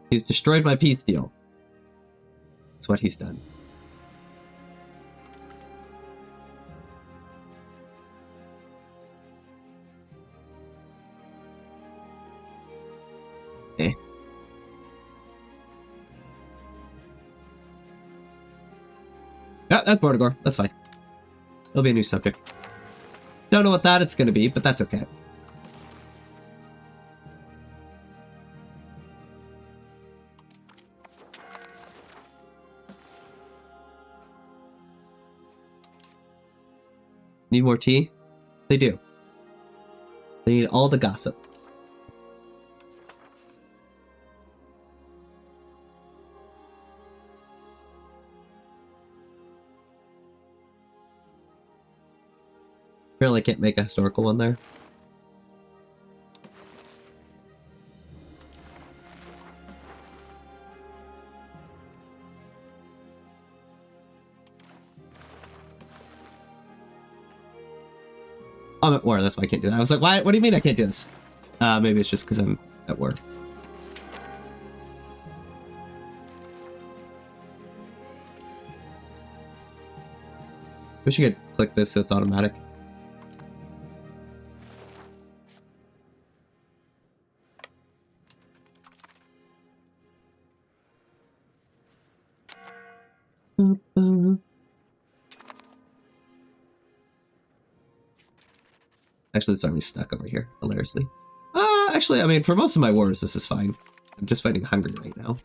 He's destroyed my peace deal. That's what he's done. Okay. Yeah, that's Bordigor. That's fine. It'll be a new subject. Don't know what that it's gonna be, but that's okay. Need more tea? They do. They need all the gossip. Really can't make a historical one there. I'm at war, that's why I can't do that. I was like, why? What do you mean I can't do this? Maybe it's just because I'm at war. Wish you could click this so it's automatic. Actually, this army's stuck over here, hilariously. Actually, I mean, for most of my wars, this is fine. I'm just fighting Hungary right now.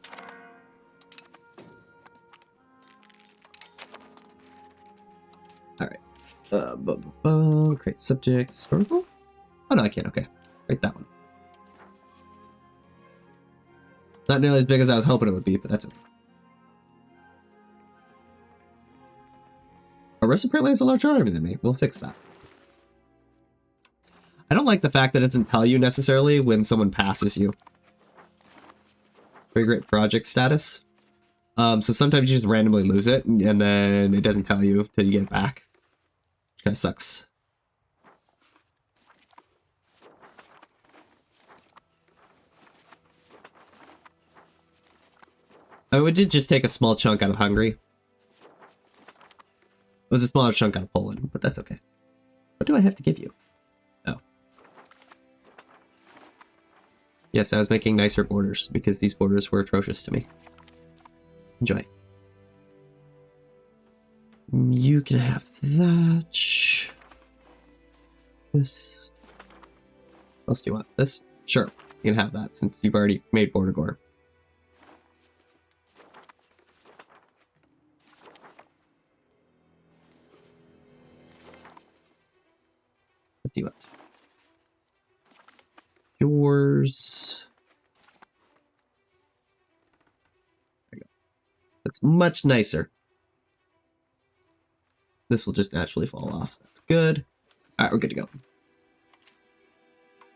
Alright. Create subject. Historical? Oh, no, I can't. Okay. Write that one. Not nearly as big as I was hoping it would be, but that's okay. Orisa apparently has a larger army than me. We'll fix that. I don't like the fact that it doesn't tell you necessarily when someone passes you. Very great project status. So sometimes you just randomly lose it, and then it doesn't tell you till you get it back. Which kind of sucks. Oh, it did just take a small chunk out of Hungary. It was a smaller chunk out of Poland, but that's okay. What do I have to give you? Oh. Yes, I was making nicer borders, because these borders were atrocious to me. Enjoy. You can have that. This. What else do you want? This? Sure, you can have that, since you've already made border gore. What do you want? Yours. There you go. That's much nicer. This will just naturally fall off. That's good. Alright, we're good to go.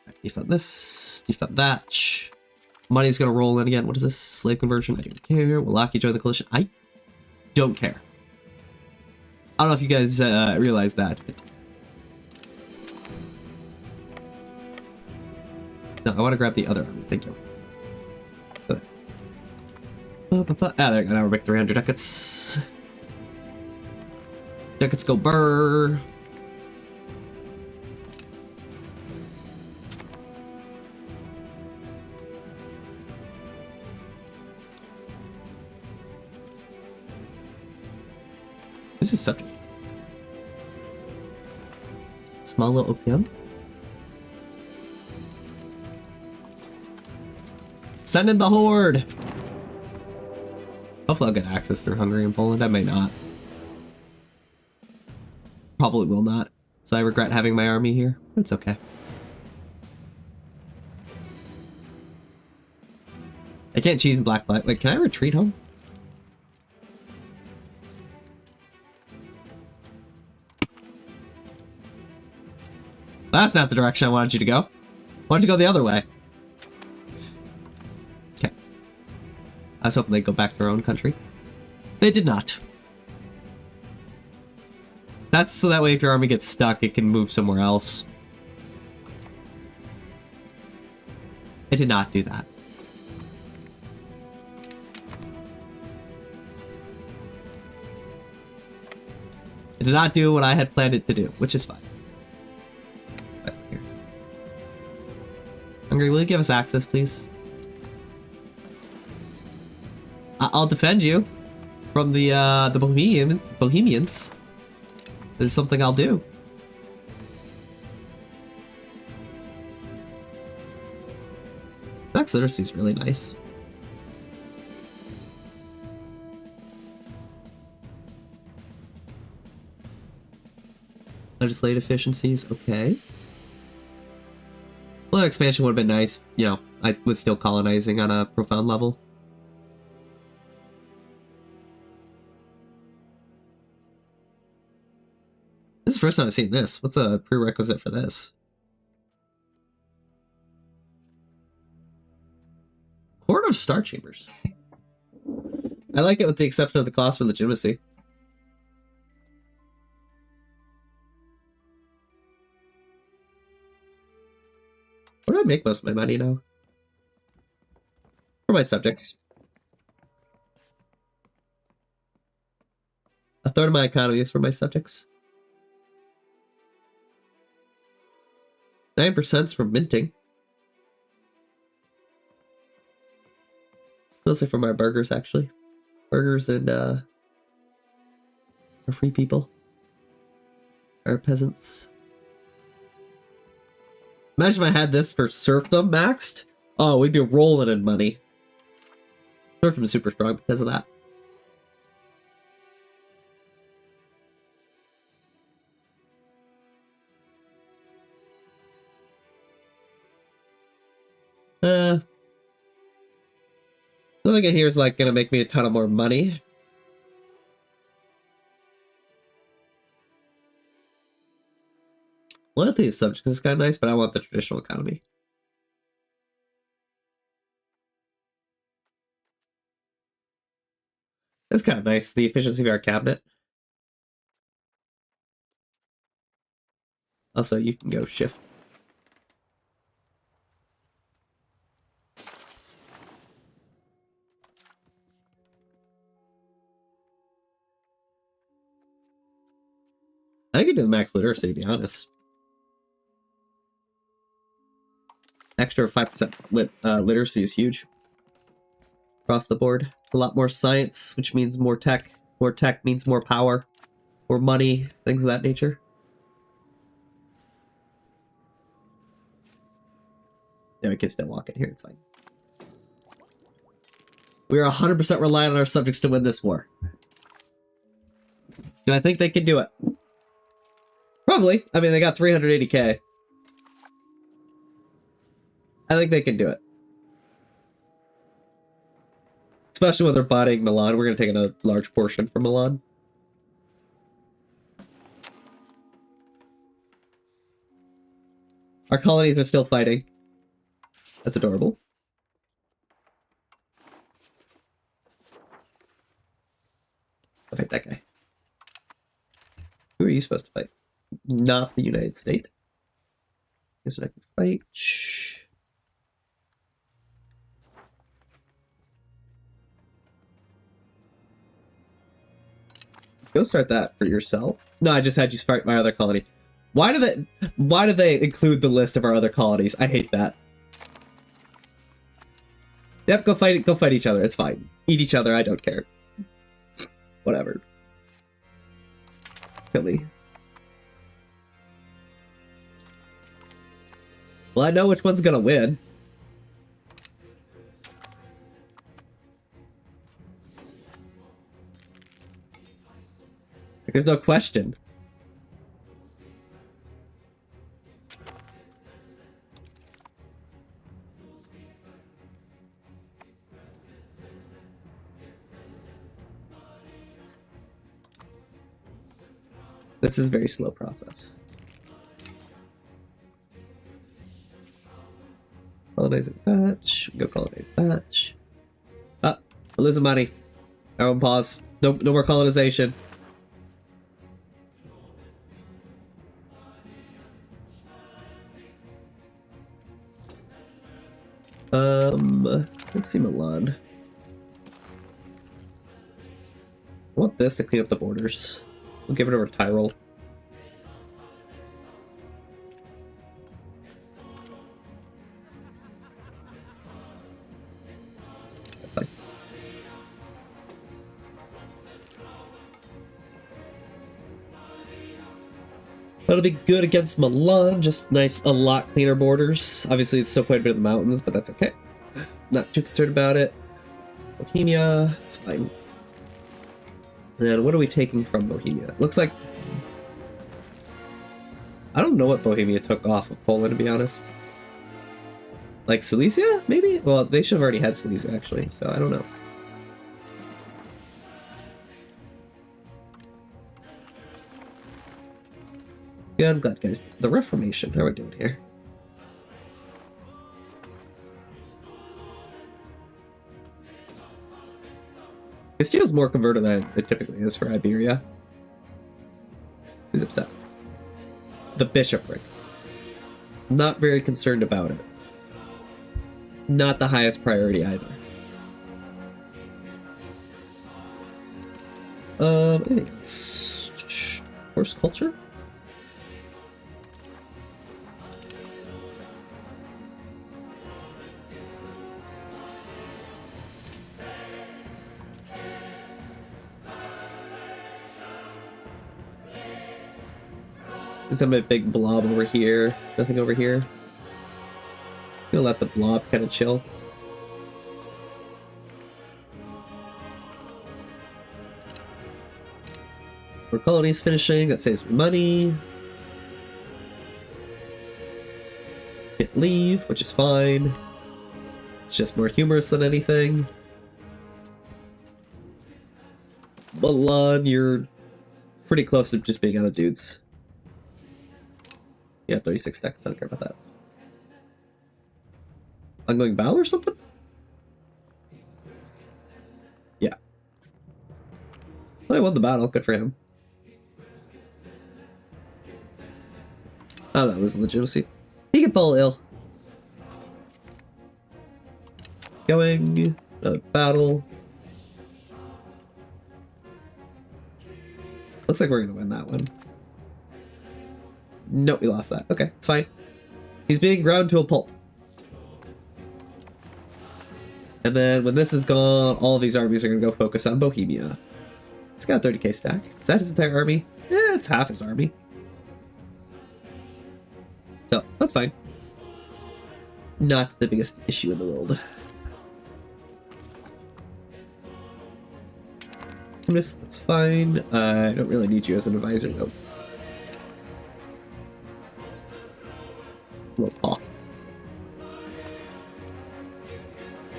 Right, default this, default that. Money's gonna roll in again. What is this? Slave conversion? I don't care. Will Laki join the coalition? I don't care. I don't know if you guys realize that, but... No, I want to grab the other army. Thank you. Ah, there you go. Now we're back 300 ducats. Ducats go burr. This is subject. Small little OPM. Send in the horde! Hopefully I'll get access through Hungary and Poland. I may not. Probably will not. So I regret having my army here. It's okay. I can't cheese in black flag. Wait, can I retreat home? That's not the direction I wanted you to go. I wanted you to go the other way. Okay. I was hoping they'd go back to their own country. They did not. That's so that way if your army gets stuck, it can move somewhere else. It did not do that. It did not do what I had planned it to do, which is fine. Right here. Hungary, will you give us access, please? I'll defend you from the Bohemians. This is something I'll do. Max Literacy is really nice. Legislative efficiencies, okay. Well, expansion would have been nice. You know, I was still colonizing on a profound level. This is the first time I've seen this. What's a prerequisite for this? Court of Star Chambers. I like it with the exception of the cost for legitimacy. Where do I make most of my money now? For my subjects. A third of my economy is for my subjects. 9% for minting. Mostly for my burgers, actually. Burgers and, are free people. Are peasants. Imagine if I had this for serfdom maxed. Oh, we'd be rolling in money. Serfdom is super strong because of that. Nothing in here is like gonna make me a ton of more money. Loyalty of subjects is kind of nice, but I want the traditional economy. That's kind of nice. The efficiency of our cabinet. Also, you can go shift. I could do the max literacy, to be honest. Extra 5% literacy is huge. Across the board. It's a lot more science, which means more tech. More tech means more power. More money, things of that nature. Yeah, we can still walk in here, it's fine. We are 100% reliant on our subjects to win this war. Do I think they can do it? Probably. I mean, they got 380k. I think they can do it. Especially when they're buying Milan. We're going to take a large portion from Milan. Our colonies are still fighting. That's adorable. I'll fight that guy. Who are you supposed to fight? Not the United States. Guess what I can fight? Go start that for yourself. No, I just had you start my other colony. Why do they include the list of our other colonies? I hate that. Yep, go fight each other. It's fine. Eat each other, I don't care. Whatever. Kill me. Well, I know which one's gonna win. There's no question. This is a very slow process. Colonize Thatch. Go colonize Thatch. Ah, we're losing money. Everyone pause. No more colonization. Let's see Milan. I want this to clean up the borders. We'll give it over Tyrol. That's fine. That'll be good against Milan. Just nice, a lot cleaner borders. Obviously, it's still quite a bit of the mountains, but that's okay. Not too concerned about it. Bohemia, it's fine. And what are we taking from Bohemia? It looks like... I don't know what Bohemia took off of Poland, to be honest. Like Silesia, maybe? Well, they should have already had Silesia, actually, so I don't know. Yeah, I'm glad, guys. The Reformation, how are we doing here? Castile's more converted than it typically is for Iberia. Who's upset? The bishopric. Not very concerned about it. Not the highest priority either. Anything else? Horse culture? Is there a big blob over here? Nothing over here? I'm gonna let the blob kind of chill. Our colony's finishing, that saves me money. Can't leave, which is fine. It's just more humorous than anything. Milan, you're pretty close to just being out of dudes. Yeah, 36 seconds. I don't care about that. Ongoing battle or something? Yeah. Well, I won the battle. Good for him. Oh, that was legitimacy. He can fall ill. Going. Another battle. Looks like we're gonna win that one. Nope, we lost that. Okay, it's fine. He's being ground to a pulp. And then when this is gone, all of these armies are gonna go focus on Bohemia. He's got a 30k stack. Is that his entire army? Yeah, it's half his army. So, that's fine. Not the biggest issue in the world. That's fine. I don't really need you as an advisor, though. Little paw.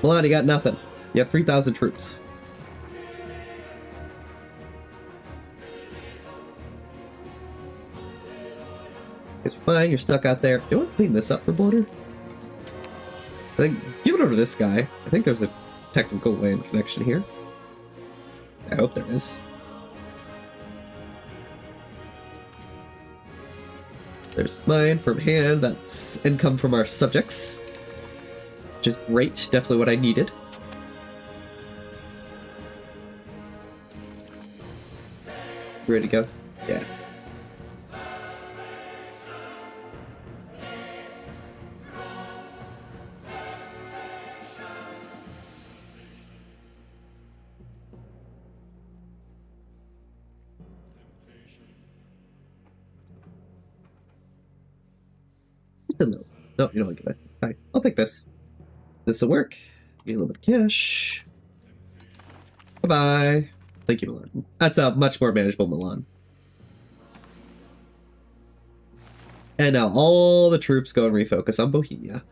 Milan, you got nothing. You have 3,000 troops. It's fine, you're stuck out there. Do you want to clean this up for border? I think, give it over to this guy. I think there's a technical land connection here. I hope there is. There's mine from hand. That's income from our subjects. Which is great. Definitely what I needed. Ready to go? Yeah. No, you don't want to give it. Fine. I'll take this. This will work. Get a little bit of cash. Bye-bye. Thank you, Milan. That's a much more manageable Milan. And now all the troops go and refocus on Bohemia.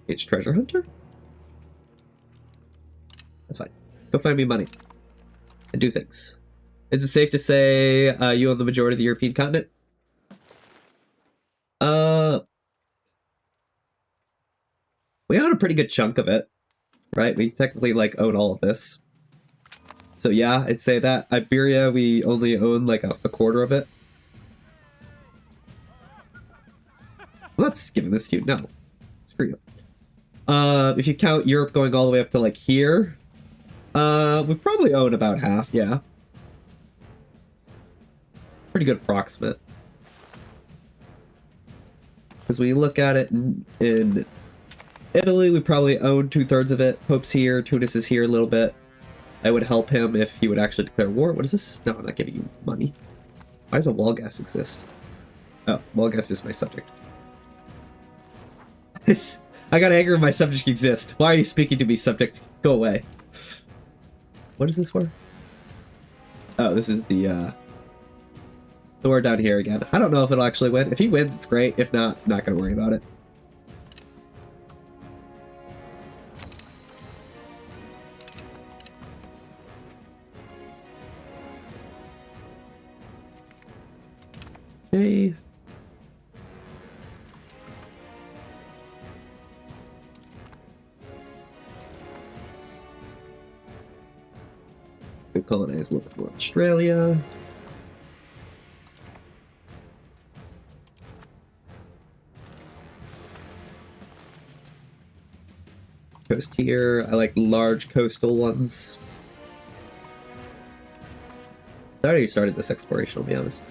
It's treasure hunter? That's fine. Go find me money. And do things. Is it safe to say you own the majority of the European continent? We own a pretty good chunk of it, right? We technically like own all of this. So yeah, I'd say that. Iberia, we only own like a quarter of it. I'm not giving this to you, no. Screw you. If you count Europe going all the way up to like here, we probably own about half, yeah. Pretty good approximate. Because we look at it in Italy, we probably own 2/3 of it. Pope's here, Tunis is here a little bit. I would help him if he would actually declare war. What is this? No, I'm not giving you money. Why does a wall gas exist? Oh, wall gas is my subject. I got anger if my subject exists. Why are you speaking to me, subject? Go away. What is this for? Oh, this is the war down here again. I don't know if it'll actually win. If he wins, it's great. If not, not gonna worry about it. Okay. We'll colonize a little bit more Australia. Coast here. I like large coastal ones. I already started this exploration, I'll be honest.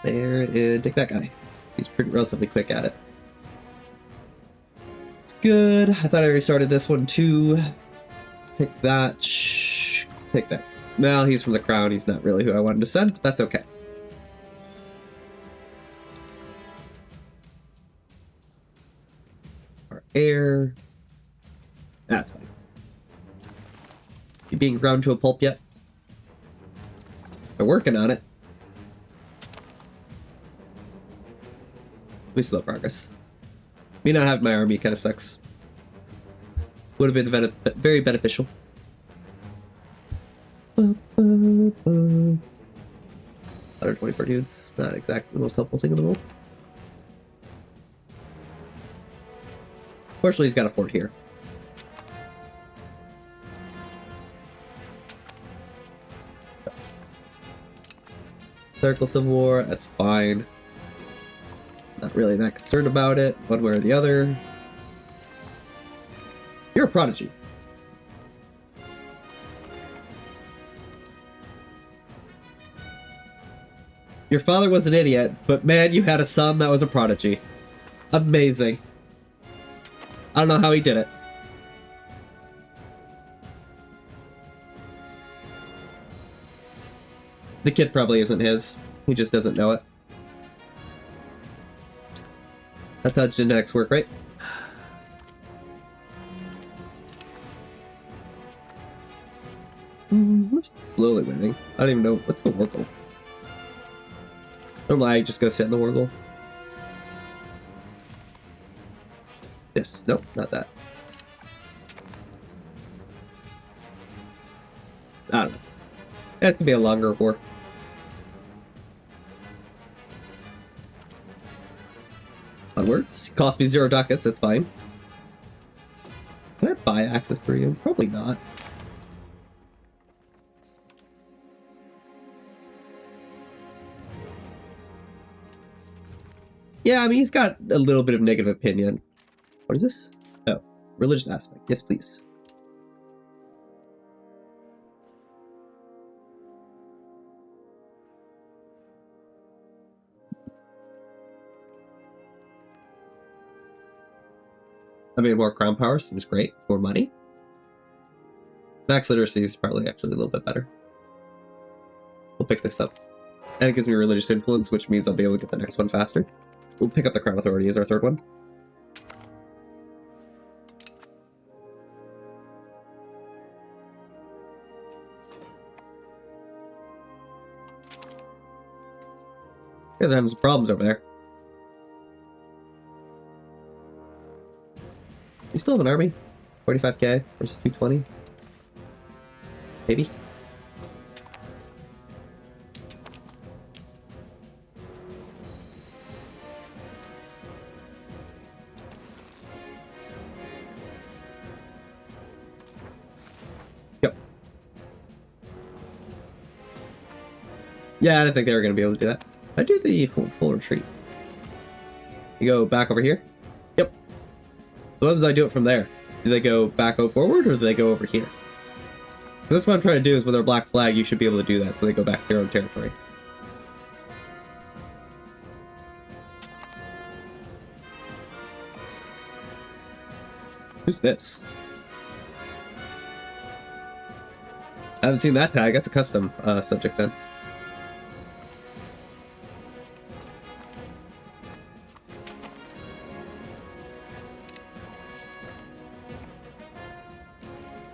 There, and take that guy. He's pretty relatively quick at it. It's good. I thought I already started this one too. Take that. Take that. Well, he's from the crown. He's not really who I wanted to send, but that's okay. Our heir. That's fine. You being ground to a pulp yet? They're working on it. We slow progress. Me not having my army kind of sucks. Would have been very beneficial. 124 dudes. Not exactly the most helpful thing in the world. Fortunately, he's got a fort here. Clerical Civil War, that's fine. Not really that concerned about it, one way or the other. You're a prodigy. Your father was an idiot, but man, you had a son that was a prodigy. Amazing. I don't know how he did it. The kid probably isn't his. He just doesn't know it. That's how genetics work, right? We're slowly winning. I don't even know. What's the war goal? Normally I just go sit in the war goal. This. Nope, not that. I don't know. That's gonna be a longer war. Onwards. Cost me 0 ducats, that's fine. Can I buy access through you? Probably not. Yeah, I mean, he's got a little bit of negative opinion. What is this? Oh, religious aspect. Yes, please. I mean, more crown power seems great. More money. Max literacy is probably actually a little bit better. We'll pick this up. And it gives me religious influence, which means I'll be able to get the next one faster. We'll pick up the Crown Authority as our third one. You guys are having some problems over there. You still have an army? 45k versus 220? Maybe? Yep. Yeah, I didn't think they were going to be able to do that. I did the full retreat. You go back over here? Yep. So what happens if I do it from there? Do they go back forward, or do they go over here? That's what I'm trying to do, is with our black flag, you should be able to do that, so they go back to their own territory. Who's this? I haven't seen that tag. That's a custom subject then.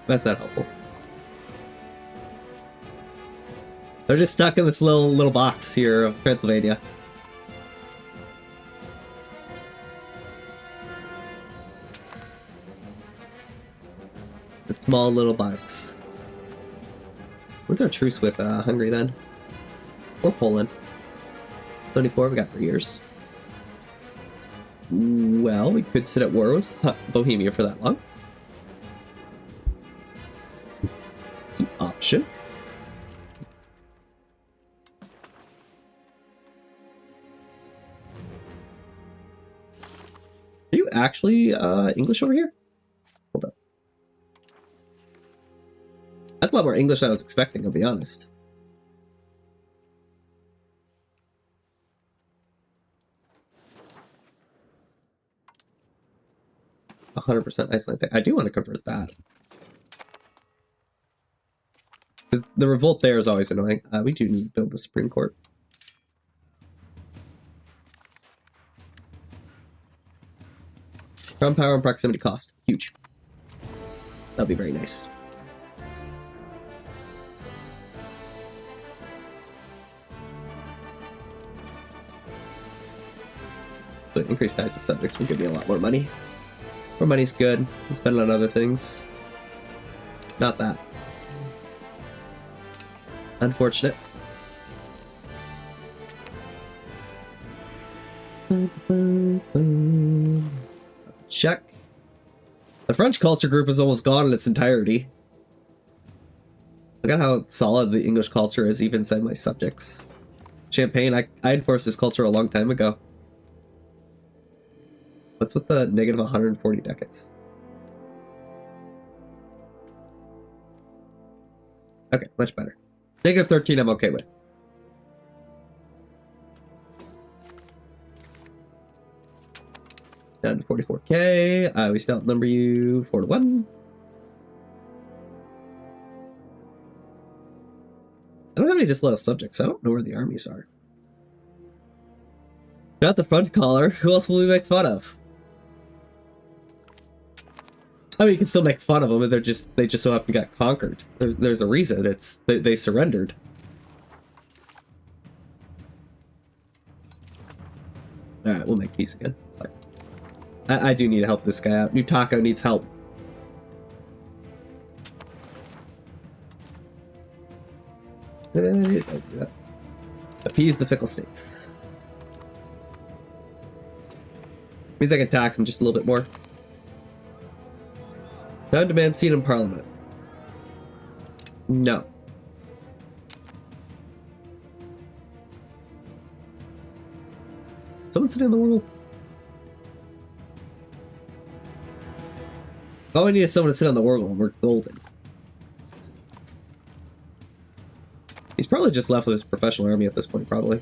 That's not helpful. They're just stuck in this little box here of Pennsylvania. A small little box. What's our truce with Hungary then? Or Poland? 74, we got 3 years. Well, we could sit at war with Bohemia for that long. It's an option. Are you actually English over here? Hold up. That's a lot more English than I was expecting, I'll be honest. %, Iceland. I do want to convert that. Because the revolt there is always annoying. We do need to build the Supreme Court. Crown power and proximity cost. Huge. That'll be very nice. Actually, increased tax of subjects will give me a lot more money. More money's good. I'll spend it on other things. Not that. Unfortunate. Check. The French culture group is almost gone in its entirety. Look at how solid the English culture is, even inside my subjects. Champagne, I enforced this culture a long time ago. What's with the negative 140 ducats? Okay, much better. Negative 13 I'm okay with. Down to 44k. We still outnumber you 4-1. I don't have any disloyal subjects. I don't know where the armies are. Not the front collar. Who else will we make fun of? I mean, you can still make fun of them, but they just so happen to get conquered. There's a reason. It's they surrendered. All right, we'll make peace again. Sorry. I do need to help this guy out. New Taco needs help. Appease the fickle states. Means I can tax him just a little bit more. Now demand seat in Parliament. No. Someone sitting in the world. All I need is someone to sit on the world and we're golden. He's probably just left with his professional army at this point, probably.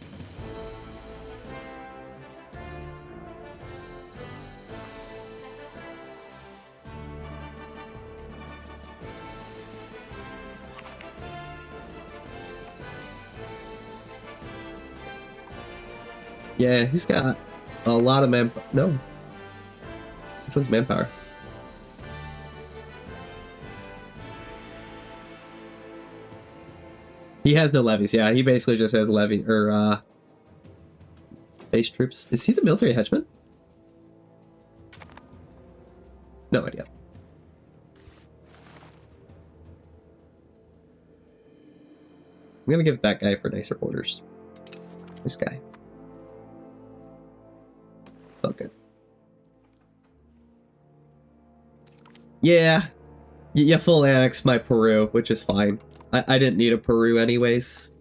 Yeah, he's got a lot of manpower. No. Which one's manpower? He has no levies, yeah. He basically just has levy, or, base troops. Is he the military henchman? No idea. I'm gonna give that guy for nicer orders. This guy. Oh, good. Yeah. You full annex my Peru, which is fine. I didn't need a Peru anyways.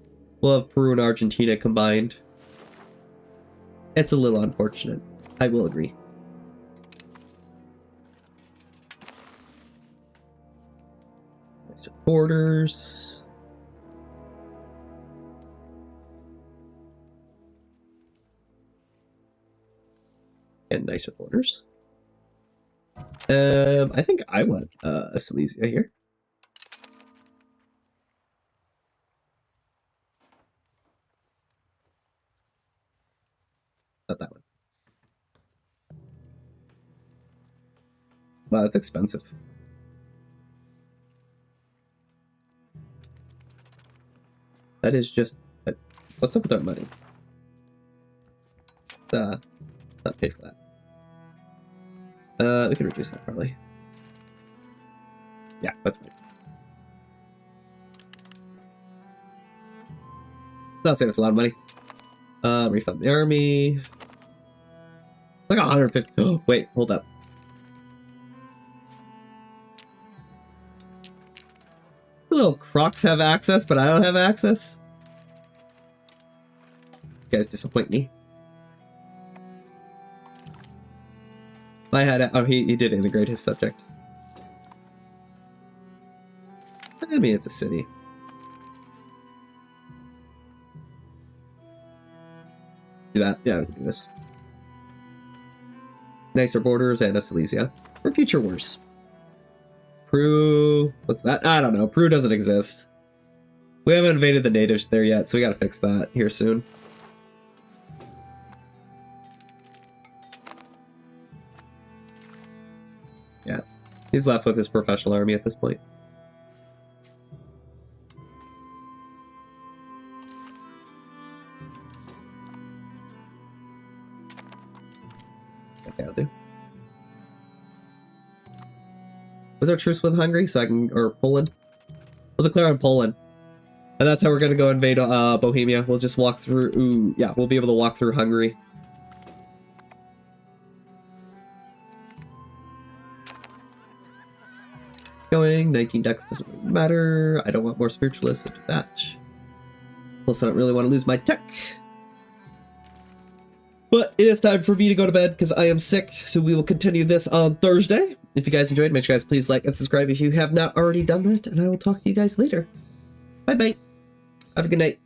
We'll have Peru and Argentina combined. It's a little unfortunate. I will agree. Nicer borders. And nicer borders. I think I want a Silesia here. Not that one. Wow, that's expensive. That is just... what's up with our money? Not pay for that. We can reduce that probably. Yeah, that's fine. That'll save us a lot of money. Refund the army. Like 150. Oh, wait, hold up. The little crocs have access, but I don't have access. You guys disappoint me. I had oh, he did integrate his subject. I mean, it's a city. Do that. Yeah, we can do this. Nicer borders and a Silesia for future wars. Peru, what's that? I don't know. Peru doesn't exist. We haven't invaded the natives there yet, so we gotta fix that here soon. Yeah, he's left with his professional army at this point. Okay, I'll do. Was there a truce with Hungary so I can, or Poland? We'll declare on Poland. And that's how we're gonna go invade Bohemia. We'll just walk through, ooh, yeah, we'll be able to walk through Hungary. Going, 19 dex doesn't really matter. I don't want more spiritualists into that. Plus I don't really want to lose my tech. But it is time for me to go to bed because I am sick, so we will continue this on Thursday. If you guys enjoyed, make sure you guys please like and subscribe if you have not already done that, and I will talk to you guys later. Bye-bye. Have a good night.